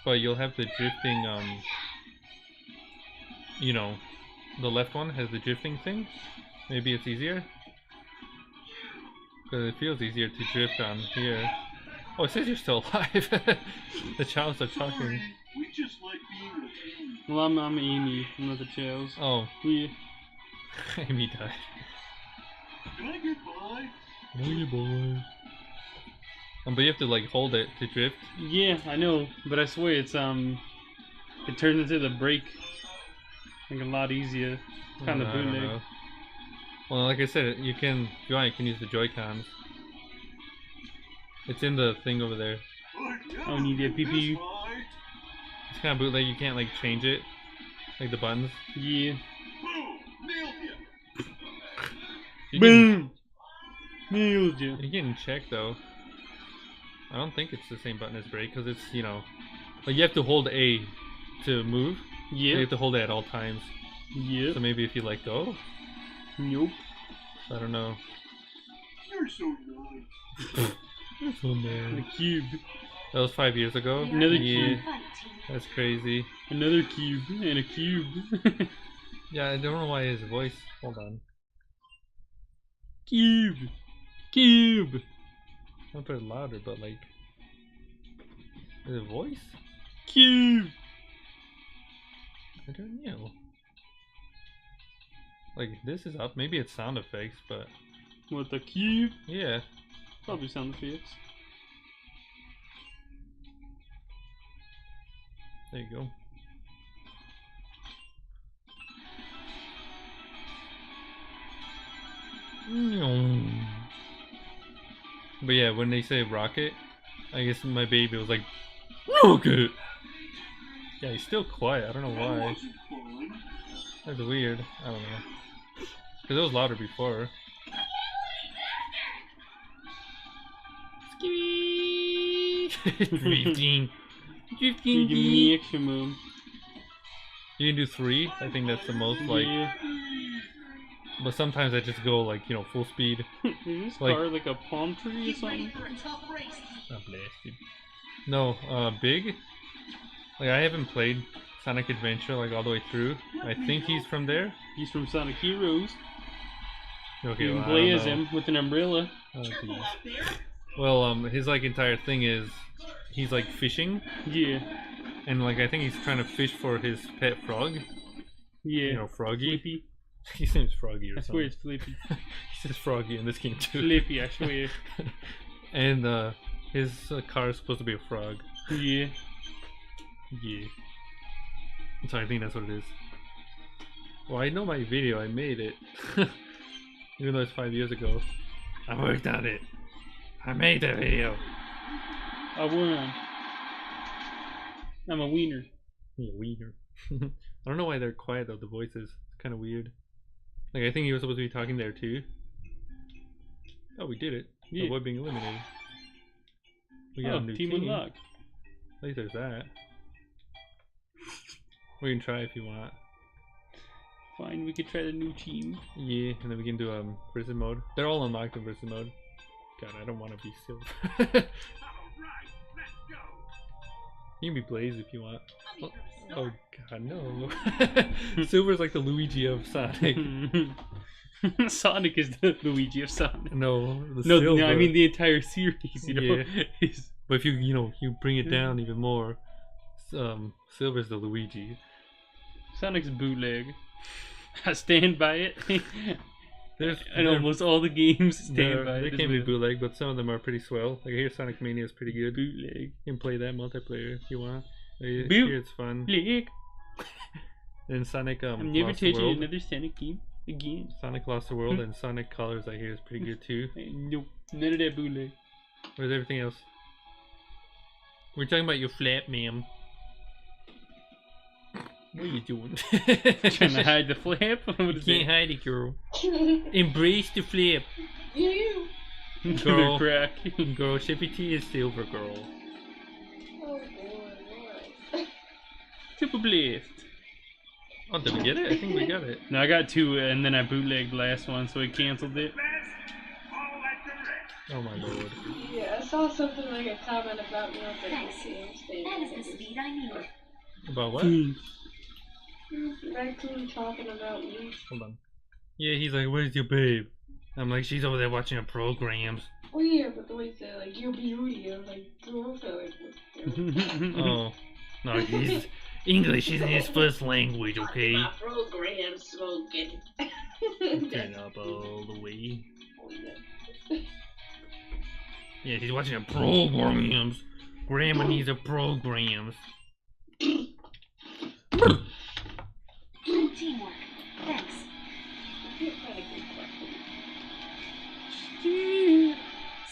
but you'll have the drifting, you know, the left one has the drifting thing. Maybe it's easier. Because it feels easier to drift on here. Oh, it says you're still alive. The childs are talking. Sorry, we just like being with you. Well, I'm Amy, I'm not the Charles. Oh, Yeah. Amy died. Can I get by? Hey, boy. But you have to like hold it to drift. Yeah, I know, but I swear it's it turns into the brake like a lot easier. Kind of I don't bootleg. know. Well, like I said, you can, if you want, you can use the Joy-Cons. It's in the thing over there. Oh, need that PP. It's kind of bootleg. You can't like change it, like the buttons. Yeah. Boom! Nailed you! You can, Boom! Nailed you. you can check though. I don't think it's the same button as brake because it's, you know, like you have to hold A to move. You Yeah. have to hold it at all times. Yeah. So maybe if you let go, Nope. I don't know. You're so nice. The cube. That was 5 years ago. Another Yeah, cube. that's crazy. Another cube and a cube. Yeah, I don't know why his voice. Hold on. Cube. Cube. I'll put it louder, but like, the voice? Cube. I don't know. Like this is up. Maybe it's sound effects, but What, the cube? yeah. Probably sound effects. There you go. But yeah, when they say rocket, I guess my baby was like, rocket! Yeah, he's still quiet. I don't know That why. wasn't fun. That's weird. I don't know. Because it was louder before. Drifting. You give me extra move. You can do 3. I think that's the most, like, Yeah. but sometimes I just go like, you know, full speed. Is this Like- car like a palm tree or Get ready something? for a tough race. Not blasted. No, big. Like I haven't played Sonic Adventure like all the way through. I think he's from there. He's from Sonic Heroes. Okay, You well, can I play don't as know. him with an umbrella. Oh, Careful geez. out there. Well, his like entire thing is he's like fishing, Yeah. and like I think he's trying to fish for his pet frog. Yeah. You know, Froggy. Flippy. His name's Froggy or I swear something. it's Flippy. He says Froggy in this game too. Flippy, I swear. And his car is supposed to be a frog. Yeah. Yeah. So I think that's what it is. Well, I know my video. I made it. Even though it's 5 years ago. I worked on it. I made the video. I won. I'm a wiener. Yeah, wiener. I don't know why they're quiet though, the voices. It's kind of weird. Like, I think he was supposed to be talking there too. Oh, we did it. Yeah. Avoid being eliminated. We got Oh, a new team unlocked. At least there's that. We can try if you want. Fine, we could try the new team. Yeah, and then we can do versus mode. They're all unlocked in versus mode. God, I don't want to be silver. You can be Blaze if you want. I'll be Oh, your God, no. Silver's like the Luigi of Sonic. Sonic is the Luigi of Sonic. No, the No, silver. no, I mean the entire series, you know. Yeah. is- But if you bring it down even more, Silver's the Luigi. Sonic's bootleg. I stand by it. There's And almost all the games stand by they it. as can be well. bootleg, but some of them are pretty swell. Like I hear Sonic Mania is pretty good. Bootleg. You can play that multiplayer if you want. Here Boop. it's fun. Lick. And Sonic I'm never Lost the touching World. another Sonic game again. Sonic Lost the World and Sonic Colors I hear is pretty good too. Nope. None of that bootleg. Where's everything else? We're talking about your flap, ma'am. What are you doing? Trying to hide the flap? What You is can't that? hide it, girl. Embrace the flip. You. Girl. Crack. Girl, Shippy T is silver, girl. Oh boy, what? Super blessed. Oh, did we get it? I think we got it. No, I got 2 and then I bootlegged the last one, so it canceled it. Oh my lord. Yeah, I saw something like a comment about me. I was like, Thanks. okay, I'm staying That is there. the speed I need. About what? Raccoon talking about me. Hold on. Yeah, he's like, where's your babe? I'm like, she's over there watching her programs. Oh yeah, but the way he said like your beauty, I was like, girl, so like, what? Oh. No, he's English isn't his first language, okay? My program smoking. Turn up all the way. Oh, yeah. Yeah, she's watching her programs. Grandma needs her programs. Good teamwork. Thanks.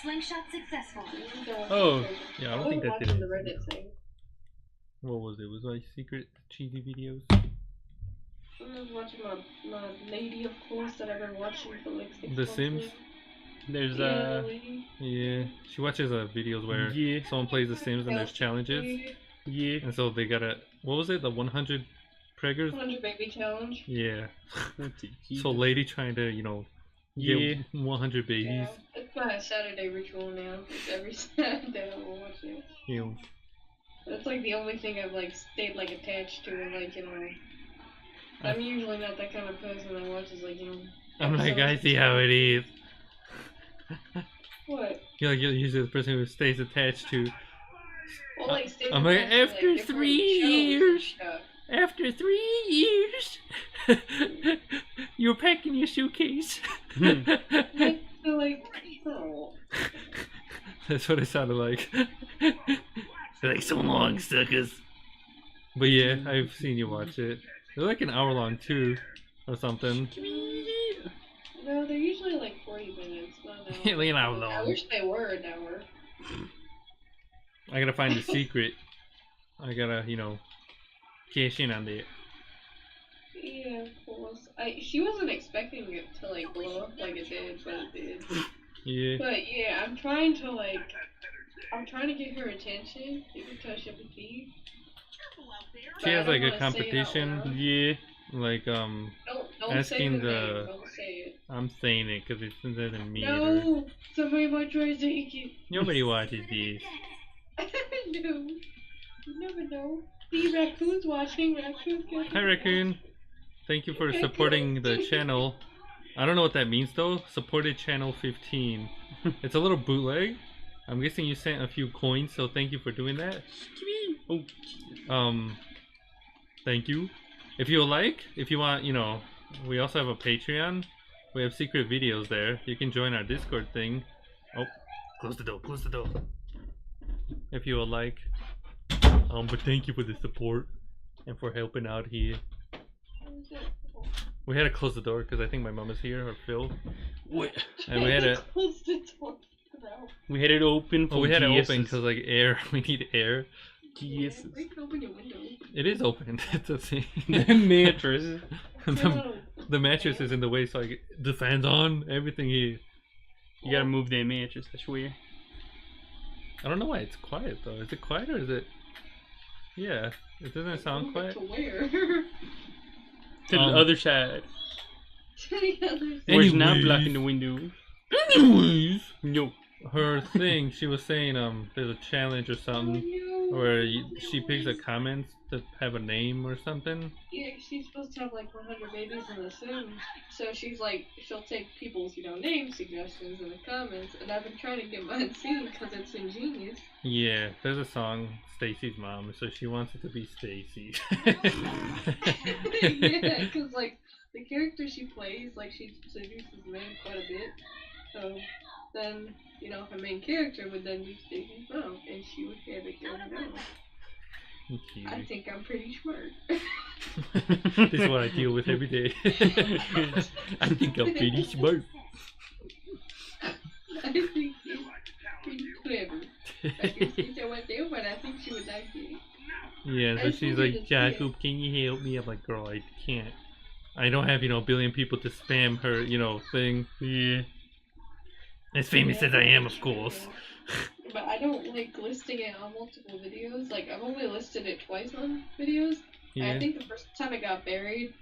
Slingshot successful. Oh, Yeah, I don't think that did watching the it. Reddit thing. What was it? Was it like secret cheesy videos? I was watching my lady, of course, that I've been watching for like 6 The months Sims? now. there's Yeah, the lady. Yeah. She watches videos where Yeah. someone plays The Sims and there's challenges. yeah. And so they gotta, what was it? The 100 preggers? 100 baby challenge. Yeah. What's it? So lady trying to, get Yeah. 100 babies. Yeah, it's my Saturday ritual now. It's every Saturday I will watch it. You know. That's like the only thing I've like stayed like attached to, and like I'm usually not that kind of person that watches like I'm like, I episodes see and how stuff. it is. What? You're usually the person who stays attached to. Well, like stays I'm like, attached to, after different 3 shows and years. stuff. After 3 years, you're packing your suitcase. Like, so like, oh. That's what it sounded like. They're like, so long, suckers. But yeah, I've seen you watch it. They're like an hour long too, or something. No, they're usually like 40 minutes. Not an hour. Like an hour I long. wish they were an hour. I gotta find the secret. I gotta, cash in on it. Yeah, of course. She wasn't expecting it to like blow up like it did, but it did. Yeah. But yeah, I'm trying to get her attention. You can touch up a key. She has like a competition, Yeah. like Don't asking say the the- name. Don't say it. I'm saying it because it's in the meter. No, somebody might try to take it. Nobody watches this. No, you never know. See, raccoon's watching. Raccoon's watching. Hi Raccoon. Thank you for supporting the channel. I don't know what that means though. Supported channel 15. It's a little bootleg. I'm guessing you sent a few coins, so thank you for doing that. Oh, Thank you. If you want, we also have a Patreon. We have secret videos there. You can join our Discord thing. Oh, close the door, close the door. If you would like. But thank you for the support and for helping out here. We had to close the door because I think my mom is here, or Phil. wait. And we had to, Close the door. We had it open for we had to GSs. open because like air, we need air. GSs. You can open your window. It is open. It's a thing. The mattress. the mattress is in the way, so like the fan's on, everything here. You gotta move that mattress, I swear. I don't know why it's quiet though. Is it quiet or is it? Yeah, it doesn't sound quiet. To where? To the other side. To the other Where's not Anyways. blocking the window? Anyways, No. her thing, she was saying there's a challenge or something where she picks a comment to have a name or something. Yeah, she's supposed to have like 100 babies in the Sims. So she's like, she'll take people's, name suggestions in the comments. And I've been trying to get mine seen because it's ingenious. Yeah, there's a song, Stacy's mom, so she wants it to be Stacy. Yeah, because like the character she plays, like she seduces men quite a bit. So then, her main character would then be Stacy's mom, and she would have it going down. Okay. I think I'm pretty smart. This is what I deal with every day. I think I'm pretty smart. I think she's pretty clever. I can teach her what to do, but I think she would like it. Yeah, so I she's think like, it's Jakub, can you help me? I'm like, girl, I can't. I don't have, a billion people to spam her, thing. Yeah. As famous as I am, of course. But I don't like listing it on multiple videos. Like, I've only listed it twice on videos. And Yeah. I think the first time it got buried.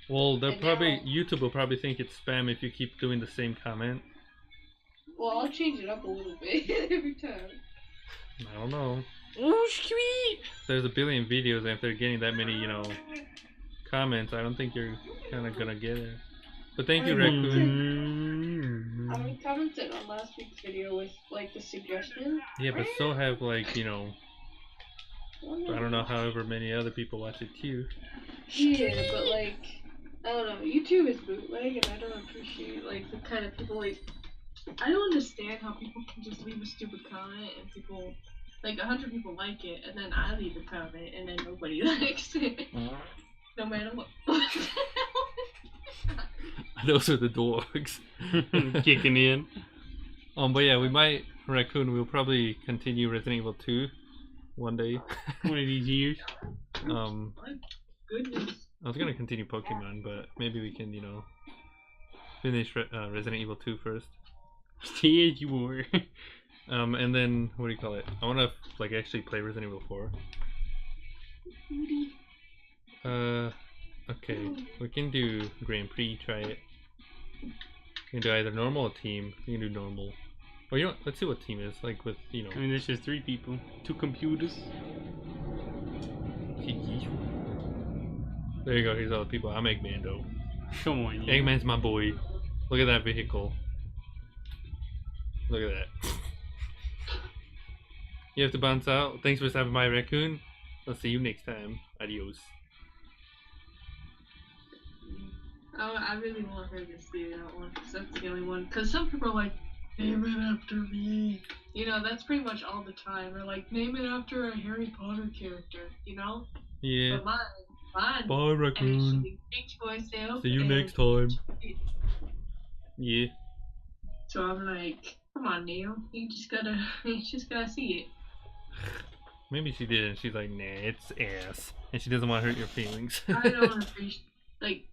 Well, And YouTube will probably think it's spam if you keep doing the same comment. Well, I'll change it up a little bit every time. I don't know. Oh, sweet! There's a billion videos, and if they're getting that many, comments, I don't think you're kind of gonna get it. But thank you, Raccoon. I commented on last week's video with, like, the suggestion. Yeah, but so have, like, I don't know, however many other people watch it too. Yeah, but, like, I don't know. YouTube is bootleg, and I don't appreciate, like, the kind of people, like, I don't understand how people can just leave a stupid comment and people, like, 100 people like it, and then I leave a comment, and then nobody likes it. No matter what. Those are the dogs. Kicking in. But yeah, we might, Raccoon, we'll probably continue Resident Evil 2 one day. One of these years. Goodness. I was gonna continue Pokemon, but maybe we can, finish Resident Evil 2 first. Yeah, you were. And then, what do you call it? I wanna, like, actually play Resident Evil 4. Okay, we can do Grand Prix, try it. We can do either normal or team. We can do normal. Or let's see what team is, like with, I mean, there's just 3 people. 2 computers. There you go, here's all the people. I'm Eggman though. Come on, yeah. Eggman's my boy. Look at that vehicle. Look at that. You have to bounce out. Thanks for stopping by, Raccoon. I'll see you next time. Adios. I really want her to see that one, because that's the only one. Because some people are like, name it after me. That's pretty much all the time. Or like, name it after a Harry Potter character, Yeah. But mine. Bye, Raccoon. Actually thinks for herself. See you next time. Yeah. So I'm like, come on, Neil. You just gotta see it. Maybe she did, and she's like, nah, it's ass. And she doesn't want to hurt your feelings. I don't appreciate, like,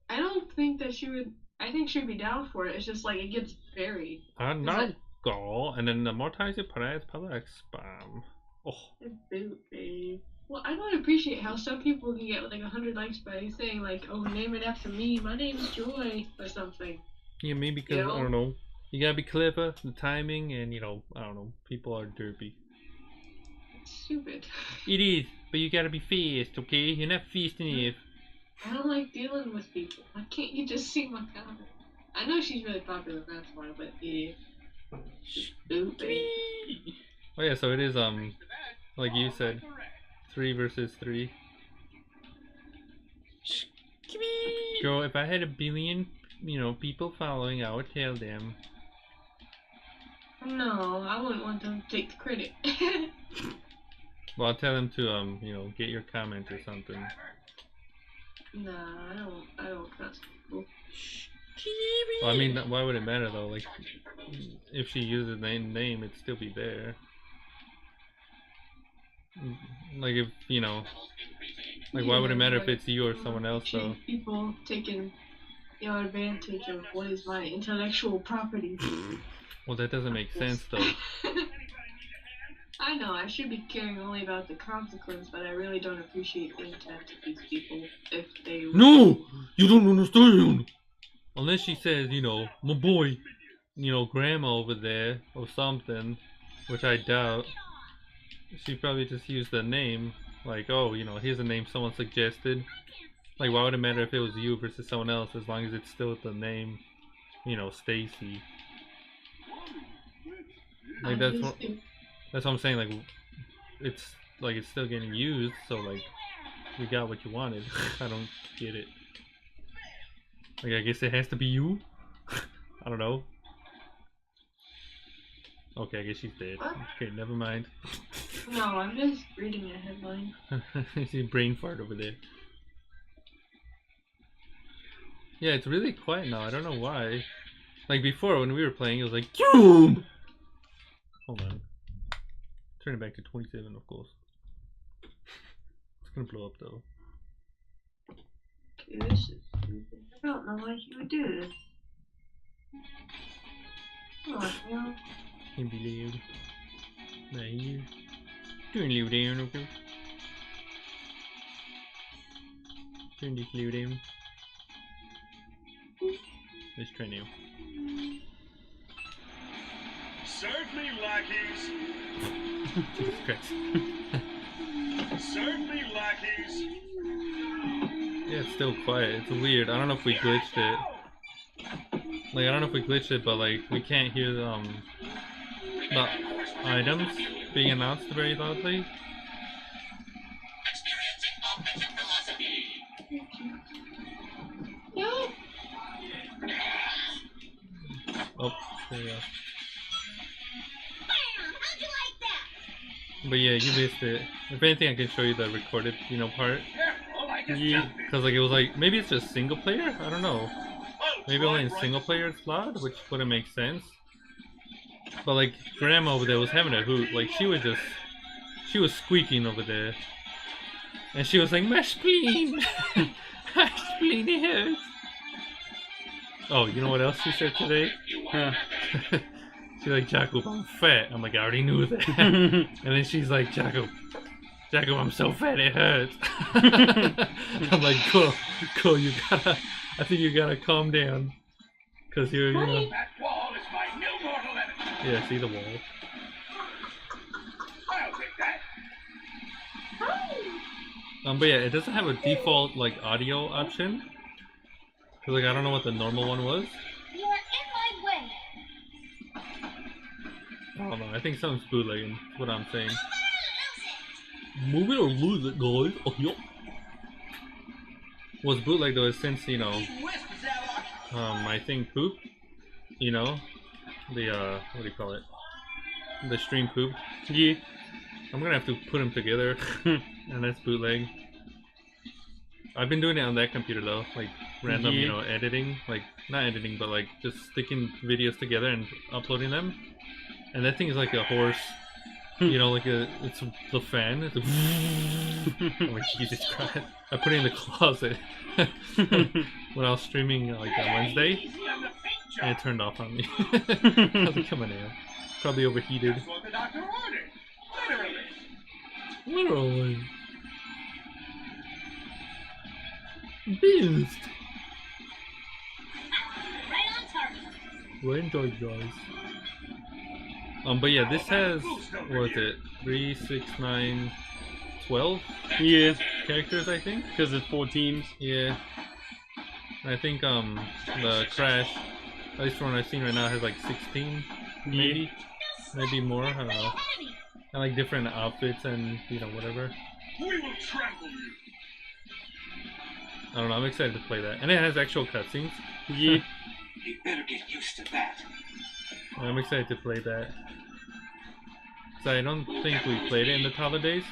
I don't think that she would, I think she'd be down for it. It's just like, it gets buried. Not go, and then the more times you put it, it's probably like spam. Oh. Babe. Well, I don't appreciate how some people can get like 100 likes by saying like, oh, name it after me. My name is Joy, or something. Yeah, maybe because, I don't know. You gotta be clever, the timing, and, I don't know, people are derpy. It's stupid. It is, but you gotta be fast, okay? You're not fast enough. I don't like dealing with people. Why can't you just see my comment? I know she's really popular, that's why, but yeah. Stupid. Oh yeah, so it is, like you said, 3 versus 3. Girl, if I had 1 billion, people following, I would tell them. No, I wouldn't want them to take the credit. Well, I'll tell them to, get your comment or something. Nah, I don't trust people. Well, I mean, why would it matter though? Like, if she uses the name, it'd still be there. Like, if, like, why would it matter if it's you or someone else though? People taking, advantage of what is my intellectual property. Well, that doesn't make sense though. I know, I should be caring only about the consequence, but I really don't appreciate the intent of these people if they... No! You don't understand! Unless she says, my boy, grandma over there, or something, which I doubt. She probably just used the name, like, oh, here's a name someone suggested. Like, why would it matter if it was you versus someone else, as long as it's still the name, Stacy. Like, that's what I'm saying, like, it's still getting used, so, like, you got what you wanted. I don't get it. Like, I guess it has to be you? I don't know. Okay, I guess she's dead. Okay, never mind. No, I'm just reading a headline. I see brain fart over there. Yeah, it's really quiet now. I don't know why. Like before, when we were playing, it was like Cube. Hold on. Turn it back to 27, of course. It's gonna blow up though. Dude, this is stupid. I don't know why he would do this. Oh, well. Can be loud. Not here. Turn low down, okay? Turn this low down. Let's try now. Serve me, lackeys. Jesus Christ. Serve me, lackeys. Yeah, it's still quiet. It's weird. I don't know if we glitched it. Like, I don't know if we glitched it, but like, we can't hear the items being announced very loudly. Oh, there you go. How'd you like that? But yeah, you missed it. If anything, I can show you the recorded, part. Yeah. Because like, it was like, maybe it's just single player? I don't know. Maybe only in single player it's loud, which wouldn't make sense. But like, Grandma over there was having a hoot. Like, she was squeaking over there. And she was like, my spleen! My spleen, it hurts! Oh, you know what else she said today? Huh. She's like, Jakub, I'm fat. I'm like, I already knew that. And then she's like, Jakub, I'm so fat it hurts. I'm like, cool, I think you gotta calm down. Cause you're, That wall is my new mortal enemy. yeah, see the wall. I'll take that. But yeah, it doesn't have a default, like, audio option. Cause like, I don't know what the normal one was. You are in my way. I don't know, I think something's bootlegging, is what I'm saying. Move Move it or lose it, guys. Oh, yo. What's bootleg though is since, I think poop, the, what do you call it? The stream poop. Yeah. I'm gonna have to put them together, and that's bootleg. I've been doing it on that computer though, like random, Yeah. Editing, like not editing, but like just sticking videos together and uploading them. And that thing is like a horse, like it's the fan. It's oh my Jesus Christ! I put it in the closet when I was streaming like on Wednesday, and it turned off on me. I was like, come on now, probably overheated. That's what the doctor ordered. Literally. Literally. Beast. right on target. Right on target, guys. But yeah, this has, what is it, 3, 6, 9, 12 Yeah. characters, I think? Because it's 4 teams. Yeah. I think, the Crash, at least from what I've seen right now, has like 16, maybe? Maybe more, I don't know. Enemy. And like different outfits and, whatever. We will trample you. I don't know, I'm excited to play that. And it has actual cutscenes. Yeah. You better get used to that. I'm excited to play that. So I don't think we played it in the Toddler days.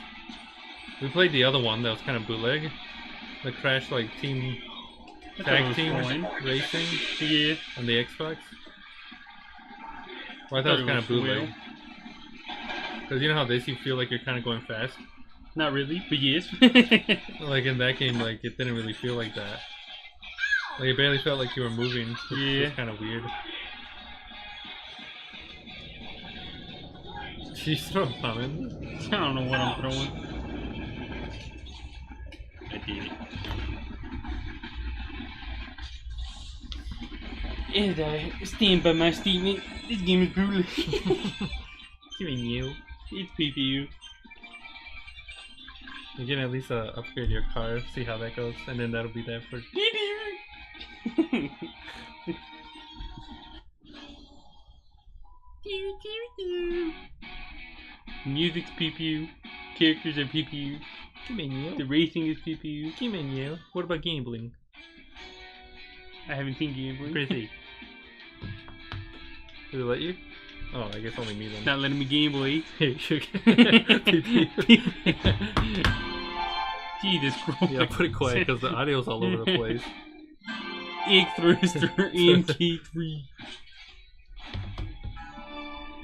We played the other one that was kind of bootleg. The Crash like team I thought it tag was team fine. racing Yeah. on the Xbox. Well, I thought it was kind of bootleg. Because you know how this you feel like you're kind of going fast? Not really, but yes. Like in that game, like it didn't really feel like that. Like it barely felt like you were moving. Which Yeah. was kind of weird. She's throwing comments. I don't know what I'm throwing. I did it. And I stand by my statement. This game is brutal. Giving you. It's PPU. You can at least upgrade your car, see how that goes, and then that'll be that for. Music's PPU. Characters are PPU. Come in, you. The racing is PPU. Come in, you. What about gambling? I haven't seen gambling. Chrissy. Did it let you? Oh, I guess only me then. Not letting me gamble, eh? Jesus Jesus Christ. Yeah, put it quiet because the audio's all over the place. Egg thruster MK3.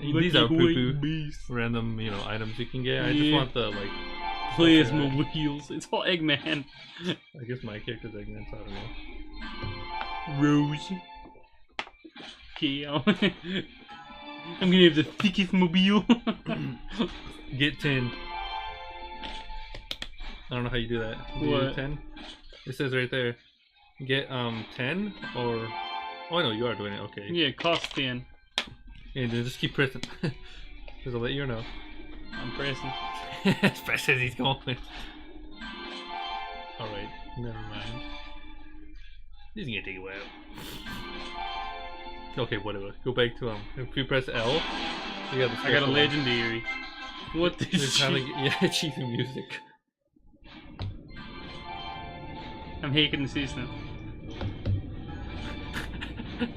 These are poo-poo beast. random, items you can get. I just Yeah. want the Plasma wheels. It's all Eggman. I guess my character's Eggman, so I don't know. Rose. Okay, I'm gonna have the thickest mobile. Get 10. I don't know how you do that. Do you What? do 10? It says right there. Get 10 or oh no, you are doing it. Okay. Yeah, cost 10. Yeah, then just keep pressing. Cause I'll let you know. I'm pressing. As fast as he's going. All right, never mind. This is gonna take a while. Okay, whatever. Go back to if you press L, you got the. I got a special one. legendary. What the It's kinda shit? like, yeah, cheesy music. I'm hating the system.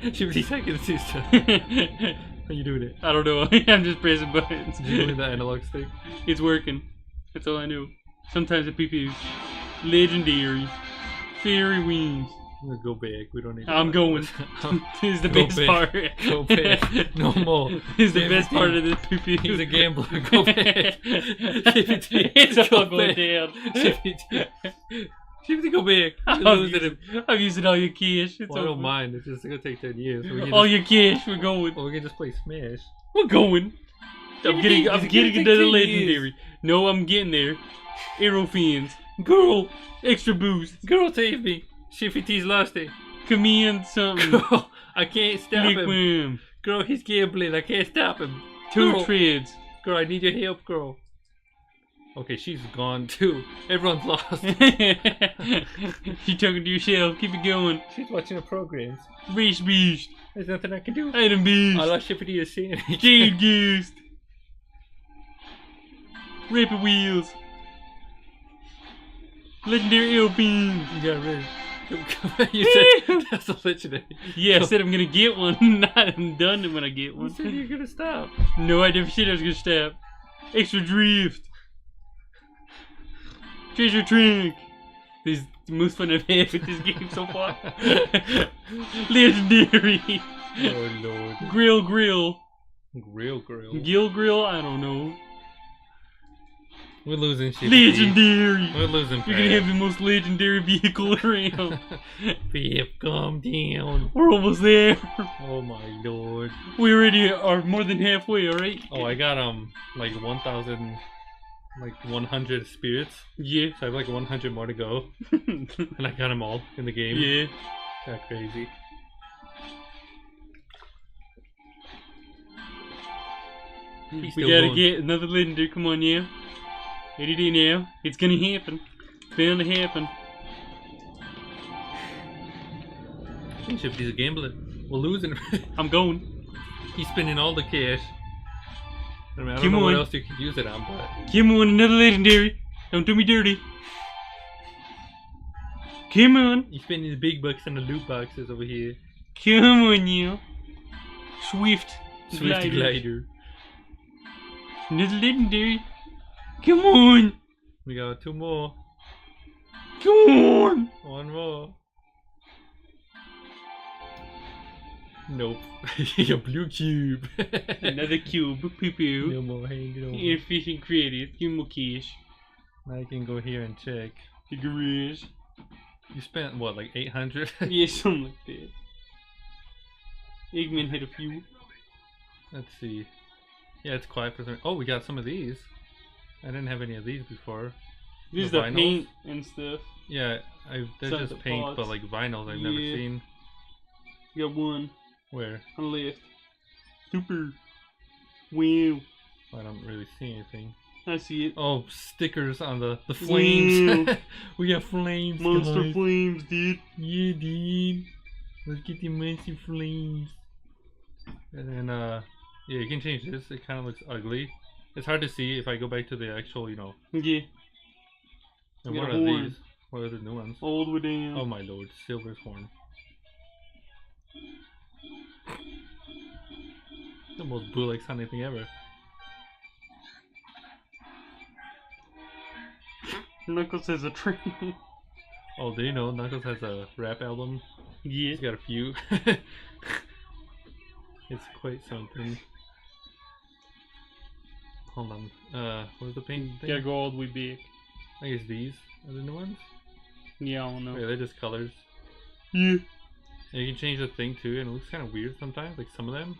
50 seconds sister. How you doing it? I don't know. I'm just pressing buttons. Did you do the analog stick? It's working. That's all I know. Sometimes the PP is legendary. Fairy wings. I'm gonna go back. We don't need. I'm going. This is the Go best back. part. Go back. No more. This is the Save best the part team. of this PP. He's a gambler. Go back. It's all Go going back. down. Shifty, go back. I'm You're losing him. using all your cash. It's Well, I don't over. mind. It's just gonna take 10 years. We can All just, your cash. We're going. we can just play Smash. We're going. I'm getting It's gonna take another 10 legendary. No, I'm getting there. Arrow fins. Girl. Extra boost. Girl, save me. Shifty T's lost it. Command something. Girl, I can't stop him. Liquim. Girl, he's gambling. I can't stop him. Two Girl. treads. Girl, I need your help, girl. Okay, she's gone too. Everyone's lost. You talking to yourself. Keep it going. She's watching the programs. Race beast. There's nothing I can do. Item beast. I lost Shifty to Sanic. Jade goose. Rapid wheels. Legendary Alpine. You got rid. You said that's a legendary. Yeah, I said I'm gonna get one. Not I'm done when I get You one. said you're gonna stop. No, I never said I was gonna stop. Extra drift. Treasure trunk. This is the most fun I've had with this game so far. Legendary. Oh lord. Grill. Grill. Gill grill, I don't know. We're losing Shifty. Legendary. We're losing. You're gonna have the most legendary vehicle around. Pip, calm down. We're almost there. Oh my lord. We already are more than halfway, alright? Oh, I got like 1,000, like 100 spirits. Yeah. So I have like 100 more to go, and I got them all in the game. Yeah. Got crazy. He's We still gotta going. get another legendary. Come on, yeah. Get it in now. It's gonna happen. It's bound to happen. Shifty's a gambler. We're losing. I'm going. He's spending all the cash. I mean, I don't Come know what on. else you could use it on, but Come on, another legendary. Don't do me dirty. Come on. he's spending the big bucks on the loot boxes over here. Come on, you. Swift. Swift glider. Another legendary. Come on. We got 2 more. Come on. 1 more. Nope. A blue cube. Another cube. Poo poo. No more hanging over. Inefficient creative. Give me more cash. I can go here and check. The garage. You spent what, like 800? Yeah, something like that. Eggman had a few. Let's see. Yeah, it's quiet for some. Oh, we got some of these. I didn't have any of these before. This is The the vinyls? paint and stuff. Yeah, they're Some of just the paint, pots. but like vinyls I've never Yeah. seen. You got one Where? on the left. Super. Wow. I don't really see anything. I see it. Oh, stickers on the flames. We got flames, Monster guys. flames, dude. Yeah, dude. Let's get the monster flames. And then, yeah, you can change this. It kind of looks ugly. It's hard to see if I go back to the actual, Yeah. And We what got a are horn. these? What are the new ones? All the way down. Oh my lord, Silver's horn. The most bootleg sounding thing ever. Knuckles has a train. Oh, do you know Knuckles has a rap album? Yeah. He's got a few. It's quite something. Hold on. What's the paint thing? Gotta go all the way back. I guess these are the new ones? Yeah, I don't know. Yeah, they're just colors. Yeah. And you can change the thing too, and it looks kind of weird sometimes. Like some of them.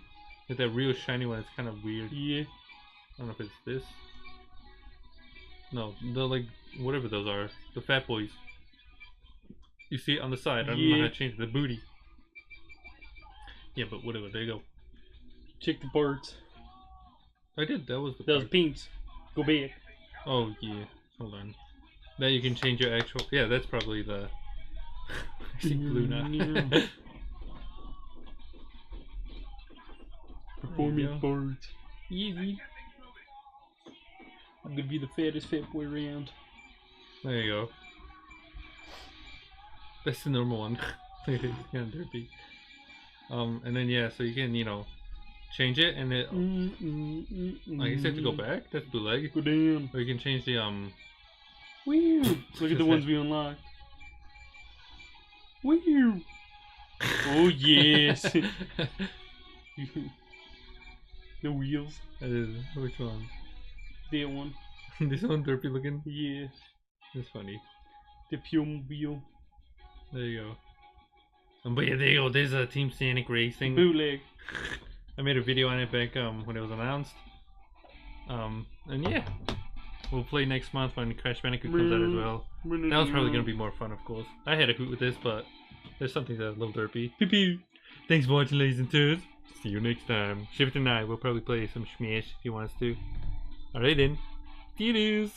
Like that real shiny one, it's kind of weird. Yeah. I don't know if it's this. No, the like, whatever those are. The fat boys. You see it on the side. I don't know how to change the booty. Yeah, but whatever. There you go. Check the parts. I did. That was the That was part. pinks. Go back. Oh, yeah. Hold on. Now you can change your actual... Yeah, that's probably the... I see blue now. Yeah. Performance parts. Easy. I'm gonna be the fattest fat boy around. There you go. That's the normal one. It's kind of derpy. And then yeah, so you can, you know, change it and it... I guess you have to go back? That's bootleg. Go down. Or you can change the, Weird. Look at the ones we unlocked. Weird. Oh yes. The wheels. That is, which one? That one. This one derpy looking? Yeah. That's funny. The fuel wheel. There you go. But yeah, there you go. There's a Team Sanic Racing. Bootleg. I made a video on it back when it was announced. And yeah, we'll play next month when Crash Bandicoot comes out as well. That was probably gonna be more fun, of course. I had a hoot with this, but there's something that's a little derpy. Pew pew. Thanks for watching, ladies and gents. See you next time. Shift and I will probably play some Smash if he wants to. Alright then. Toodles.